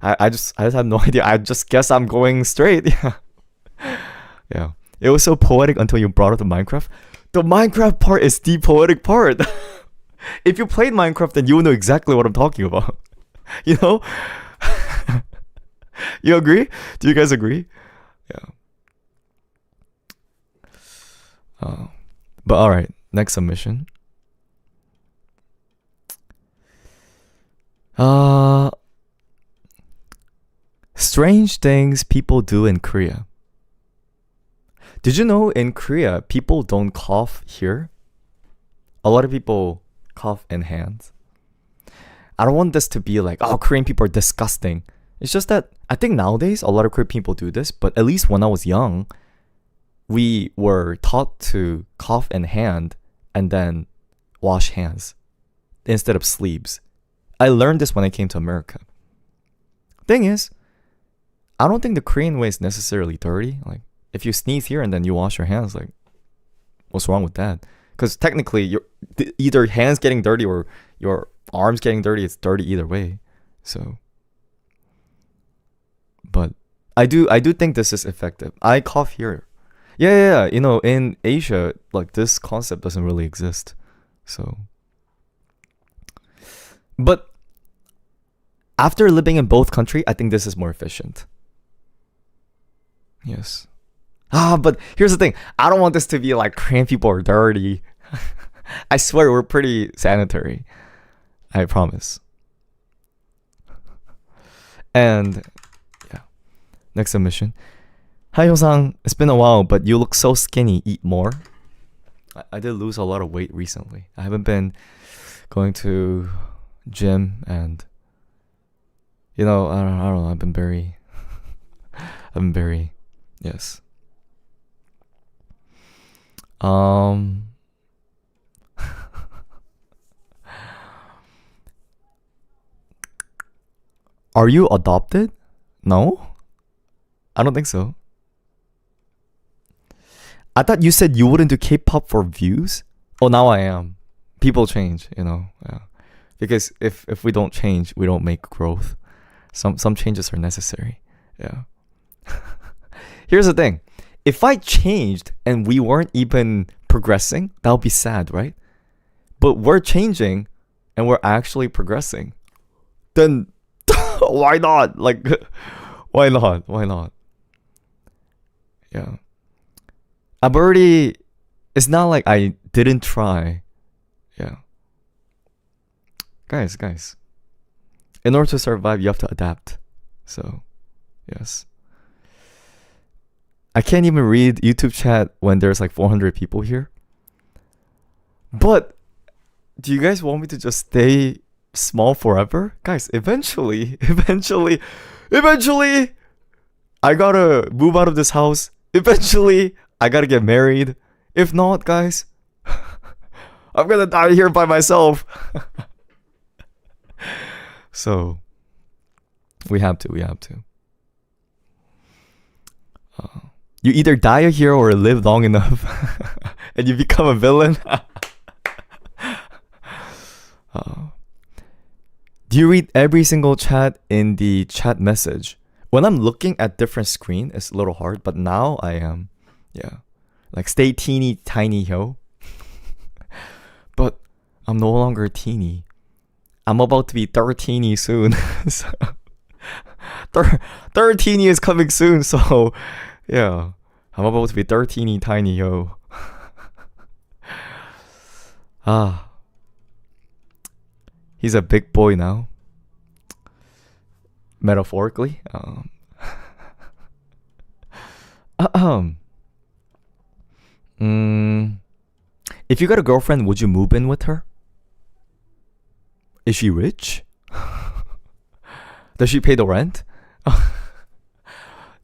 I just have no idea. I just guess I'm going straight. Yeah. It was so poetic until you brought up the Minecraft. The Minecraft part is the poetic part. If you played Minecraft, then you will know exactly what I'm talking about. You know? You agree? Do you guys agree? Yeah. But alright, next submission. Strange things people do in Korea. Did you know in Korea, people don't cough here? A lot of people cough in hands. I don't want this to be like, oh, Korean people are disgusting. It's just that I think nowadays a lot of Korean people do this, but at least when I was young, we were taught to cough in hand and then wash hands instead of sleeves. I learned this when I came to America. Thing is, I don't think the Korean way is necessarily dirty. Like, if you sneeze here and then you wash your hands, like, what's wrong with that? Because technically, you're either hands getting dirty or your arms getting dirty. It's dirty either way. So, but I do think this is effective. I cough here. Yeah. You know, in Asia, like, this concept doesn't really exist. So, but after living in both countries, I think this is more efficient. Yes. But here's the thing. I don't want this to be like Korean people are dirty. I swear we're pretty sanitary. I promise. And Next submission. Hi Hyosang, it's been a while, but you look so skinny. Eat more. I did lose a lot of weight recently. I haven't been going to gym, and I don't know. I've been very, yes. Are you adopted? No? I don't think so. I thought you said you wouldn't do K-pop for views? Oh, now I am. People change, Yeah. Because if we don't change, we don't make growth. Some changes are necessary. Yeah. Here's the thing. If I changed and we weren't even progressing, that would be sad, right? But we're changing and we're actually progressing. Then why not? Like, why not? Why not? Yeah. It's not like I didn't try. Yeah. Guys. In order to survive, you have to adapt. So, yes. I can't even read YouTube chat when there's like 400 people here. But do you guys want me to just stay small forever? Guys, eventually, I gotta move out of this house. Eventually, I gotta get married. If not, guys, I'm gonna die here by myself. So, we have to. You either die a hero or live long enough and you become a villain. Do you read every single chat in the chat message? When I'm looking at different screen, it's a little hard, but now I am. Yeah. Like, stay teeny tiny, yo. But I'm no longer teeny. I'm about to be 13 soon. So, 13 is coming soon, so yeah. I'm about to be 13 tiny, yo. He's a big boy now. Metaphorically. If you got a girlfriend, would you move in with her? Is she rich? Does she pay the rent?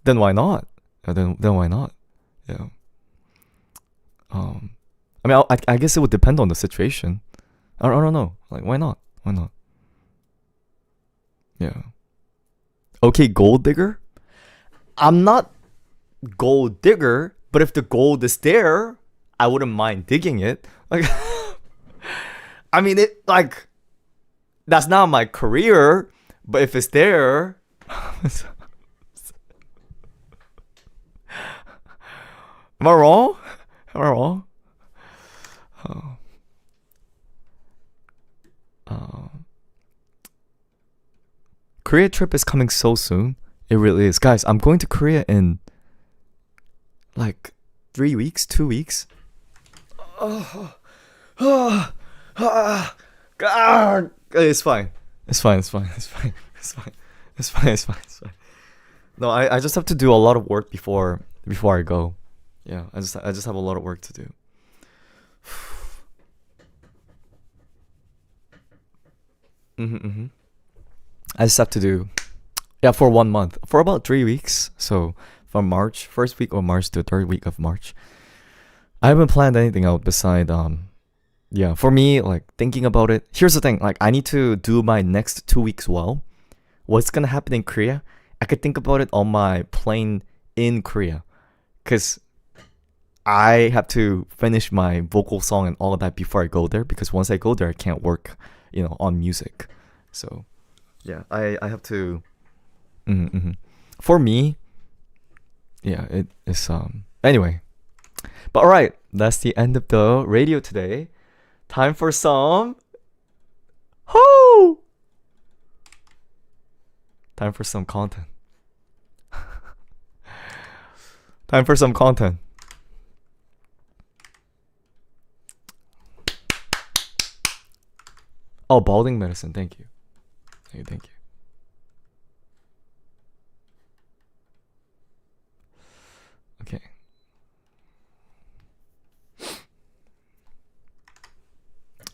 Then why not? Then why not? Yeah. I mean, I guess it would depend on the situation. I don't know. Like, why not? Why not? Yeah. Okay, gold digger? I'm not gold digger, but if the gold is there, I wouldn't mind digging it. Like, I mean, that's not my career, but if it's there, am I wrong? Korea trip is coming so soon. It really is. Guys, I'm going to Korea in like 3 weeks, 2 weeks. God. It's fine. No, I just have to do a lot of work before I go. Yeah, I just have a lot of work to do. I just have to do, for 1 month, for about 3 weeks. So from March, first week of March to third week of March. I haven't planned anything out beside for me, like, thinking about it. Here's the thing, like, I need to do my next 2 weeks well. What's gonna happen in Korea? I could think about it on my plane in Korea, because I have to finish my vocal song and all of that before I go there, because once I go there, I can't work, on music. So yeah, I have to. For me, yeah, it is anyway. But alright, that's the end of the radio today. Time for some Time for some content. Oh, balding medicine. Thank you.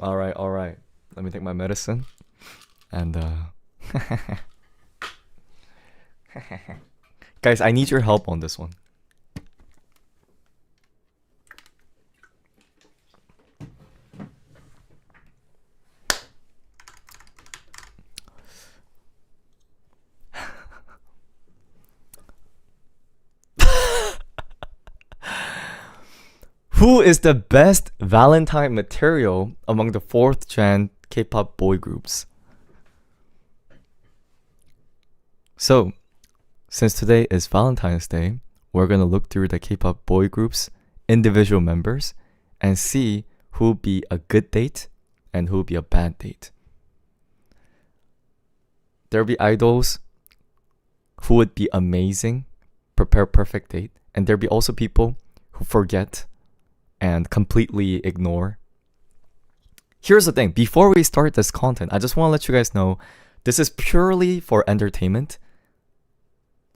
All right. Let me take my medicine. And guys, I need your help on this one. Who is the best Valentine material among the 4th gen K-pop boy groups? So, since today is Valentine's Day, we're gonna look through the K-pop boy groups, individual members, and see who would be a good date and who would be a bad date. There'll be idols who would be amazing, prepare perfect date, and there'll be also people who forget and completely ignore. Here's the thing, before we start this content, I just want to let you guys know this is purely for entertainment.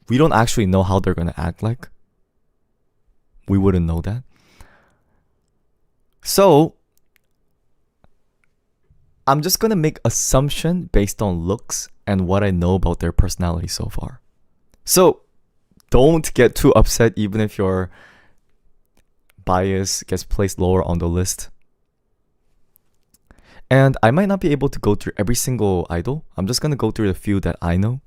We don't actually know how they're going to act like. We wouldn't know that. So, I'm just going to make assumption based on looks and what I know about their personality so far. So, don't get too upset even if your bias gets placed lower on the list. And I might not be able to go through every single idol. I'm just going to go through the few that I know.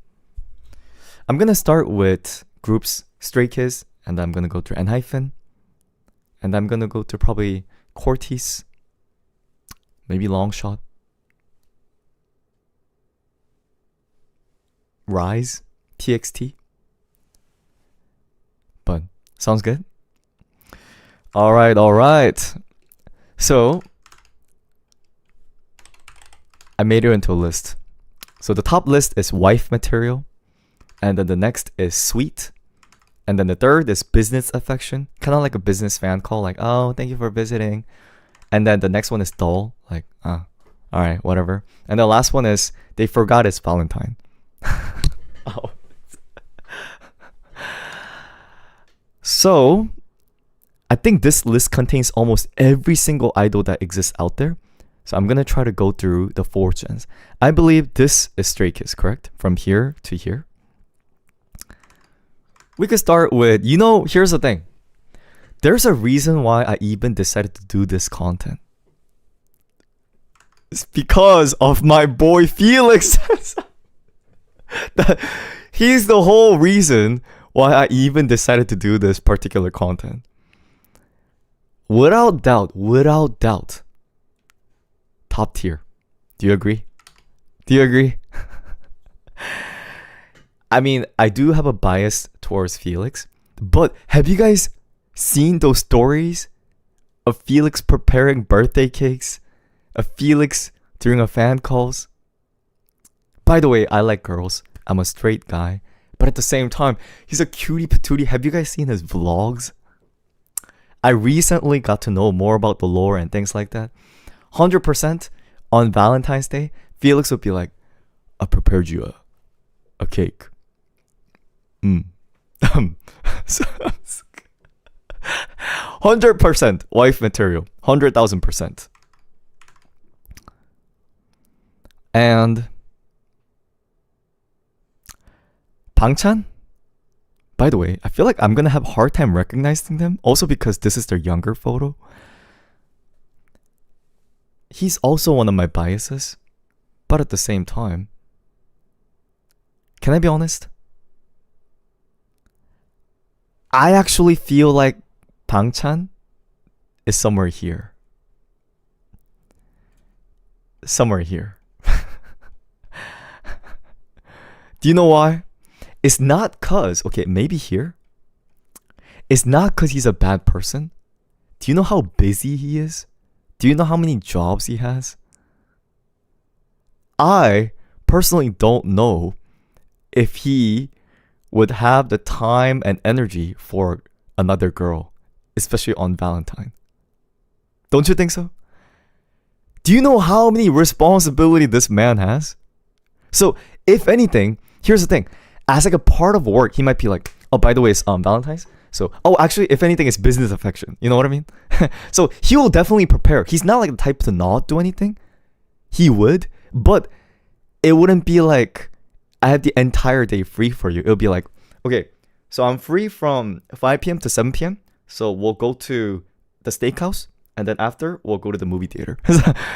I'm going to start with groups Stray Kids, and I'm going to go through ENHYPEN, and I'm going to go to probably Cortez, maybe Longshot, Rise, TXT. But sounds good? All right. So, I made it into a list. So the top list is wife material, and then the next is sweet, and then the third is business affection, kind of like a business fan call, like, oh, thank you for visiting. And then the next one is dull, like, all right, whatever. And the last one is they forgot it's Valentine. Oh. So, I think this list contains almost every single idol that exists out there. So I'm going to try to go through the 4 gens. I believe this is Stray Kids, correct? From here to here. We could start with, here's the thing. There's a reason why I even decided to do this content. It's because of my boy Felix. He's the whole reason why I even decided to do this particular content. Without doubt, top tier. Do you agree? I mean, I do have a bias towards Felix, but have you guys seen those stories of Felix preparing birthday cakes, of Felix during a fan calls? By the way, I like girls. I'm a straight guy, but at the same time, he's a cutie patootie. Have you guys seen his vlogs? I recently got to know more about the lore and things like that. 100% on Valentine's Day, Felix would be like, I prepared you a cake. 100% wife material. 100,000%. And Bangchan? By the way, I feel like I'm gonna have a hard time recognizing them, also because this is their younger photo. He's also one of my biases, but at the same time, can I be honest? I actually feel like Bangchan is somewhere here. Somewhere here. Do you know why? It's not cause, okay, maybe here. It's not cause he's a bad person. Do you know how busy he is? Do you know how many jobs he has? I personally don't know if he would have the time and energy for another girl, especially on Valentine. Don't you think so? Do you know how many responsibility this man has? So, if anything, here's the thing. As like a part of work, he might be like, oh, by the way, it's Valentine's, So, oh, actually, if anything, it's business affection. You know what I mean? So he will definitely prepare. He's not like the type to not do anything. He would, but it wouldn't be like I have the entire day free for you. It'll be like, okay, so I'm free from 5 p.m. to 7 p.m. So we'll go to the steakhouse, and then after we'll go to the movie theater.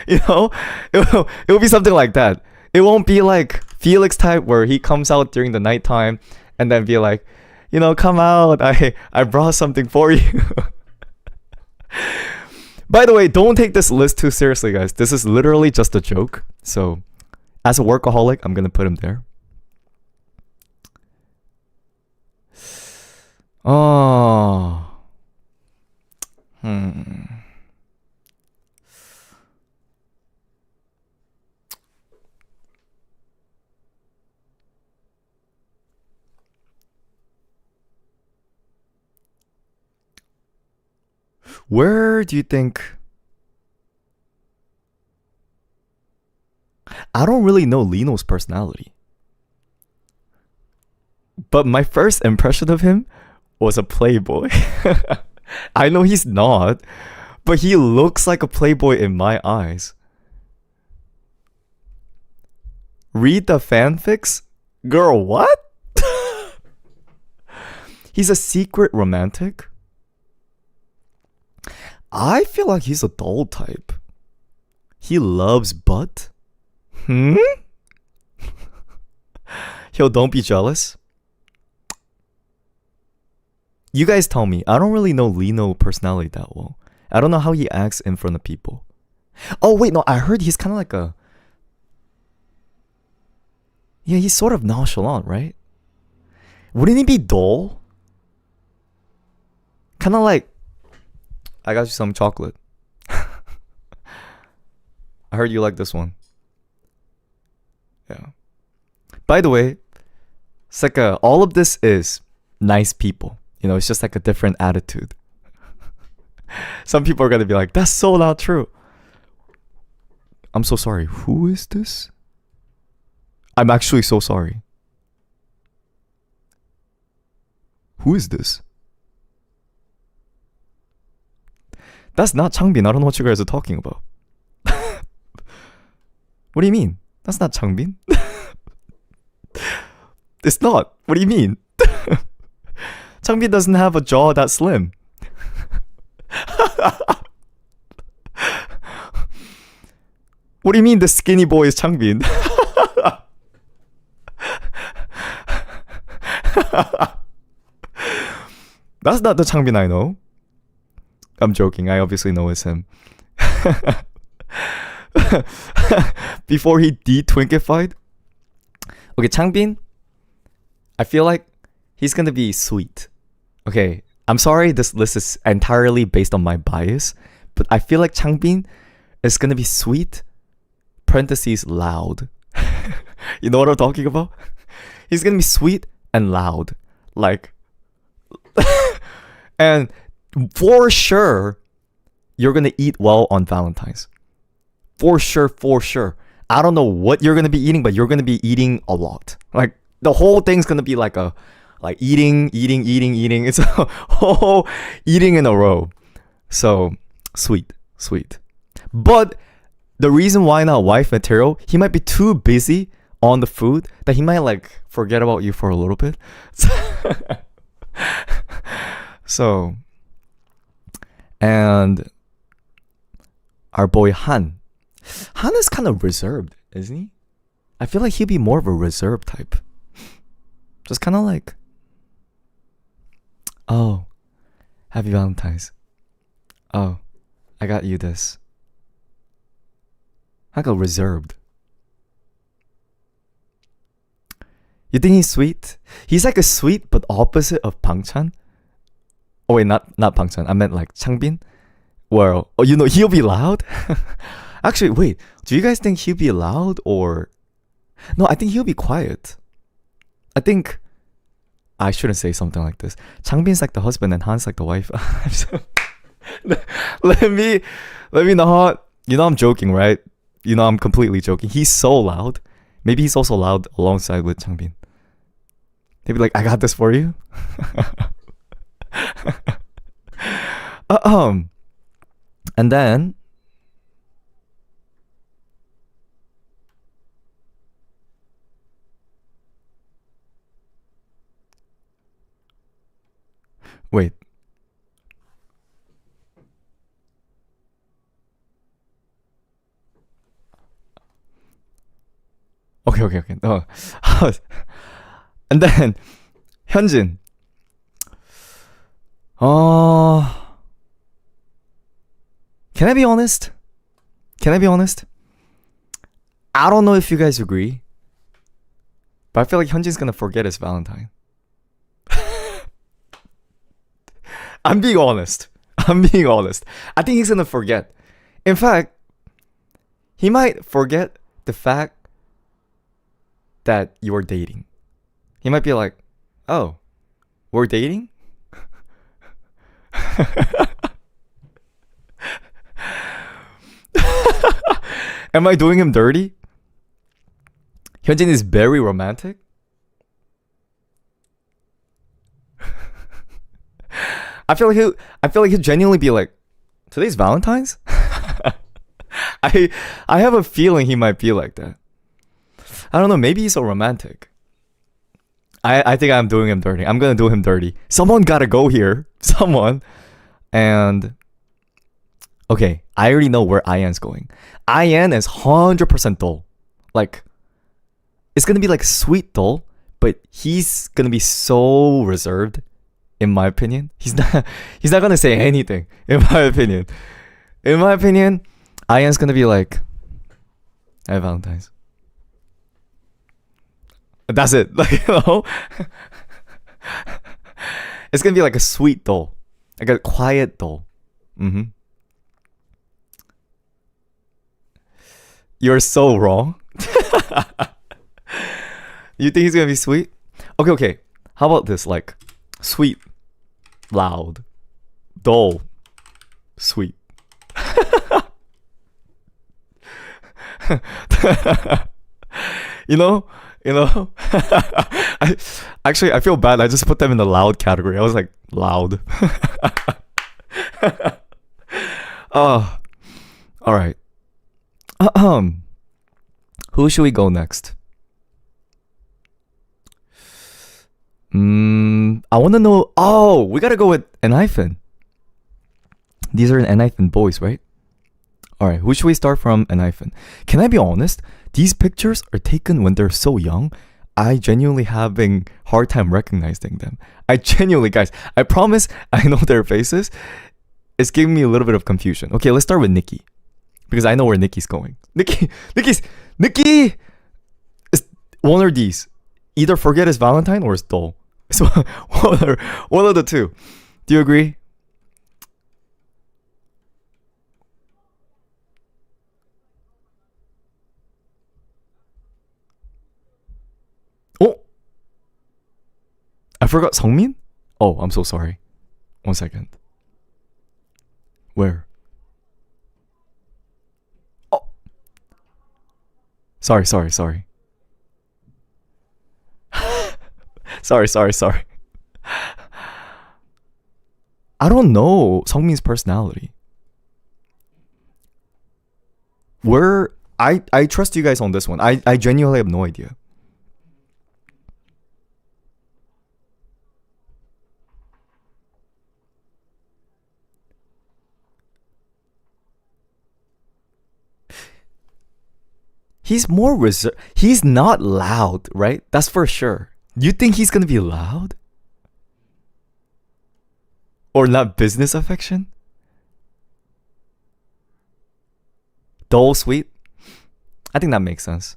You know, it'll be something like that. It won't be like Felix type where he comes out during the nighttime and then be like, you know, come out. I brought something for you. By the way, don't take this list too seriously, guys. This is literally just a joke. So, as a workaholic, I'm gonna put him there. Oh. Where do you think? I don't really know Lino's personality. But my first impression of him was a playboy. I know he's not, but he looks like a playboy in my eyes. Read the fanfics? Girl, what? He's a secret romantic? I feel like he's a doll type. He loves butt? Yo, don't be jealous. You guys tell me. I don't really know Lino personality that well. I don't know how he acts in front of people. Oh, wait, no, I heard he's kind of like a... Yeah, he's sort of nonchalant, right? Wouldn't he be dull? Kind of like... I got you some chocolate. I heard you like this one. Yeah. By the way, it's like all of this is nice people. You know, it's just like a different attitude. Some people are going to be like, that's so not true. I'm so sorry. Who is this? I'm actually so sorry. Who is this? That's not Changbin. I don't know what you guys are talking about. What do you mean? That's not Changbin. It's not. What do you mean? Changbin doesn't have a jaw that slim. What do you mean the skinny boy is Changbin? That's not the Changbin I know. I'm joking. I obviously know it's him. Before he de-twinkified. Okay, Changbin, I feel like he's gonna be sweet. Okay, I'm sorry this list is entirely based on my bias, but I feel like Changbin is gonna be sweet, parentheses, loud. You know what I'm talking about? He's gonna be sweet and loud. Like... And for sure, you're gonna eat well on Valentine's. For sure, for sure. I don't know what you're gonna be eating, but you're gonna be eating a lot. Like, the whole thing's gonna be like eating. It's a whole eating in a row. So, sweet. But the reason why not wife material, he might be too busy on the food that he might like forget about you for a little bit. So, and our boy Han. Han is kind of reserved, isn't he? I feel like he'd be more of a reserved type. Just kind of like, oh, happy Valentine's. Oh, I got you this. Like a reserved. You think he's sweet? He's like a sweet but opposite of Bang Chan. Oh wait, not Bang Chan. I meant like Changbin. Well, oh, you know, he'll be loud. Actually, wait. Do you guys think he'll be loud or... No, I think he'll be quiet. I think... I shouldn't say something like this. Changbin's like the husband and Han's like the wife. Let me not... You know I'm joking, right? You know I'm completely joking. He's so loud. Maybe he's also loud alongside with Changbin. They'd be like, I got this for you. And then wait. Okay. No. And then 현진. Can I be honest? I don't know if you guys agree, but I feel like Hyunjin's gonna forget his Valentine. I'm being honest. I think he's gonna forget. In fact, he might forget the fact that you are dating. He might be like, oh, we're dating? Am I doing him dirty? Hyunjin is very romantic. I feel like he'll genuinely be like, today's Valentine's? I have a feeling he might be like that. I don't know, maybe he's so romantic. I think I'm doing him dirty. I'm gonna do him dirty. Someone gotta go here. Someone. And okay, I already know where Ian's going. Ian is 100% dull. Like, it's gonna be like sweet dull, but he's gonna be so reserved, in my opinion. He's not gonna say anything, in my opinion. In my opinion, Ian's gonna be like, Happy Valentine's. That's it. Like, you know? It's gonna be like a sweet dull. Like a quiet dull. You're so wrong. You think he's gonna be sweet? Okay. How about this? Like, sweet, loud, dull, sweet. You know? I feel bad. I just put them in the loud category. I was like, loud. Oh, all right. Who should we go next? I want to know. Oh, we gotta go with ENHYPEN. These are ENHYPEN boys, right? All right. Who should we start from ENHYPEN? Can I be honest? These pictures are taken when they're so young. I genuinely having hard time recognizing them. Guys, I promise I know their faces. It's giving me a little bit of confusion. Okay, let's start with Nikki, because I know where Nikki's going. Nikki is one of these. Either forget his Valentine or it's dull. So one of the two. Do you agree? Oh, I forgot Seongmin. Oh, I'm so sorry. 1 second. Where? Oh, sorry. Sorry. I don't know Seongmin's personality. I trust you guys on this one. I genuinely have no idea. He's more reserved. He's not loud, right? That's for sure. You think he's gonna be loud? Or not business affection? Dull, sweet? I think that makes sense.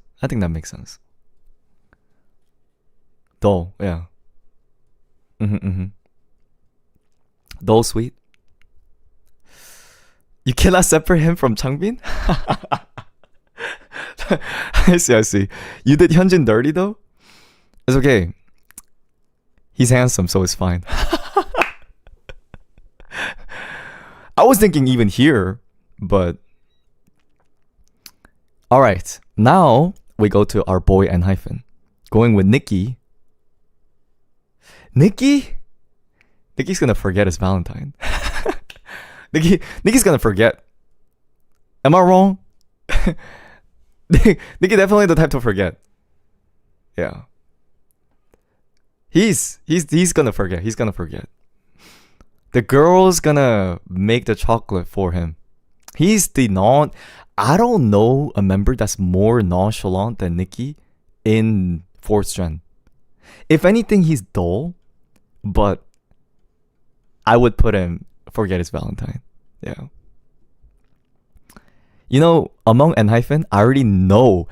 Dull, yeah. Dull, sweet? You cannot separate him from Changbin? I see. You did Hyunjin dirty though? It's okay. He's handsome, so it's fine. I was thinking even here, but all right. Now we go to our boy ENHYPEN. Going with Nikki. Nikki's gonna forget his Valentine. Nikki's gonna forget. Am I wrong? Nikki definitely the type to forget. Yeah. He's gonna forget. He's gonna forget. The girl's gonna make the chocolate for him. He's the I don't know a member that's more nonchalant than Nikki in 4th gen. If anything, he's dull, but I would put him forget his Valentine. Yeah. You know, among N-hyphen, I already know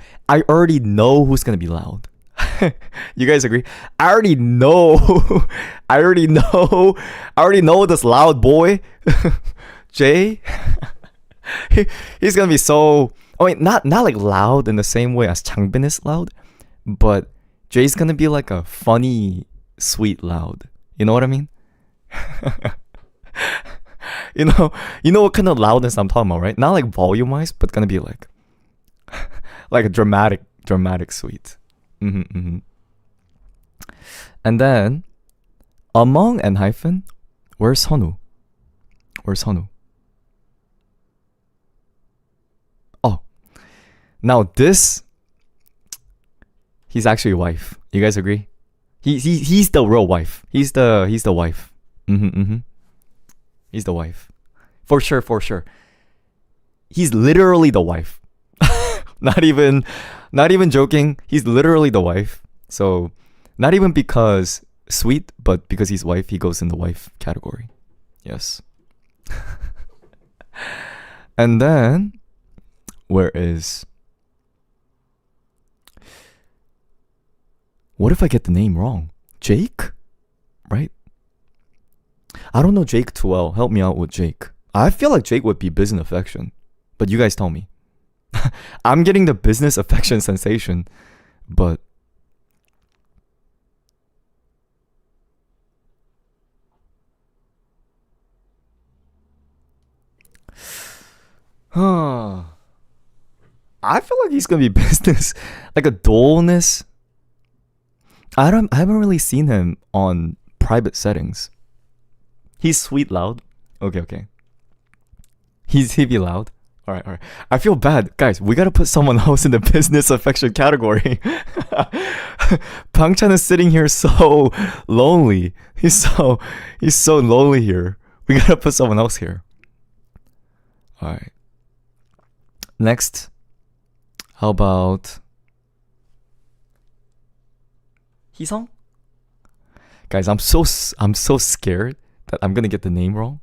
who's gonna be loud. You guys agree? I already know this loud boy. Jay. He's gonna be so, I mean, not like loud in the same way as Changbin is loud, but Jay's gonna be like a funny, sweet loud. You know what I mean? You know what kind of loudness I'm talking about, right? Not like volume wise, but gonna be like a dramatic sweet. And then among N-hyphen, where's Honu? Oh, now this, he's actually a wife. You guys agree? He's the real wife. He's the wife. He's the wife. For sure. He's literally the wife. Not even joking. He's literally the wife. So not even because sweet, but because he's wife, he goes in the wife category. Yes. And then what if I get the name wrong? Jake? Right? I don't know Jake too well. Help me out with Jake. I feel like Jake would be business affection, but you guys tell me. I'm getting the business affection sensation, but I feel like he's gonna be business, like a dullness. I haven't really seen him on private settings. He's sweet loud. Okay. He be loud. All right. I feel bad, guys. We gotta put someone else in the business affection category. Pangchan is sitting here so lonely. He's so lonely here. We gotta put someone else here. All right. Next, how about Hisong? Guys, I'm so scared that I'm gonna get the name wrong.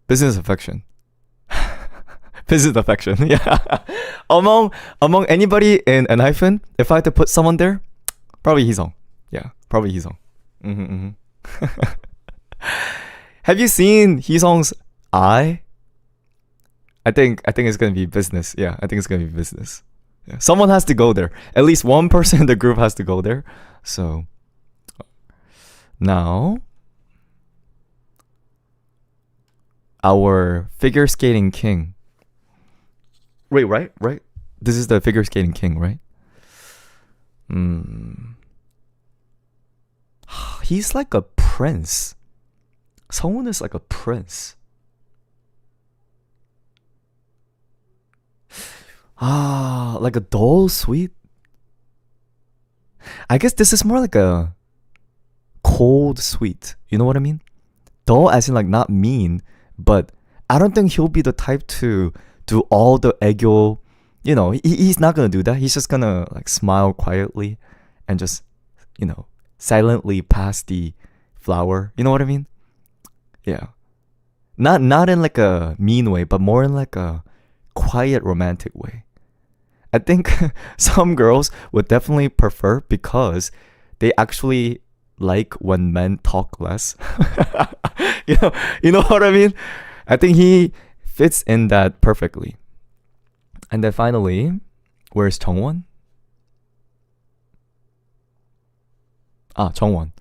Business affection. Business affection. Yeah. Among anybody in N-hyphen, if I had to put someone there, probably Hisong. Yeah, probably Hisong. Have you seen Hisong's eye? I think it's gonna be business. Yeah, I think it's gonna be business. Yeah. Someone has to go there. At least one person in the group has to go there. So now our figure skating king. Wait, right? This is the figure skating king, right? He's like a prince. Someone is like a prince. Like a dull sweet. I guess this is more like a cold sweet. You know what I mean? Dull as in like not mean, but I don't think he'll be the type to do all the aegyo. You know, he's not gonna do that. He's just gonna like smile quietly and just, you know, silently pass the flower. You know what I mean? Yeah. Not in like a mean way, but more in like a quiet romantic way. I think some girls would definitely prefer because they actually like when men talk less. you know what I mean? I think he fits in that perfectly. And then finally, where's Chungwon? Chungwon.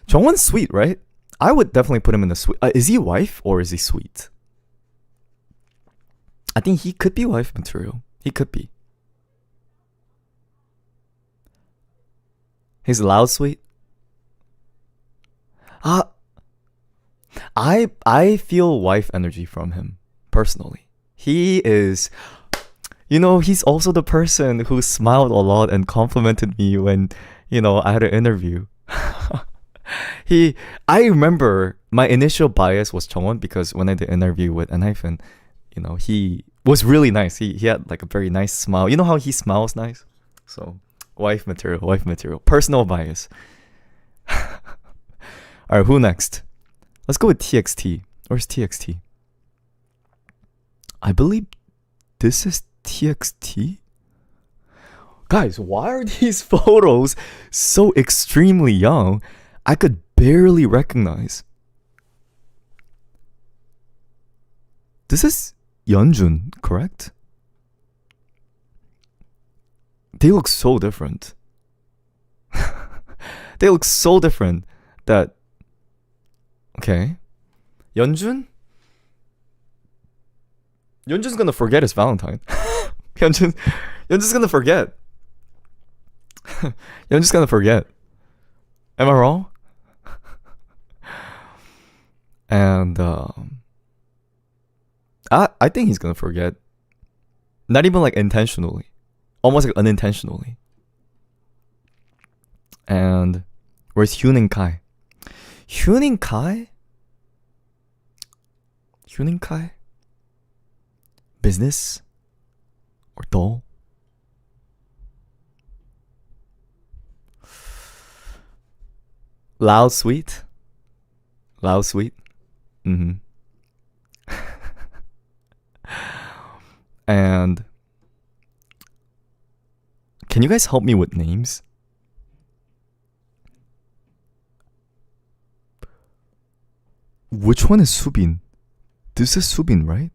Chungwon's sweet, right? I would definitely put him in the sweet. Is he wife or is he sweet? I think he could be wife material. He could be. He's loud sweet. Ah, I feel wife energy from him personally. He is, he's also the person who smiled a lot and complimented me when, I had an interview. I remember my initial bias was Chongwon because when I did interview with Enhypen, he was really nice. He had like a very nice smile. You know how he smiles nice? So, wife material. Personal bias. Alright, who next? Let's go with TXT. Where's TXT? I believe this is TXT. Guys, why are these photos so extremely young? I could barely recognize. This is Yeonjun, correct? They look so different. They look so different that... Okay. Yeonjun? Yeonjun's gonna forget his Valentine. Yeonjun's gonna forget. Yeonjun's gonna forget. Am I wrong? And I think he's gonna forget. Not even like intentionally. Almost like unintentionally. And where's Hyunin Kai? Hyunin Kai? Hyunin Kai? Business? Or doll? Loud sweet? Loud sweet? Mm-hmm. And can you guys help me with names? Which one is Subin? This is Subin, right?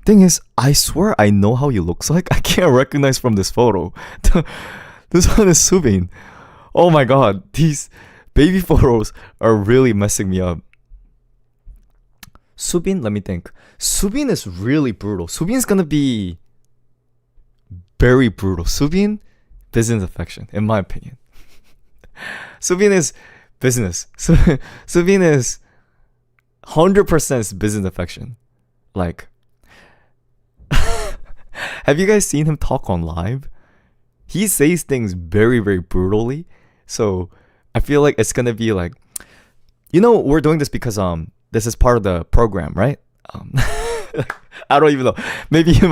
Thing is, I swear I know how he looks like. I can't recognize from this photo. This one is Subin. Oh my god, these baby photos are really messing me up. Subin, let me think. Subin is really brutal. Subin's gonna be very brutal. Subin, business affection, in my opinion. Subin is business. Subin is 100% business affection. Like, have you guys seen him talk on live? He says things very, very brutally. So I feel like it's gonna be like, we're doing this because this is part of the program, right? I don't even know. Maybe he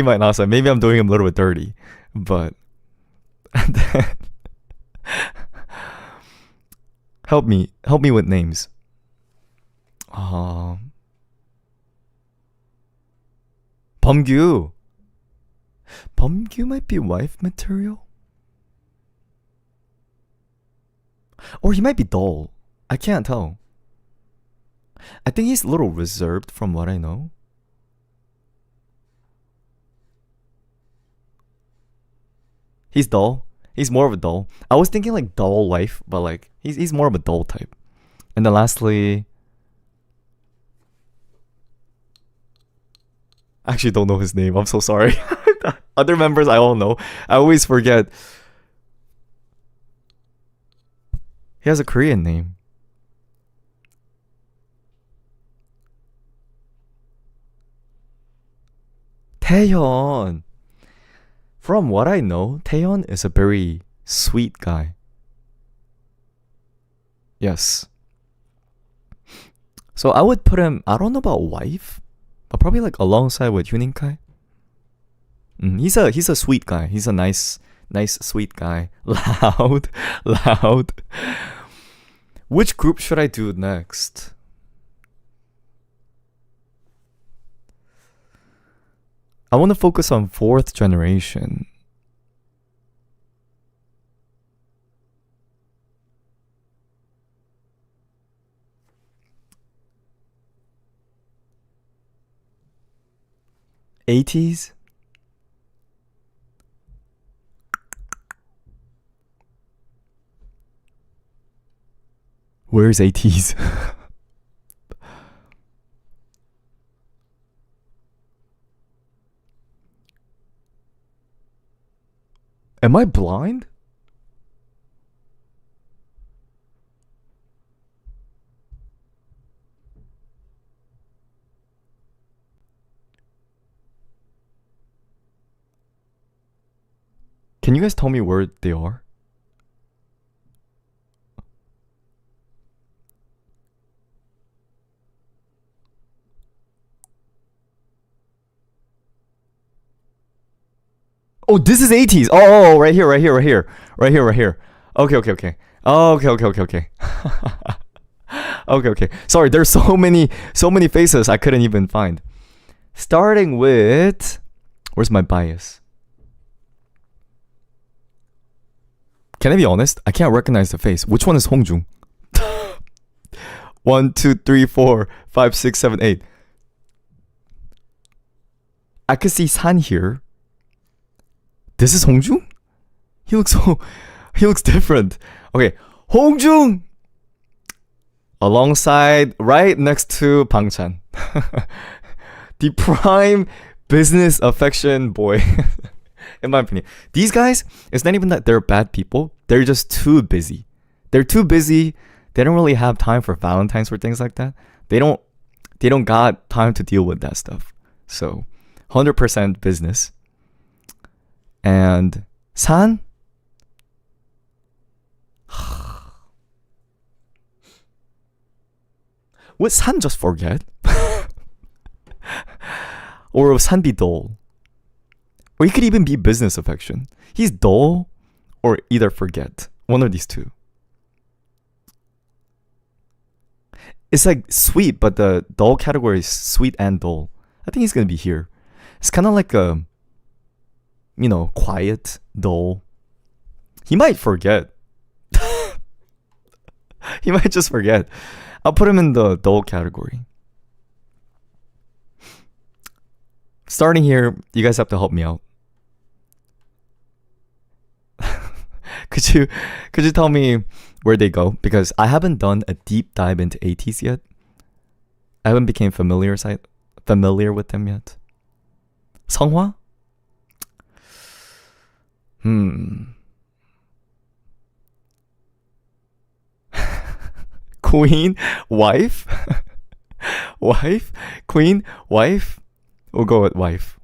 might not say. Maybe I'm doing him a little bit dirty, but help me with names. Bumgyu might be wife material, or he might be dull. I can't tell. I think he's a little reserved from what I know. He's dull. He's more of a dull. I was thinking like dull wife, but like he's more of a dull type. And then lastly, I actually don't know his name. I'm so sorry. Other members I all know. I always forget. He has a Korean name. Taehyun. From what I know, Taehyun is a very sweet guy. Yes. So I would put him, I don't know about wife, but probably like alongside with Hyunin Kai. He's a sweet guy. He's a nice sweet guy. Loud. Which group should I do next? I want to focus on 4th generation. '80s? Where's '80s? Am I blind? Can you guys tell me where they are? Oh, this is 80s. Oh, right here. Okay. Okay. Sorry, there's so many faces I couldn't even find. Starting with, where's my bias? Can I be honest? I can't recognize the face. Which one is Hongjung? 1, 2, 3, 4, 5, 6, 7, 8. I could see San here. This is Hongjung? He looks different. Okay, Hongjung! Alongside, right next to Bangchan. The prime business affection boy. In my opinion. These guys, it's not even that they're bad people. They're just too busy. They're too busy. They don't really have time for Valentine's or things like that. They don't got time to deal with that stuff. So, 100% business. And San? Would San just forget? Or would San be dull? Or he could even be business affection. He's dull or either forget. One of these two. It's like sweet, but the dull category is sweet and dull. I think he's gonna be here. It's kind of like a, quiet, dull. He might forget. He might just forget. I'll put him in the dull category. Starting here, you guys have to help me out. Could you tell me where they go? Because I haven't done a deep dive into 80s yet. I haven't become familiar with them yet. Seonghwa? Queen? Wife? Wife? Queen? Wife? We'll go with wife.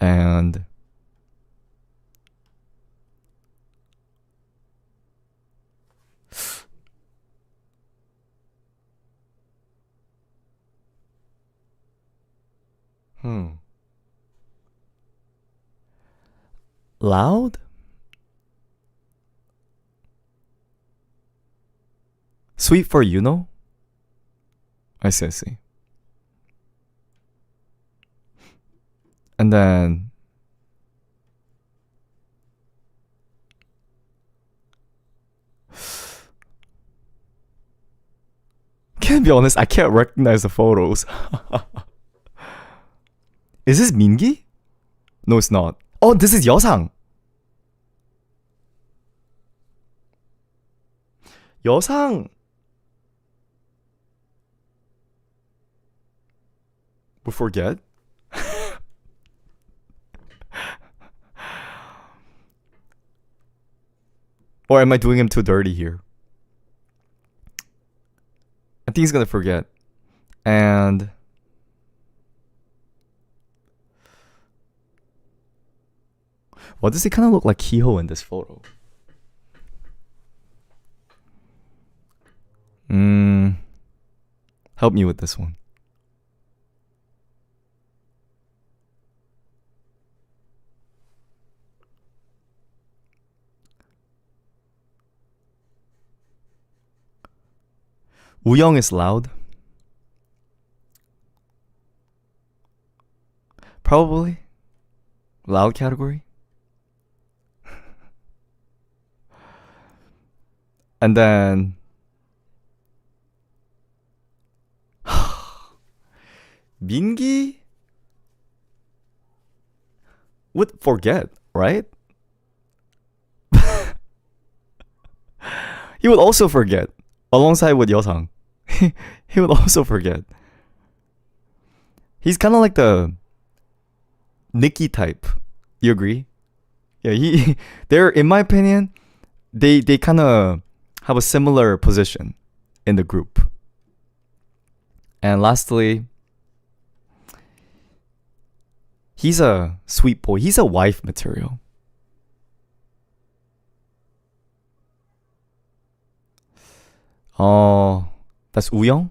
And Loud? Sweet for Yuno? I see. And then can't be honest, I can't recognize the photos. Is this Mingi? No, it's not. Oh, this is Yeosang. Yeosang. We forget. Or am I doing him too dirty here? I think he's gonna forget. And why does he kind of look like Kiho in this photo? Help me with this one. Wooyoung is loud. Probably. Loud category. And then Mingi would forget, right? He would also forget alongside with Yeosang. He would also forget. He's kind of like the Nikki type. You agree? Yeah, they're, in my opinion, they kind of have a similar position in the group. And lastly, He's a sweet boy. He's a wife material. Oh, that's Wooyoung?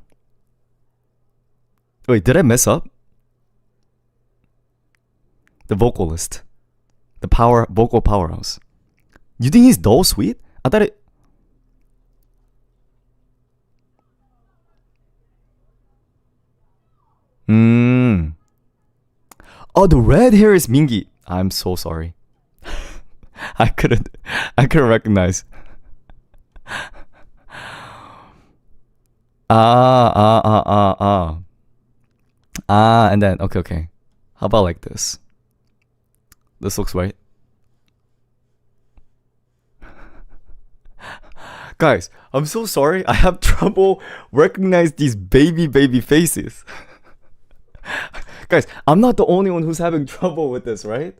Wait, did I mess up? The vocalist. The vocal powerhouse. You think he's dull sweet? I thought it... Oh, the red hair is Mingi. I'm so sorry. I couldn't recognize. And then okay. How about like this? This looks right. Guys, I'm so sorry. I have trouble recognizing these baby faces. Guys, I'm not the only one who's having trouble with this, right?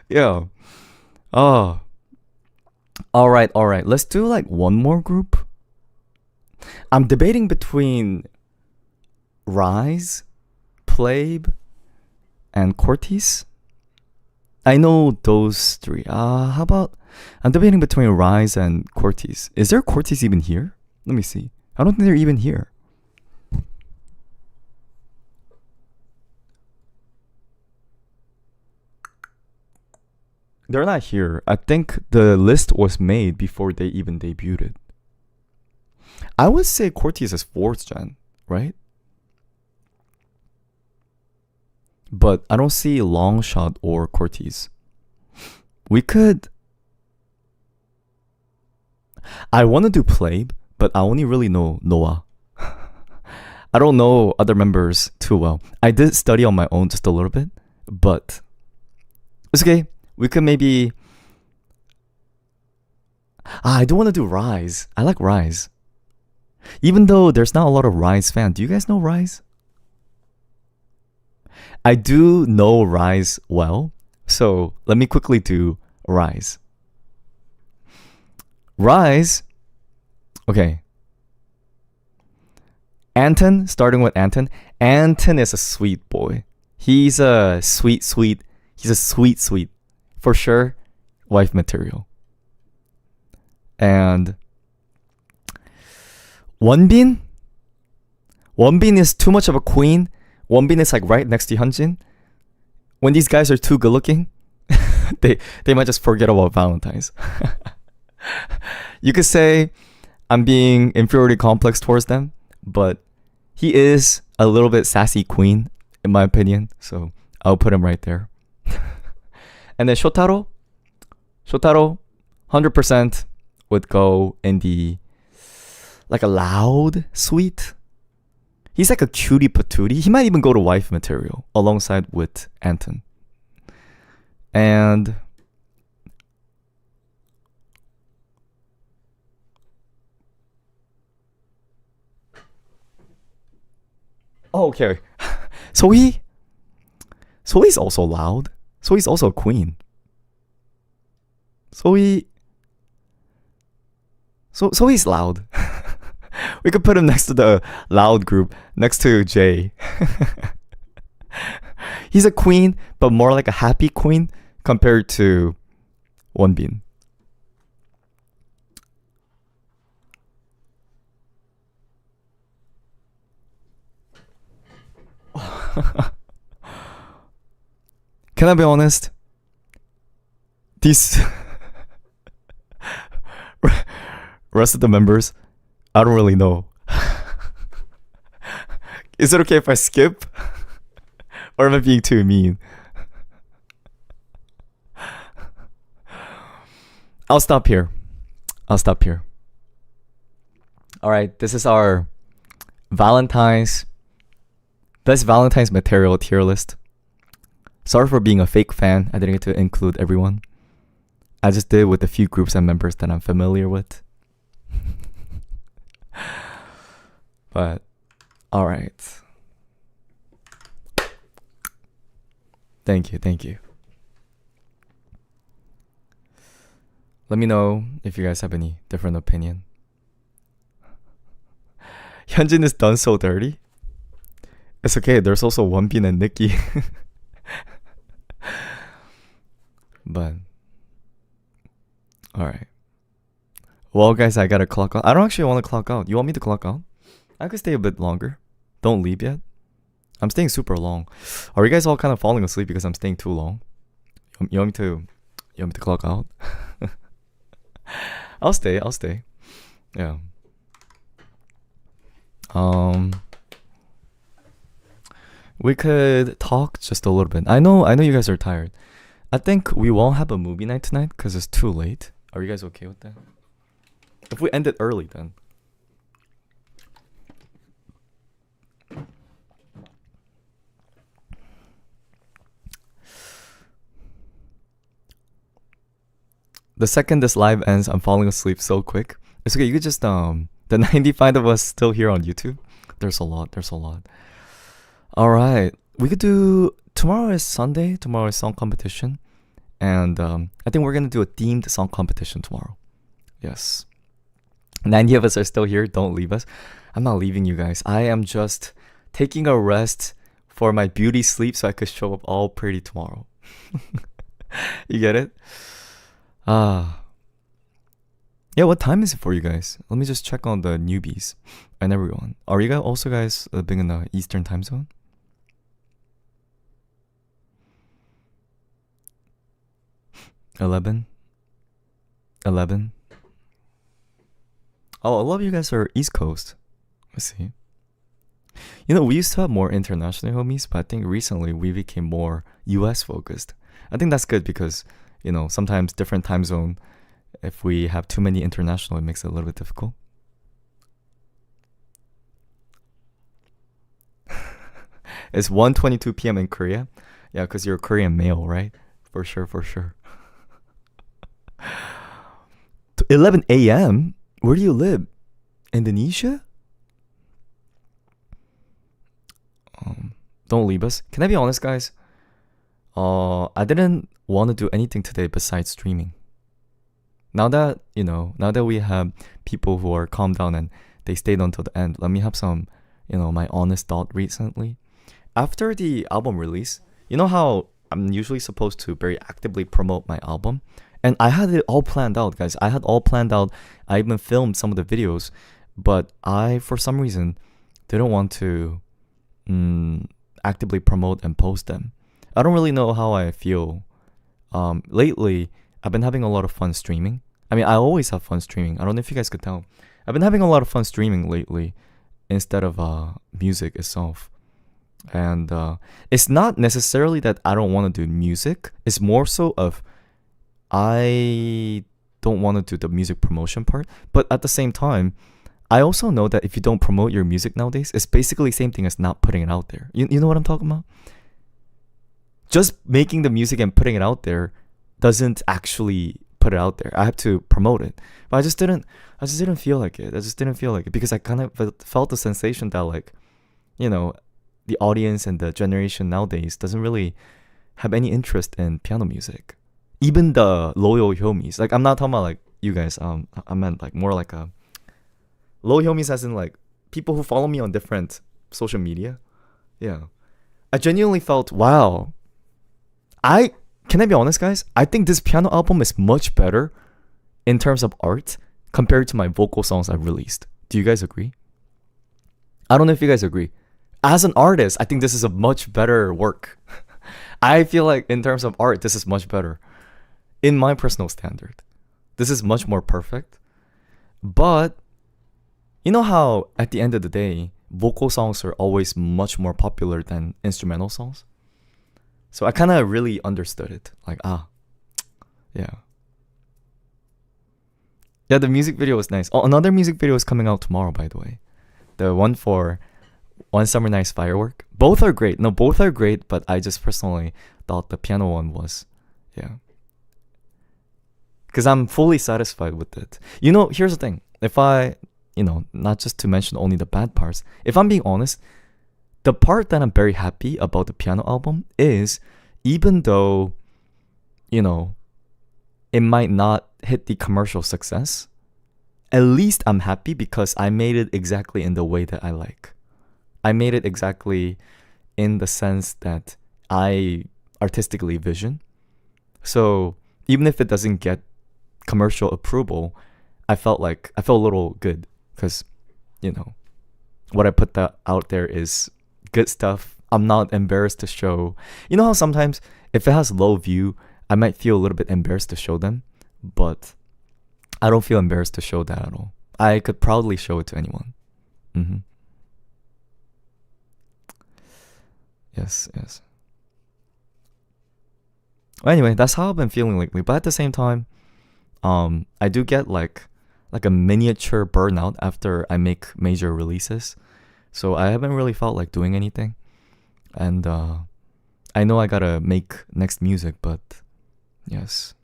Yeah. Oh. All right. Let's do like one more group. I'm debating between Rise, Plabe, and Cortez. I know those three. How about... I'm debating between Rise and Cortez. Is there Cortez even here? Let me see. I don't think they're even here. They're not here. I think the list was made before they even debuted. I would say Cortez is 4th gen, right? But I don't see Longshot or Cortez. We could... I want to do Plabe, but I only really know Noah. I don't know other members too well. I did study on my own just a little bit, but it's okay. We could maybe... I do want to do Rise. I like Rise. Even though there's not a lot of Rise fans. Do you guys know Rise? I do know Rise well. So let me quickly do Rise. Rise. Okay. Anton, starting with Anton. Anton is a sweet boy. He's a sweet. He's a sweet. For sure, wife material. And Wonbin? Wonbin is too much of a queen. Wonbin is like right next to Hyunjin. When these guys are too good looking, they might just forget about Valentine's. You could say I'm being inferiority complex towards them, but he is a little bit sassy queen, in my opinion. So I'll put him right there. And then Shotaro, 100% would go in the, like a loud sweet. He's like a cutie patootie. He might even go to wife material alongside with Anton. And okay. Sohee is also loud. Sohee's also a queen. Sohee's loud. We could put him next to the loud group, next to Jay. He's a queen, but more like a happy queen compared to Wonbin. Can I be honest? These rest of the members, I don't really know. Is it okay if I skip? Or am I being too mean? I'll stop here. Alright, this is our best Valentine's material tier list. Sorry for being a fake fan. I didn't get to include everyone. I just did with a few groups and members that I'm familiar with. But, alright. Thank you. Let me know if you guys have any different opinion. Hyunjin is done so dirty. It's okay, there's also Wonbin and Nikki. But all right. Well, guys, I gotta clock out. I don't actually want to clock out. You want me to clock out? I could stay a bit longer. Don't leave yet. I'm staying super long. Are you guys all kind of falling asleep because I'm staying too long? You want me to clock out? I'll stay. Yeah. We could talk just a little bit. I know you guys are tired. I think we won't have a movie night tonight because it's too late. Are you guys okay with that? If we end it early, then. The second this live ends, I'm falling asleep so quick. It's okay. You could just the 95 of us still here on YouTube. There's a lot. All right, we could do. Tomorrow is Sunday. Tomorrow is song competition, and I think we're gonna do a themed song competition tomorrow. Yes. 90 of us are still here. Don't leave us. I'm not leaving you guys. I am just taking a rest for my beauty sleep so I could show up all pretty tomorrow. You get it? Yeah, what time is it for you guys? Let me just check on the newbies and everyone. Are you guys also being in the Eastern time zone? Eleven. Oh, a lot of you guys are East Coast. I see. You know, we used to have more international homies, but I think recently we became more US focused. I think that's good because, you know, sometimes different time zone, if we have too many international, it makes it a little bit difficult. It's 1:22 p.m. in Korea. Yeah, because you're a Korean male, right? For sure. 11 a.m.? Where do you live? Indonesia? Don't leave us. Can I be honest, guys? I didn't want to do anything today besides streaming. Now that we have people who are calmed down and they stayed until the end, let me have some, my honest thought recently. After the album release, you know how I'm usually supposed to very actively promote my album? And I had it all planned out, guys. I even filmed some of the videos, but I, for some reason, didn't want to actively promote and post them. I don't really know how I feel. Lately, I've been having a lot of fun streaming. I mean, I always have fun streaming. I don't know if you guys could tell. I've been having a lot of fun streaming lately instead of music itself. And it's not necessarily that I don't want to do music. It's more so of I don't want to do the music promotion part. But at the same time, I also know that if you don't promote your music nowadays, it's basically the same thing as not putting it out there. You know what I'm talking about? Just making the music and putting it out there doesn't actually put it out there. I have to promote it. But I just didn't feel like it. Because I kind of felt the sensation that, like, the audience and the generation nowadays doesn't really have any interest in piano music. Even the loyal homies. Like, I'm not talking about like you guys. I meant like more like a loyal homies, as in like people who follow me on different social media. Yeah, I genuinely felt, wow. Can I be honest, guys? I think this piano album is much better in terms of art compared to my vocal songs I've released. Do you guys agree? I don't know if you guys agree. As an artist, I think this is a much better work. I feel like in terms of art, this is much better. In my personal standard, this is much more perfect. But you know how at the end of the day, vocal songs are always much more popular than instrumental songs? So I kind of really understood it. Like, yeah. Yeah, the music video was nice. Oh, another music video is coming out tomorrow, by the way. The one for One Summer Night's Firework. Both are great. No, both are great, but I just personally thought the piano one was, yeah. Because I'm fully satisfied with it. Here's the thing. If I, not just to mention only the bad parts, if I'm being honest, the part that I'm very happy about the piano album is, even though, it might not hit the commercial success, at least I'm happy because I made it exactly in the way that I like. I made it exactly in the sense that I artistically vision. So even if it doesn't get commercial approval, I felt a little good because, you know, what I put out there is good stuff. I'm not embarrassed to show. You know how sometimes if it has low view, I might feel a little bit embarrassed to show them, but I don't feel embarrassed to show that at all. I could proudly show it to anyone. Yes. Well, anyway, that's how I've been feeling lately. But at the same time, I do get like a miniature burnout after I make major releases. So I haven't really felt like doing anything. And I know I gotta make next music, but yes.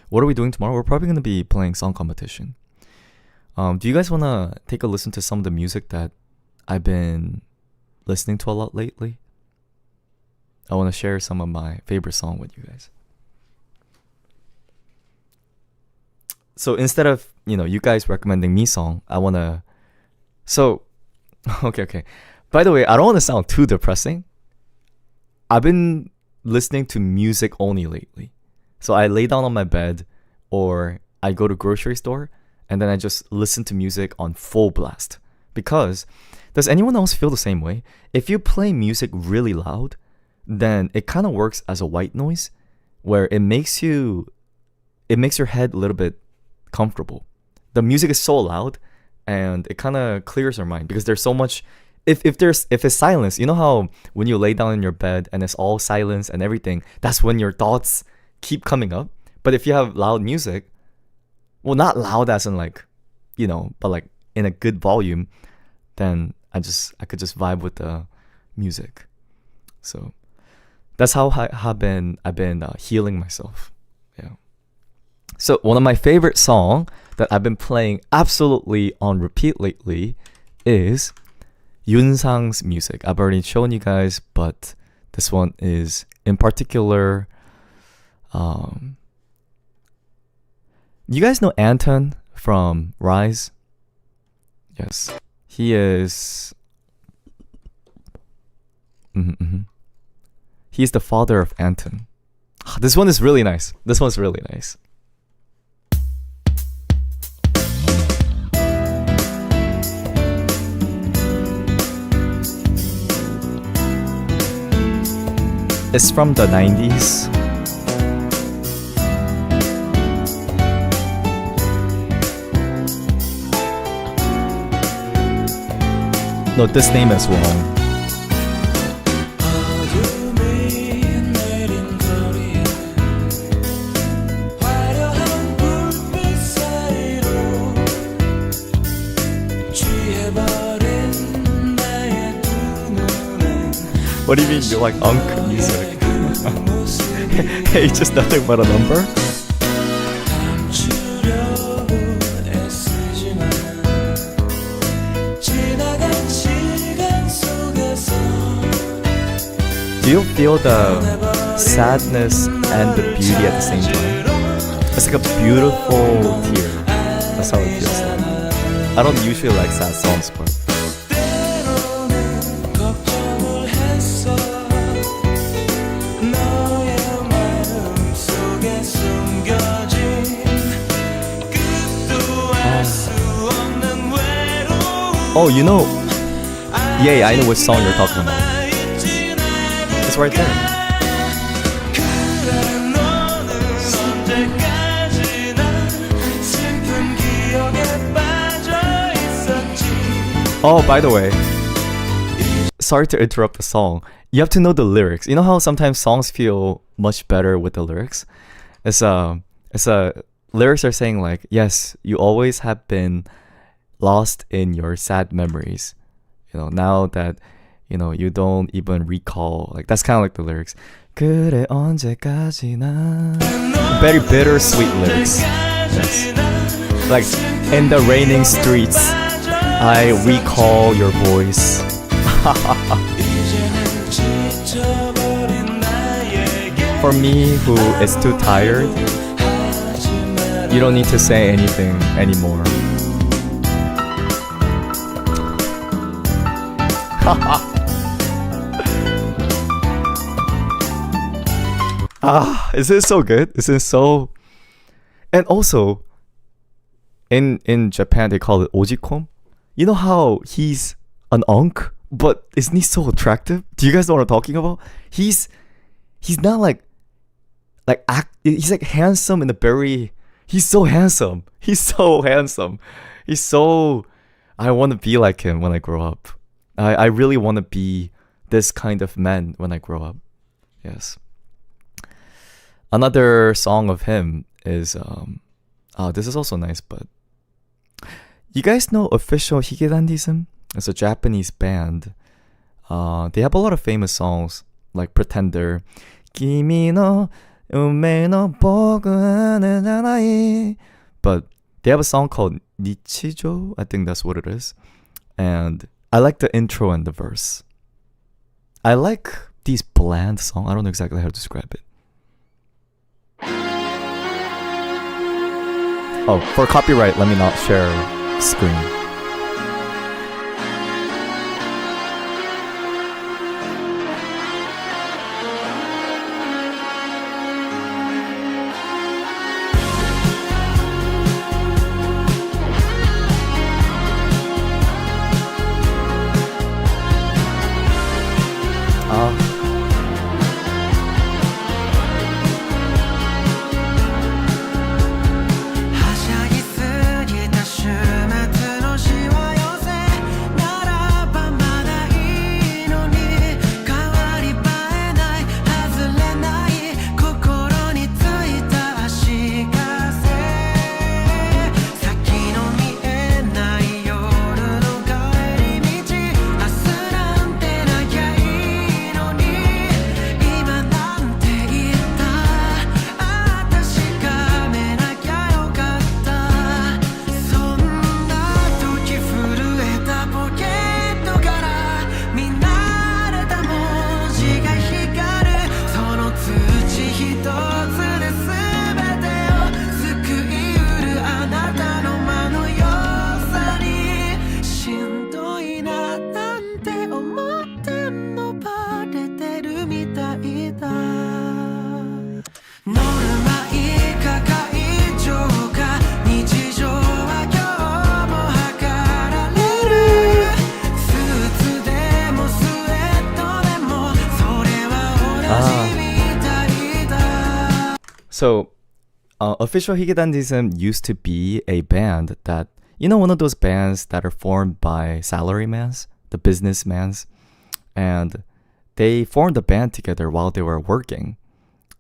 What are we doing tomorrow? We're probably gonna be playing song competition. Do you guys wanna take a listen to some of the music that I've been listening to a lot lately? I wanna share some of my favorite song with you guys. So instead of, you guys recommending me song, I wanna... So, okay. By the way, I don't want to sound too depressing. I've been listening to music only lately. So I lay down on my bed or I go to grocery store and then I just listen to music on full blast. Because, does anyone else feel the same way? If you play music really loud, then it kind of works as a white noise where it makes your head a little bit comfortable. The music is so loud and it kind of clears your mind because there's so much. If it's silence, you know how when you lay down in your bed and it's all silence and everything, that's when your thoughts keep coming up. But if you have loud music, well, not loud as in like, but like in a good volume, then I could just vibe with the music. So that's how I've been healing myself. Yeah. So one of my favorite song that I've been playing absolutely on repeat lately is Yunsang's music. I've already shown you guys, but this one is in particular. You guys know Anton from Rise? Yes, he is. He's the father of Anton. This one is really nice. It's from the 90s. No, this name is wrong. What do you mean you like unk music? Hey, just nothing but a number? Do you feel the sadness and the beauty at the same time? It's like a beautiful tear. That's how it feels like. I don't usually like sad songs, but oh, yeah, I know which song you're talking about. It's right there. Oh, by the way, sorry to interrupt the song. You have to know the lyrics. You know how sometimes songs feel much better with the lyrics? Lyrics are saying like, yes, you always have been lost in your sad memories. Now that you don't even recall, like that's kind of like the lyrics. 그래 언제까지나. Very bittersweet lyrics. Yes. Like in the raining streets, I recall your voice. For me, who is too tired, you don't need to say anything anymore. Is it so good? Is it so? And also, in Japan they call it ojikom. You know how he's an unk, but isn't he so attractive? Do you guys know what I'm talking about? He's not he's like handsome in a very. He's so handsome. He's so handsome. He's so. I want to be like him when I grow up. I really want to be this kind of man when I grow up. Yes. Another song of him is this is also nice, but you guys know Official Higedandism? It's a Japanese band. They have a lot of famous songs like Pretender, Kimi no Ume no Boku ne Janai. But they have a song called Nichijo, I think that's what it is. And I like the intro and the verse. I like these bland songs. I don't know exactly how to describe it. Oh, for copyright, let me not share screen. So, Official Higedandism used to be a band that, you know, one of those bands that are formed by salarymans, the businessmans, and they formed a band together while they were working.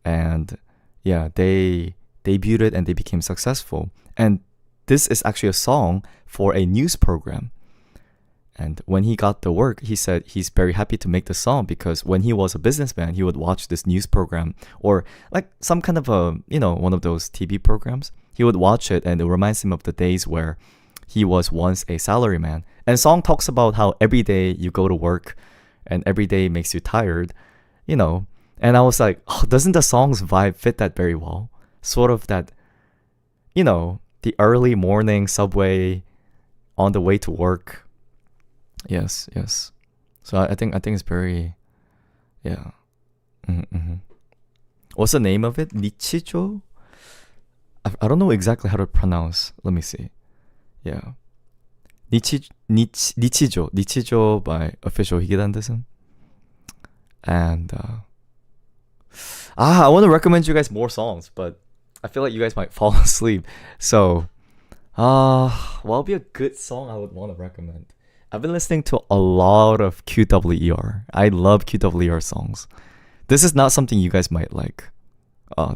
And yeah, they debuted and they became successful. And this is actually a song for a news program. And when he got the work, he said he's very happy to make the song because when he was a businessman, he would watch this news program or like some kind of a, you know, one of those TV programs. He would watch it and it reminds him of the days where he was once a salaryman. And song talks about how every day you go to work and every day makes you tired, you know. And I was like, oh, doesn't the song's vibe fit that very well? Sort of that, you know, the early morning subway on the way to work. Yes. So I think it's very, yeah. What's the name of it? Nichijo? I don't know exactly how to pronounce. Let me see. Yeah. Nichijo by Official Higedandism. And I want to recommend you guys more songs, but I feel like you guys might fall asleep. So, what would be a good song I would want to recommend? I've been listening to a lot of QWER. I love QWER songs. This is not something you guys might like.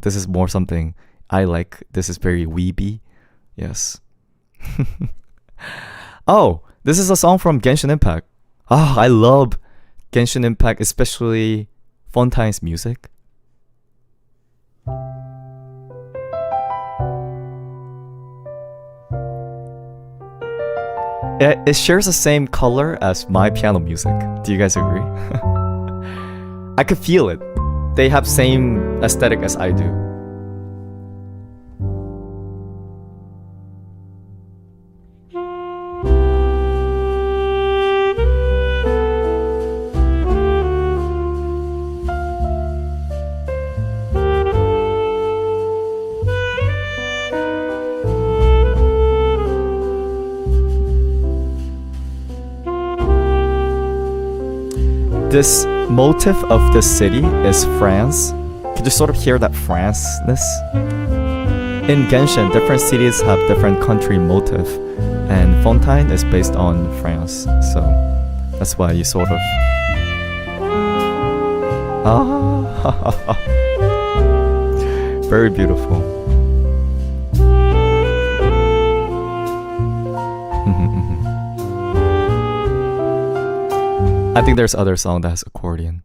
This is more something I like. This is very weeby. Yes. Oh, this is a song from Genshin Impact. I love Genshin Impact, especially Fontaine's music. It shares the same color as my piano music. Do you guys agree? I could feel it. They have same aesthetic as I do. this motif of the city is France. Could you sort of hear that France-ness? In Genshin, different cities have different country motif, and Fontaine is based on France, so that's why you sort of very beautiful. I think there's other song that has accordion.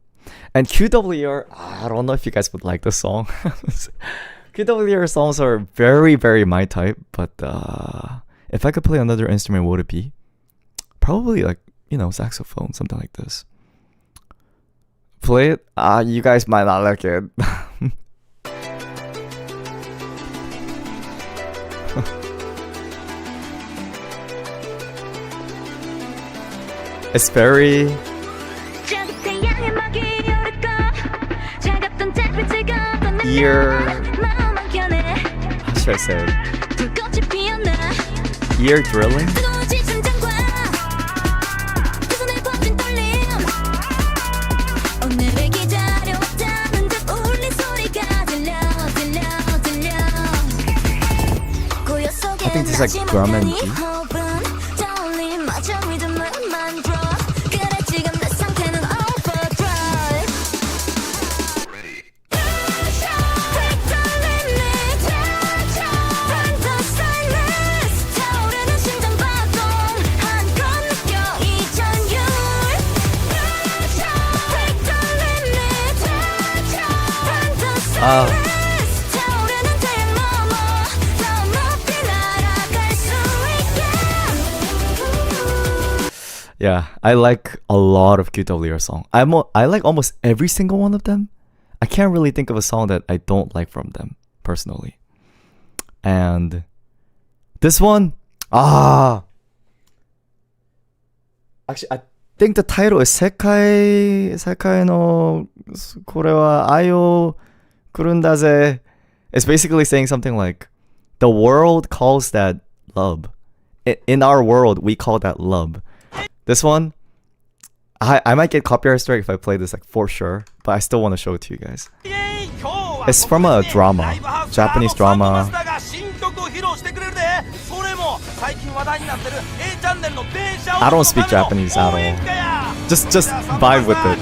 And QWR, I don't know if you guys would like this song. QWR songs are very, very my type, but if I could play another instrument, what would it be? Probably like, saxophone, something like this. Play it? You guys might not like it. It's very how should I say it? Ear drilling? I think this is like drum and beat. Yeah, I like a lot of QWR songs. I like almost every single one of them. I can't really think of a song that I don't like from them, personally. And this one, actually, I think the title is Sekai no Kore wa ai o kurundaze. It's basically saying something like, the world calls that love. In our world, we call that love. This one, I might get copyright strike if I play this, like, for sure, but I still want to show it to you guys. It's from a drama, Japanese drama. I don't speak Japanese at all. Just vibe with it.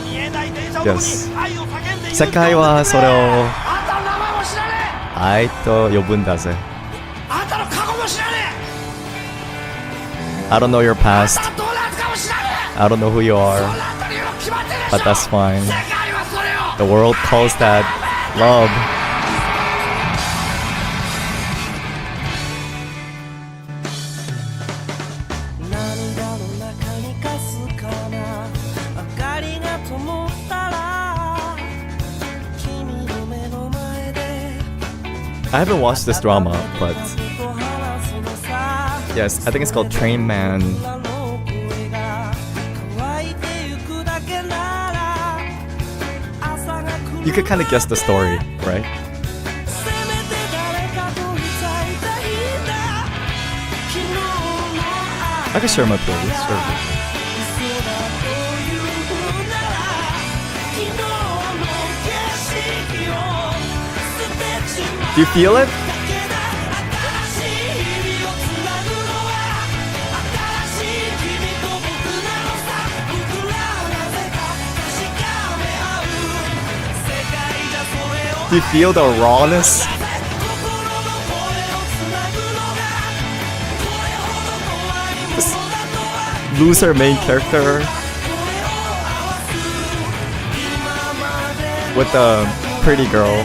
Yes. Sekai wa sore o ai to yobundaze. I don't know your past. I don't know who you are, but that's fine. The world calls that love. I haven't watched this drama, but yes, I think it's called Train Man. You could kind of guess the story, right? I can share my playlist. Sure. Do you feel it? Do you feel the rawness? This loser main character with the pretty girl.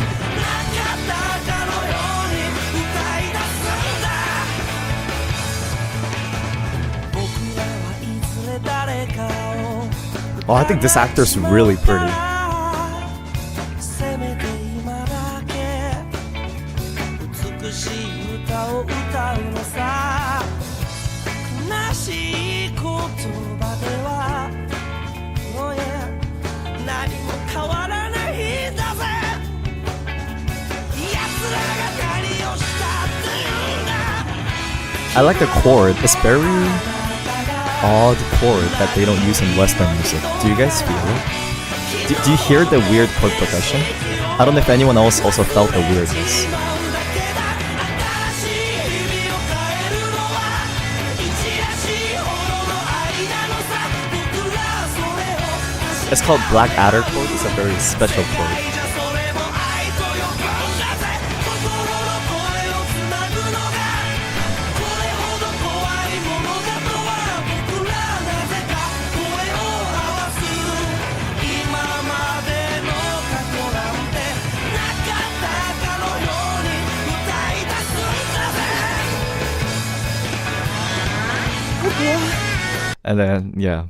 Oh, I think this actor's really pretty. I like the chord. It's very odd chord that they don't use in Western music. Do you guys feel it? Do you hear the weird chord progression? I don't know if anyone else also felt the weirdness. It's called Black Adder chord. It's a very special chord. And then, yeah.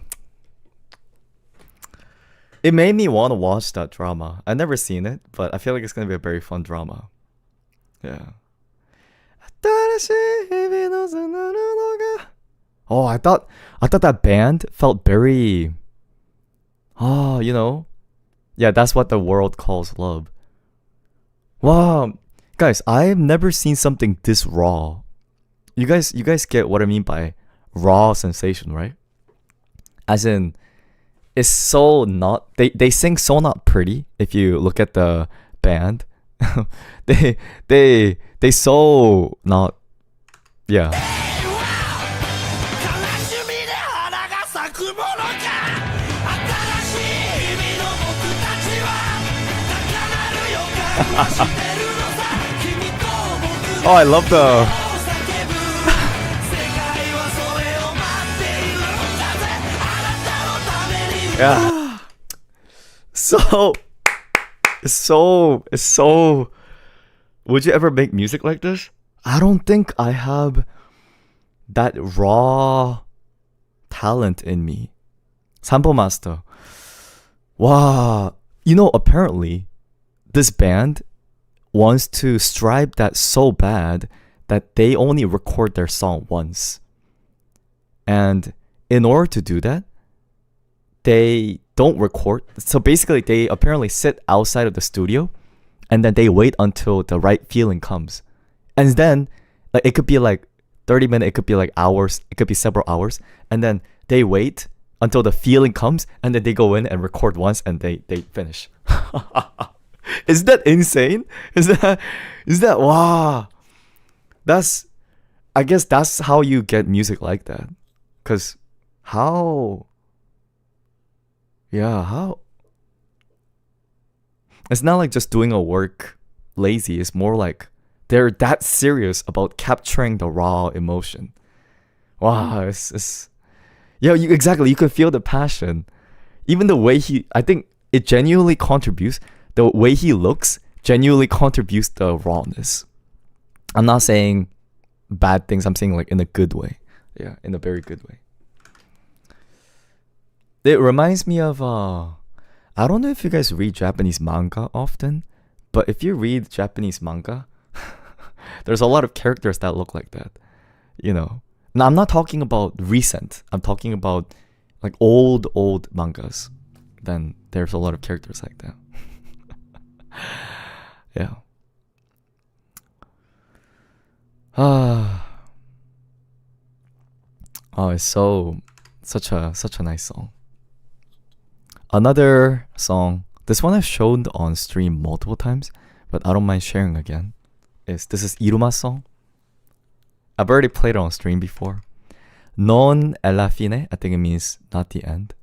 It made me want to watch that drama. I've never seen it, but I feel like it's going to be a very fun drama. Yeah. Oh, I thought that band felt very... Oh, you know? Yeah, that's what the world calls love. Wow. Guys, I've never seen something this raw. You guys get what I mean by raw sensation, right? As in, it's so not... They sing so not pretty if you look at the band. they so not... Yeah. Oh, I love the... Yeah. So... It's so... Would you ever make music like this? I don't think I have that raw talent in me. Sample master. Wow. You know, apparently, this band wants to strive that so bad that they only record their song once. And in order to do that, they don't record. So basically, they apparently sit outside of the studio and then they wait until the right feeling comes. And then, like, it could be like 30 minutes, it could be like hours, it could be several hours. And then they wait until the feeling comes and then they go in and record once and they finish. Is that insane? Is that wow? I guess that's how you get music like that. Cause how? Yeah, how? It's not like just doing a work lazy. It's more like they're that serious about capturing the raw emotion. Wow, it's yeah, exactly. You can feel the passion. Even the way I think it genuinely contributes. The way he looks genuinely contributes the rawness. I'm not saying bad things. I'm saying like in a good way. Yeah, in a very good way. It reminds me of I don't know if you guys read Japanese manga often, but if you read Japanese manga, there's a lot of characters that look like that. You know. Now I'm not talking about recent. I'm talking about like old mangas. Then there's a lot of characters like that. Yeah. Oh, it's such a nice song. Another song, this one I've shown on stream multiple times, but I don't mind sharing again. This is Iruma's song. I've already played it on stream before. Non è la fine, I think it means not the end.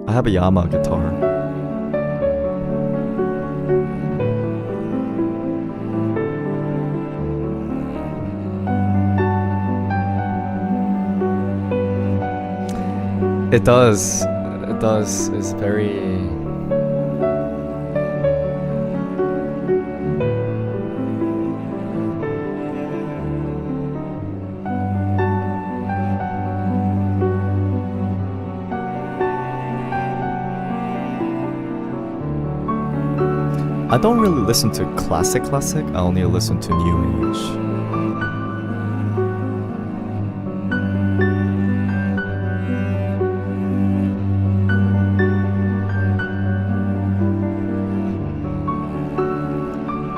I have a Yamaha guitar. It does. It's very... I don't really listen to classic. I only listen to new age.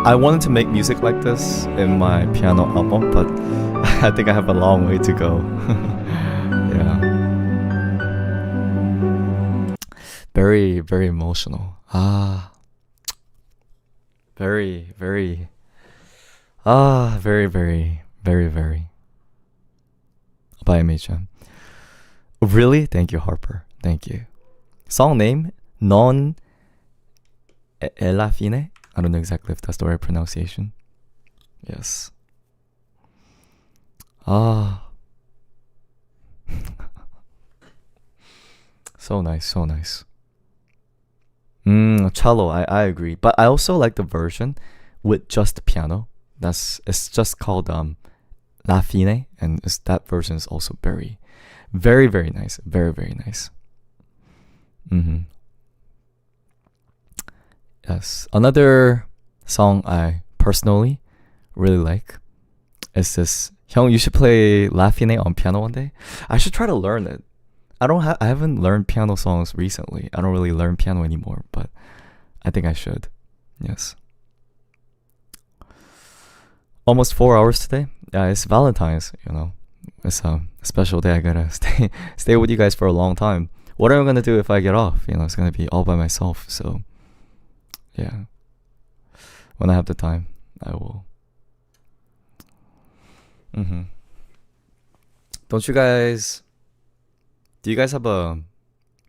I wanted to make music like this in my piano album, but I think I have a long way to go. Yeah. Very, very emotional. Very, very. Very, very, very, very. By MHM. Really? Thank you, Harper. Thank you. Song name? Non Elafine? I don't know exactly if that's the right pronunciation. Yes. So nice, so nice. Cello, I agree. But I also like the version with just piano. It's just called La Fine, and that version is also very, very, very nice. Very, very nice. Yes. Another song I personally really like is this. Hyung, you should play La Fine on piano one day. I should try to learn it. I haven't learned piano songs recently. I don't really learn piano anymore, but I think I should. Yes. Almost 4 hours today. Yeah, it's Valentine's, you know. It's a special day. I gotta stay with you guys for a long time. What am I gonna do if I get off? You know, it's gonna be all by myself. So yeah. When I have the time, I will. Do you guys have a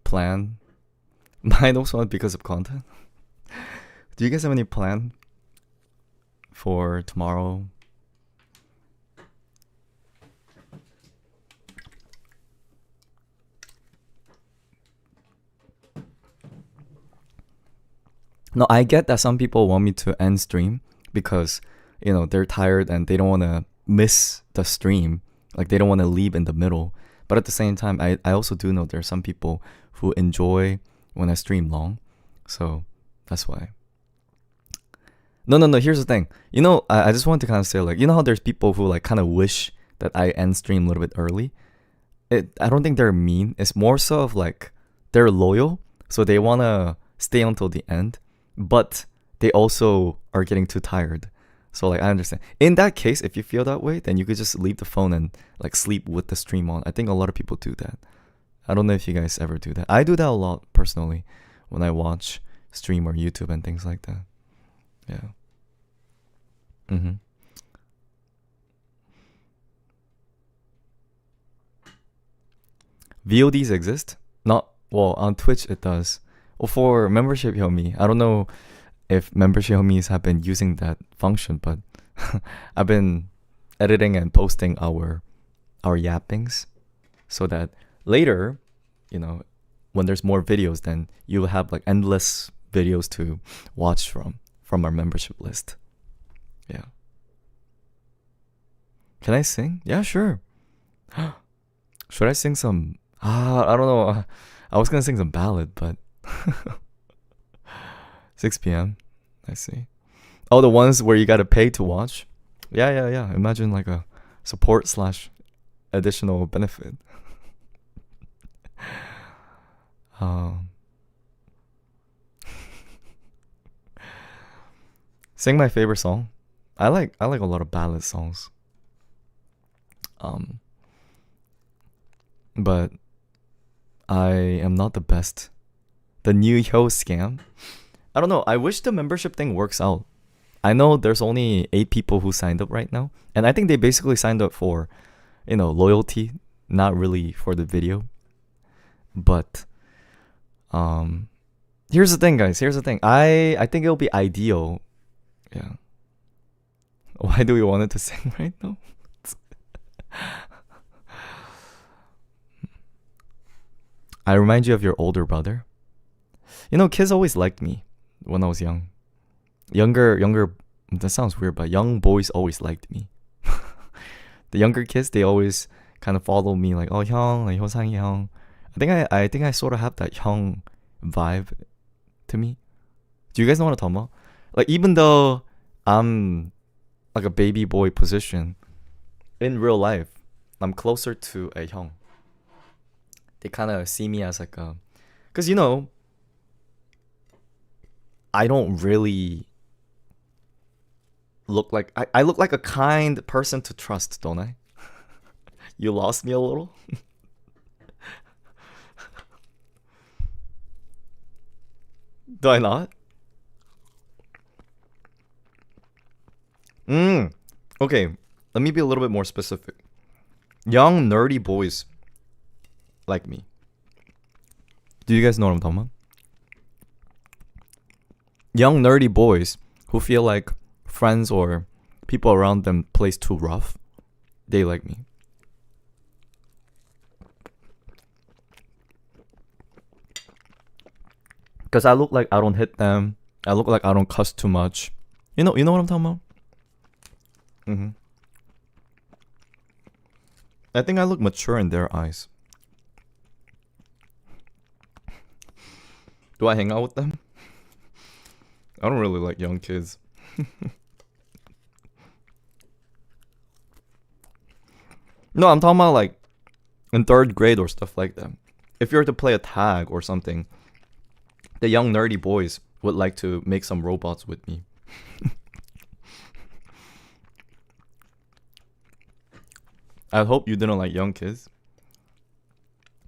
plan? Mine also because of content. Do you guys have any plan for tomorrow? No, I get that some people want me to end stream because, you know, they're tired and they don't want to miss the stream. Like, they don't want to leave in the middle. But at the same time, I also do know there are some people who enjoy when I stream long. So that's why. No. Here's the thing. You know, I just want to kind of say, like, you know how there's people who, like, kind of wish that I end stream a little bit early? I don't think they're mean. It's more so of, like, they're loyal. So they want to stay until the end. But they also are getting too tired. So, like, I understand. In that case, if you feel that way, then you could just leave the phone and, like, sleep with the stream on. I think a lot of people do that. I don't know if you guys ever do that. I do that a lot, personally, when I watch stream or YouTube and things like that. Yeah. VODs exist? Well, on Twitch it does. Well, for membership homie, I don't know if membership homies have been using that function, but I've been editing and posting our yappings so that later, you know, when there's more videos, then you'll have like endless videos to watch from our membership list. Yeah. Can I sing? Yeah, sure. Should I sing some? I don't know. I was gonna sing some ballad, but 6 p.m. I see. Oh, the ones where you gotta pay to watch? Yeah. Imagine like a support / additional benefit. Sing my favorite song. I like a lot of ballad songs. But I am not the best. The new Yo scam. I don't know. I wish the membership thing works out. I know there's only 8 people who signed up right now, and I think they basically signed up for, you know, loyalty, not really for the video. But here's the thing, guys. Here's the thing. I think it'll be ideal. Yeah. Why do we want it to sing right now? I remind you of your older brother. You know, kids always liked me when I was young. Younger, that sounds weird, but young boys always liked me. The younger kids, they always kind of follow me like, oh, hyung, like, 효상이 형. I think I sort of have that hyung vibe to me. Do you guys know what I'm talking about? Like even though I'm like a baby boy position in real life, I'm closer to a 형. They kind of see me as like a, cause you know, I don't really look like I look like a kind person to trust, don't I? You lost me a little. Do I not? Okay, let me be a little bit more specific. Young nerdy boys like me. Do you guys know what I'm talking about? Young nerdy boys who feel like friends or people around them plays too rough, they like me. Because I look like I don't hit them. I look like I don't cuss too much. You know what I'm talking about? I think I look mature in their eyes. Do I hang out with them? I don't really like young kids. No, I'm talking about like in 3rd grade or stuff like that. If you were to play a tag or something, the young nerdy boys would like to make some robots with me. I hope you didn't like young kids.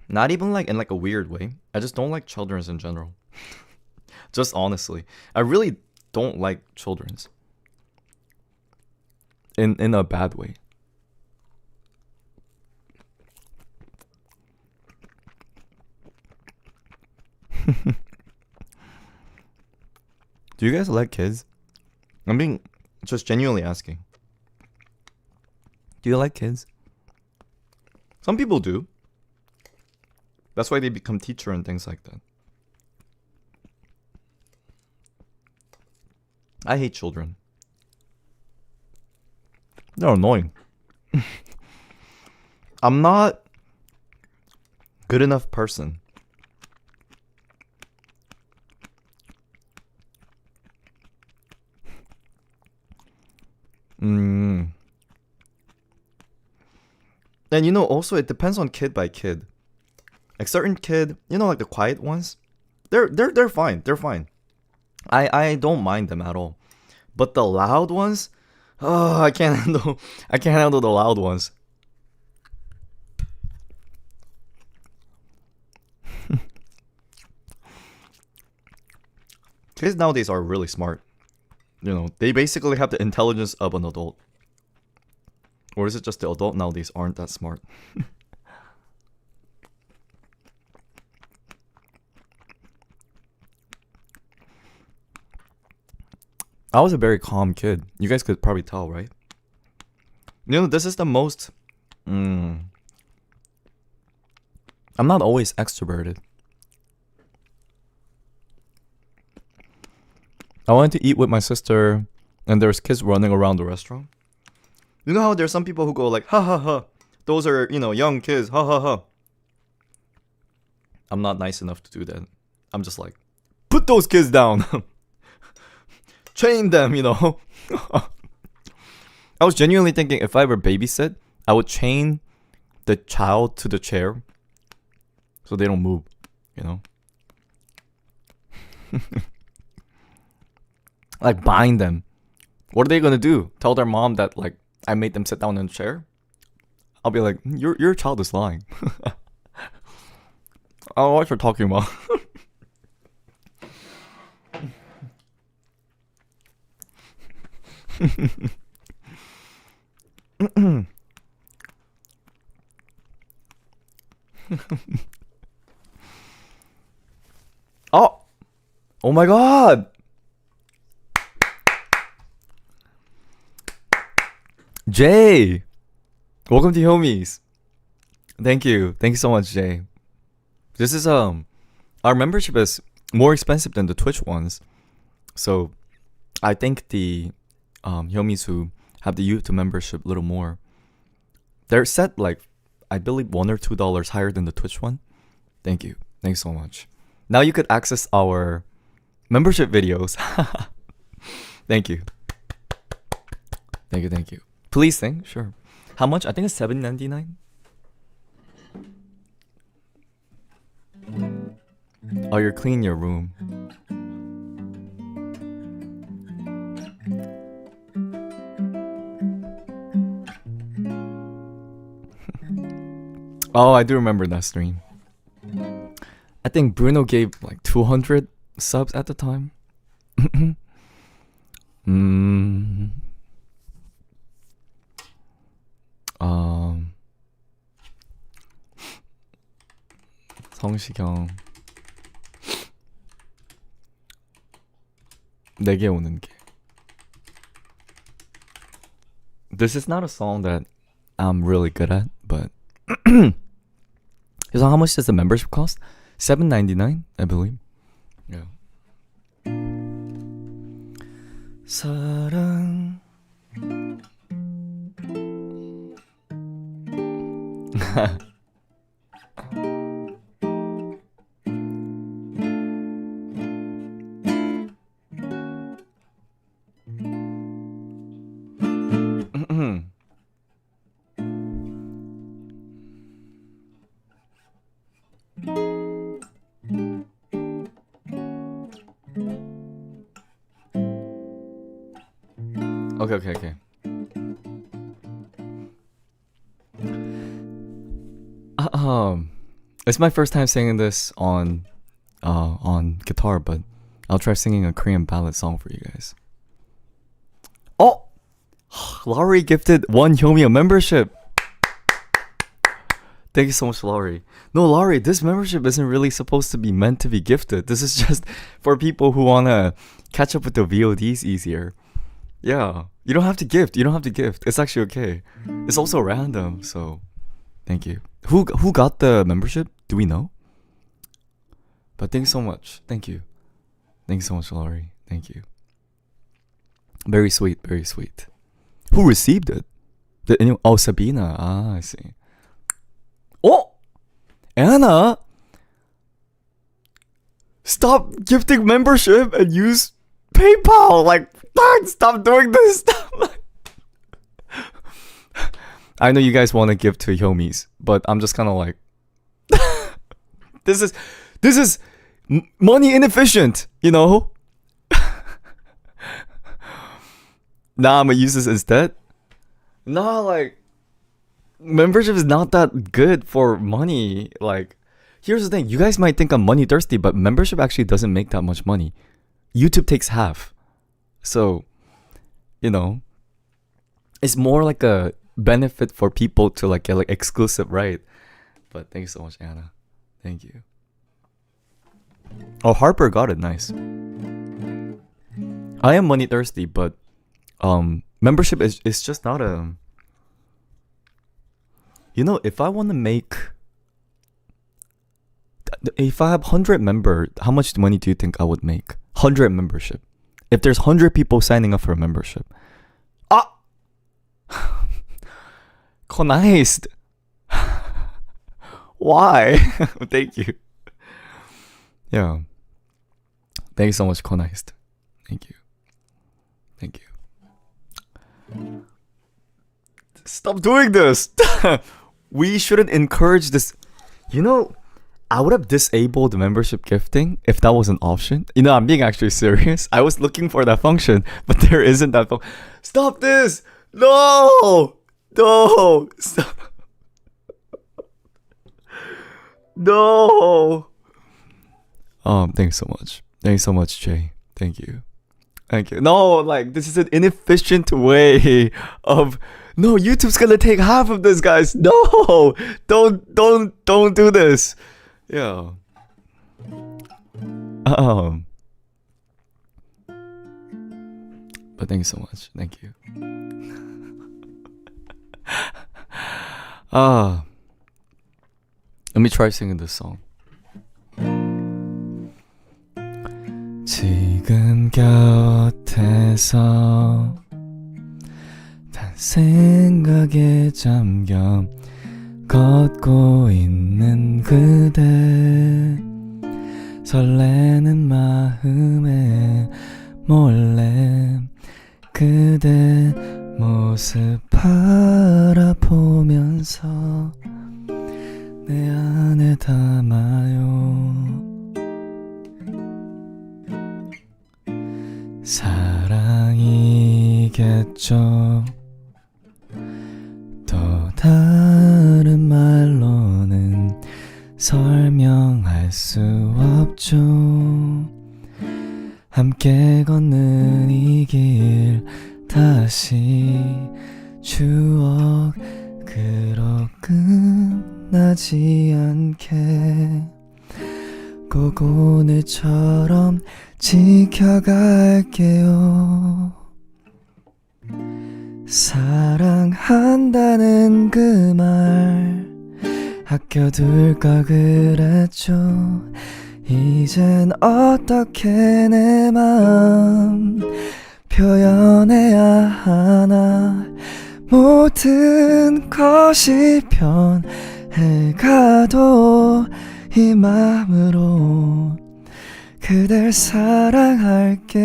Not even like in like a weird way. I just don't like children's in general. Just honestly, I really don't like children's. In a bad way. Do you guys like kids? I'm being just genuinely asking. Do you like kids? Some people do. That's why they become teacher and things like that. I hate children. They're annoying. I'm not good enough person. And you know, also it depends on kid by kid. Like certain kid, you know, like the quiet ones, they're fine. They're fine. I don't mind them at all. But the loud ones, oh, I can't handle the loud ones. Kids nowadays are really smart. You know, they basically have the intelligence of an adult. Or is it just the adult nowadays aren't that smart? I was a very calm kid. You guys could probably tell, right? You know, this is the most... I'm not always extroverted. I wanted to eat with my sister, and there's kids running around the restaurant. You know how there's some people who go like, ha ha ha, those are, you know, young kids, ha ha ha. I'm not nice enough to do that. I'm just like, put those kids down. Chain them, you know. I was genuinely thinking if I ever babysit, I would chain the child to the chair so they don't move, you know. Like bind them. What are they gonna do? Tell their mom that like I made them sit down in a chair? I'll be like, your child is lying. I don't know what you're talking about. Oh my god. Jay, welcome to Homies. Thank you so much, Jay. This is our membership is more expensive than the Twitch ones, so I think the Homies who have the YouTube membership a little more, they're set like I believe $1 or $2 higher than the Twitch one. Thanks so much. Now you could access our membership videos. Thank you. Thank you, thank you. Please sing, sure. How much? I think it's $7.99. Oh, you're cleaning your room. Oh, I do remember that stream. I think Bruno gave like 200 subs at the time. 성시경 내게 오는 게. This is not a song that I'm really good at, but so how much does the membership cost? $7.99, I believe. Yeah. 사랑. Okay. It's my first time singing this on guitar, but I'll try singing a Korean ballad song for you guys. Oh, Laurie gifted one Hyomi a membership. Thank you so much, Laurie. No, Laurie, this membership isn't really supposed to be meant to be gifted. This is just for people who wanna catch up with the VODs easier. Yeah, you don't have to gift. It's actually okay. It's also random, so thank you. Who got the membership? Do we know? But thanks so much. Thank you. Thanks so much, Laurie. Thank you. Very sweet, very sweet. Who received it? Did anyone? Oh, Sabina. Ah, I see. Oh, Anna. Stop gifting membership and use PayPal. Like, stop doing this. I know you guys want to give to Hyomis, but I'm just kind of like, this is money inefficient, you know? Nah, I'm gonna use this instead. Nah, like, membership is not that good for money. Like, here's the thing. You guys might think I'm money thirsty, but membership actually doesn't make that much money. YouTube takes half. So, you know, it's more like a benefit for people to like get like exclusive, right? But thanks so much, Anna. Thank you. Oh, Harper got it. Nice. I am money thirsty, but membership is just not a, you know, if I want to make, if I have 100 members, how much money do you think I would make? 100 membership. If there's 100 people signing up for a membership. Ah! Conized. Why? Thank you. Yeah. Thank you so much, Conized. Thank you. Thank you. Stop doing this. We shouldn't encourage this. You know, I would have disabled membership gifting if that was an option. You know, I'm being actually serious. I was looking for that function, but there isn't that function. Stop this! No! No! Stop. No! Thanks so much. Thanks so much, Jay. Thank you. Thank you. No, like, this is an inefficient way of... No, YouTube's gonna take half of this, guys. No! Don't do this. Yeah. But thank you so much. Thank you. Let me try singing this song. 지금 곁에서 단 생각에 잠겨 걷고 있는 그대 설레는 마음에 몰래 그대 모습 바라보면서 내 안에 담아요. 사랑이겠죠. 또 다른 말로는 설명할 수 없죠. 함께 걷는 이 길 다시 추억으로 끝나지 않게 꼭 오늘처럼 지켜갈게요. 사랑한다는 그 말 아껴둘 걸 그랬죠. 이젠 어떻게 내 맘 표현해야 하나. 모든 것이 변해가도 이 맘으로 그댈 사랑할게요.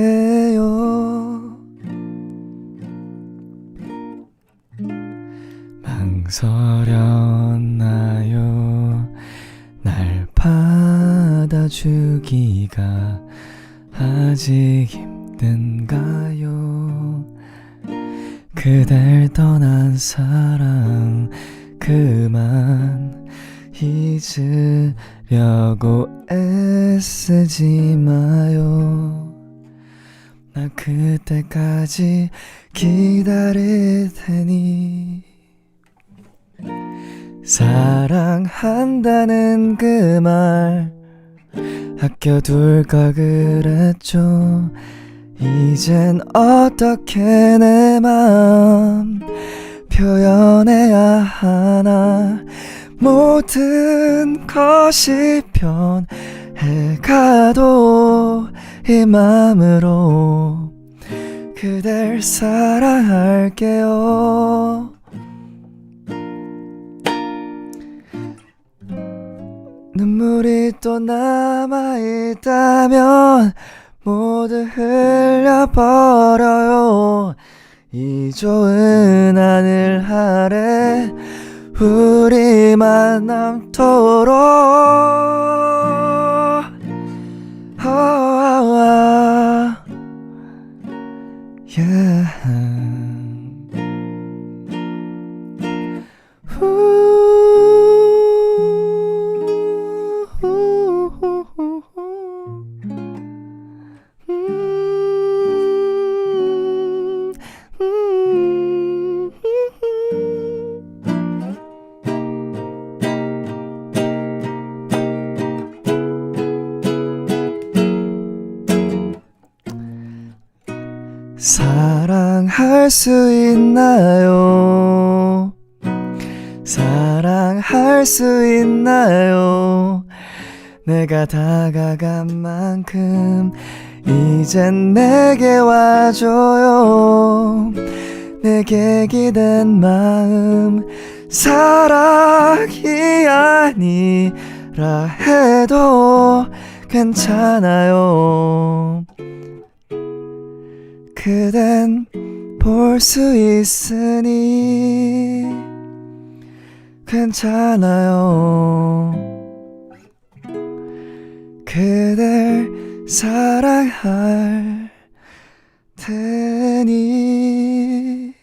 망설였나요? 날 받아주기가 아직 힘든가요? 그댈 떠난 사랑 그만 잊으려고 애쓰지 마요. 나 그때까지 기다릴 테니. 사랑한다는 그 말 아껴둘 걸 그랬죠. 이젠 어떻게 내 맘 표현해야 하나. 모든 것이 변해가도 이 맘으로 그댈 사랑할게요. 눈물이 또 남아있다면 모두 흘려버려요. 이 좋은 하늘 아래 우리만 남도록. Yeah. 사랑할 수 있나요? 사랑할 수 있나요? 내가 다가간 만큼 이젠 내게 와줘요. 내게 기댄 마음 사랑이 아니라 해도 괜찮아요. 그댄 볼 수 있으니 괜찮아요. 그댈 사랑할 테니.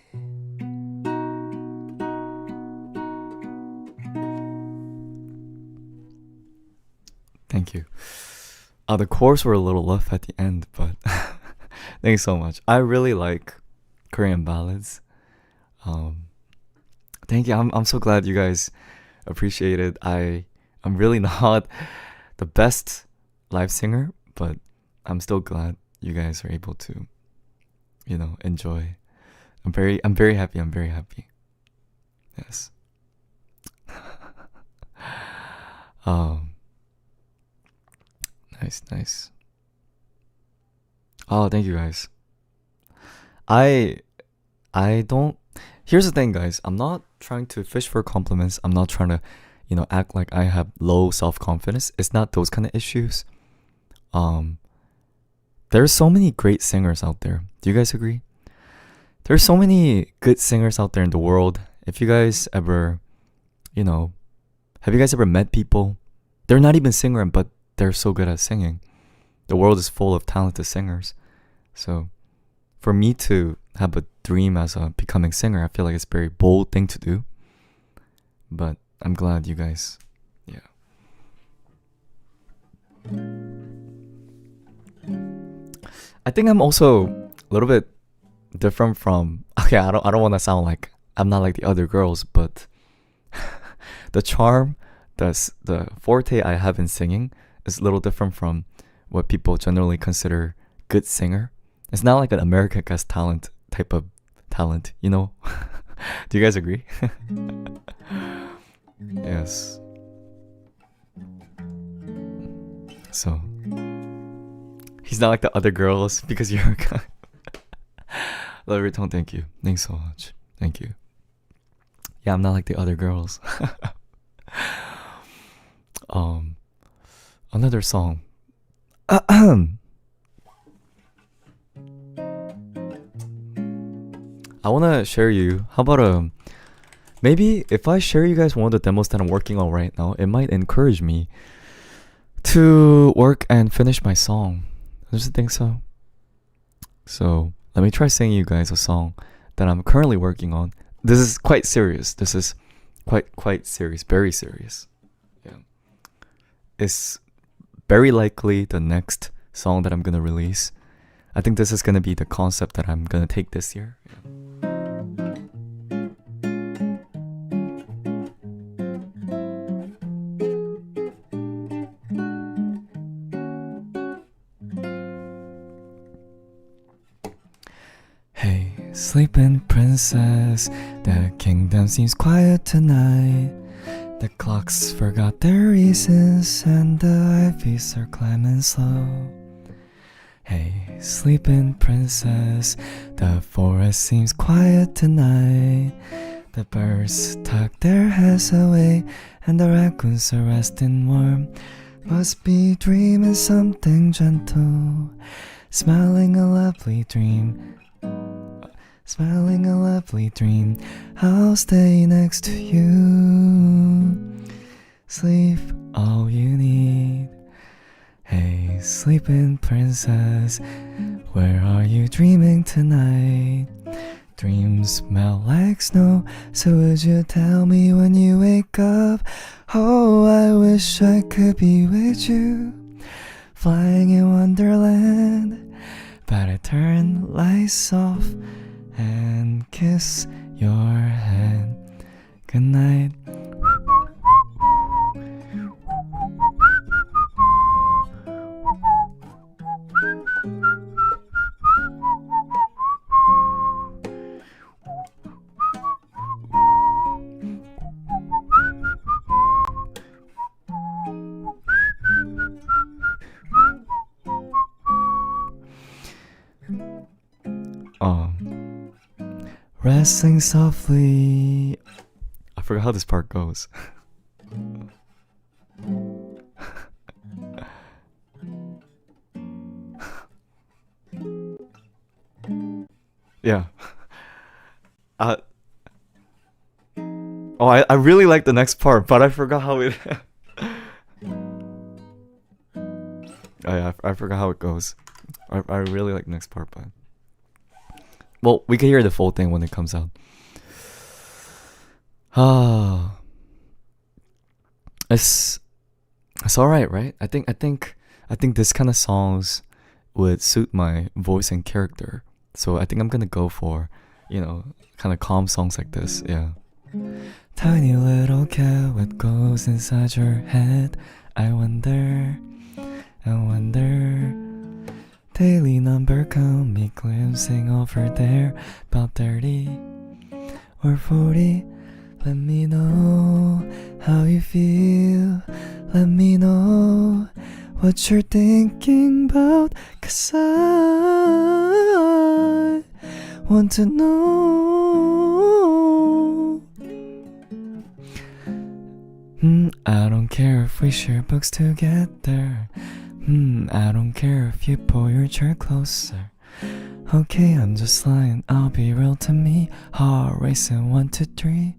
Thank you. The chords were a little rough at the end, but thanks so much. I really like Korean ballads. Thank you. I'm so glad you guys appreciate it. I'm really not the best live singer, but I'm still glad you guys are able to, enjoy. I'm very happy. I'm very happy. Yes. Nice. Oh, thank you guys. I don't. Here's the thing, guys. I'm not trying to fish for compliments. I'm not trying to, act like I have low self-confidence. It's not those kind of issues. There's so many great singers out there. Do you guys agree? There's so many good singers out there in the world. If you guys ever, have you guys ever met people? They're not even singer, but they're so good at singing. The world is full of talented singers. So for me to have a dream as a becoming singer, I feel like it's a very bold thing to do. But I'm glad you guys, I think I'm also a little bit different from, okay, I don't want to sound like I'm not like the other girls, but the charm, the forte I have in singing is a little different from what people generally consider good singer. It's not like an American Got Talent type of talent, Do you guys agree? Yes. So he's not like the other girls because you're a guy. Love your tone, thank you. Thanks so much. Thank you. Yeah, I'm not like the other girls. Another song. I wanna share you. How about maybe if I share you guys one of the demos that I'm working on right now, it might encourage me to work and finish my song. Don't you think so? So let me try singing you guys a song that I'm currently working on. This is quite serious. This is quite serious, very serious. Yeah, it's very likely the next song that I'm gonna release. I think this is gonna be the concept that I'm gonna take this year. Yeah. Hey, sleeping princess, the kingdom seems quiet tonight. The clocks forgot their reasons and the ivies are climbing slow. Hey, sleeping princess, the forest seems quiet tonight. The birds tuck their heads away and the raccoons are resting warm. Must be dreaming something gentle, smiling a lovely dream. Smiling a lovely dream, I'll stay next to you. Sleep all you need. Hey, sleeping princess, where are you dreaming tonight? Dreams smell like snow, so would you tell me when you wake up? Oh, I wish I could be with you, flying in Wonderland. But I turn lights off and kiss your head goodnight. Resting softly. I forgot how this part goes. Yeah. I really like the next part, but I forgot how it. I forgot how it goes. I really like the next part, but. Well, we can hear the full thing when it comes out. It's alright, right? I think this kind of songs would suit my voice and character. So I think I'm gonna go for, kind of calm songs like this. Yeah. Tiny little cat, what goes inside your head? I wonder. Daily number count me glimpsing over there, about 30 or 40. Let me know how you feel. Let me know what you're thinking about, 'cause I want to know. I don't care if we share books together. I don't care if you pull your chair closer. Okay, I'm just lying, I'll be real to me. Heart racing 1, 2, 3.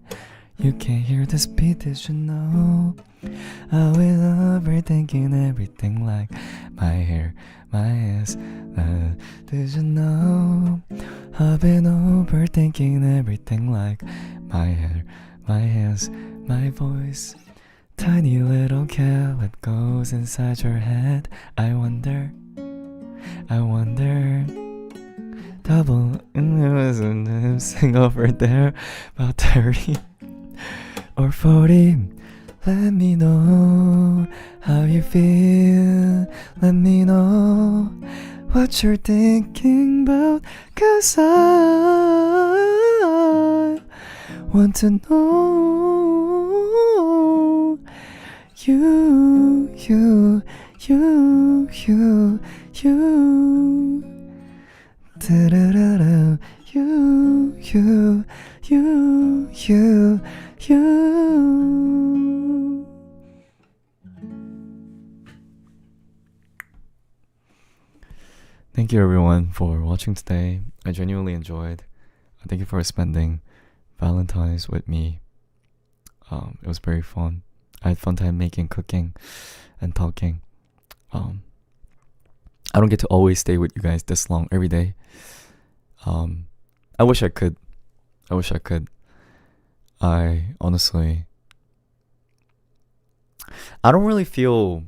You can't hear this beat, did you know? I will overthinking everything like my hair, my ass. Did you know? I've been overthinking everything like my hair, my hands, my voice. Tiny little cat, what goes inside your head? I wonder. Double and sing over there about 30 or 40. Let me know how you feel. Let me know what you're thinking about, 'cause I want to know you. Da-da-da-da. You. Thank you everyone for watching today. I genuinely enjoyed. Thank you for spending Valentine's with me. It was very fun. I had fun time making, cooking, and talking. I don't get to always stay with you guys this long every day. I wish I could. I honestly, I don't really feel,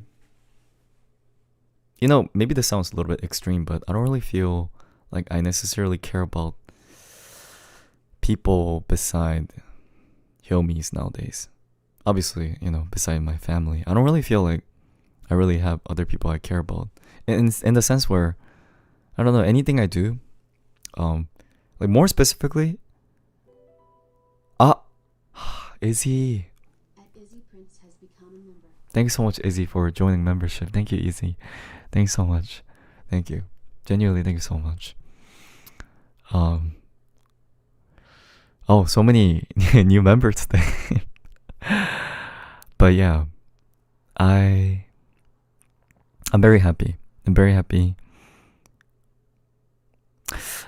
maybe this sounds a little bit extreme, but I don't really feel like I necessarily care about people beside Hyomis nowadays. Obviously, beside my family. I don't really feel like I really have other people I care about. In the sense where, I don't know, anything I do, like more specifically, Izzy. Izzy Prince has become a member. Thank you so much, Izzy, for joining membership. Thank you, Izzy. Thanks so much. Thank you. Genuinely, thank you so much. So many new members today. But yeah, I'm very happy.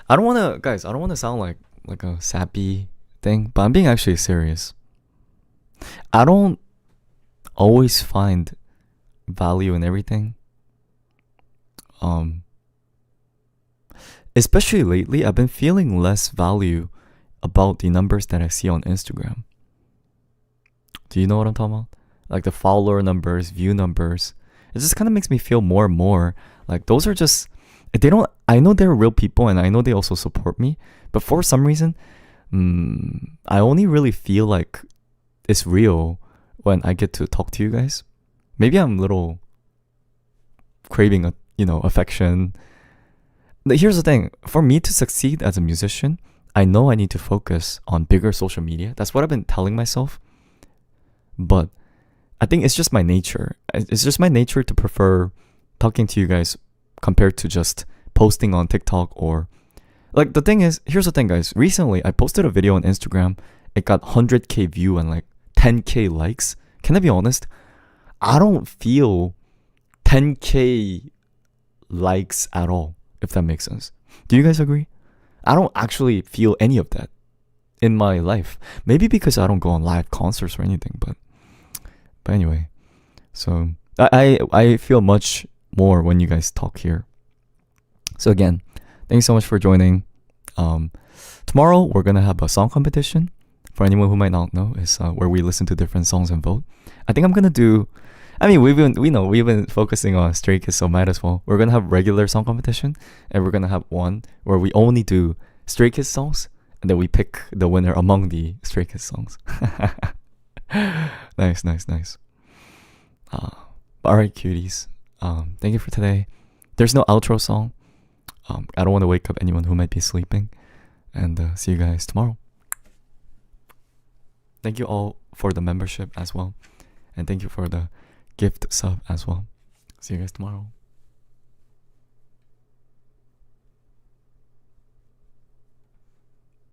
I don't want to sound like a sappy thing, but I'm being actually serious. I don't always find value in everything. Especially lately, I've been feeling less value about the numbers that I see on Instagram. Do you know what I'm talking about? Like the follower numbers, view numbers. It just kind of makes me feel more and more like those are just, I know they're real people and I know they also support me, but for some reason, I only really feel like it's real when I get to talk to you guys. Maybe I'm a little craving affection. But here's the thing, for me to succeed as a musician, I know I need to focus on bigger social media. That's what I've been telling myself. But I think it's just my nature. It's just my nature to prefer talking to you guys compared to just posting on TikTok or... Like, the thing is, here's the thing, guys. Recently, I posted a video on Instagram. It got 100k view and like 10k likes. Can I be honest? I don't feel 10k likes at all, if that makes sense. Do you guys agree? I don't actually feel any of that in my life. Maybe because I don't go on live concerts or anything, but anyway. So I feel much more when you guys talk here. So again, thanks so much for joining. Tomorrow we're gonna have a song competition. For anyone who might not know, is where we listen to different songs and vote. I think I'm gonna do. I mean, we've been focusing on Stray Kids, so might as well. We're gonna have regular song competition, and we're gonna have one where we only do Stray Kids songs, and then we pick the winner among the Stray Kids songs. Nice. Alright, cuties. Thank you for today. There's no outro song. I don't want to wake up anyone who might be sleeping. And see you guys tomorrow. Thank you all for the membership as well. And thank you for the gift sub as well. See you guys tomorrow.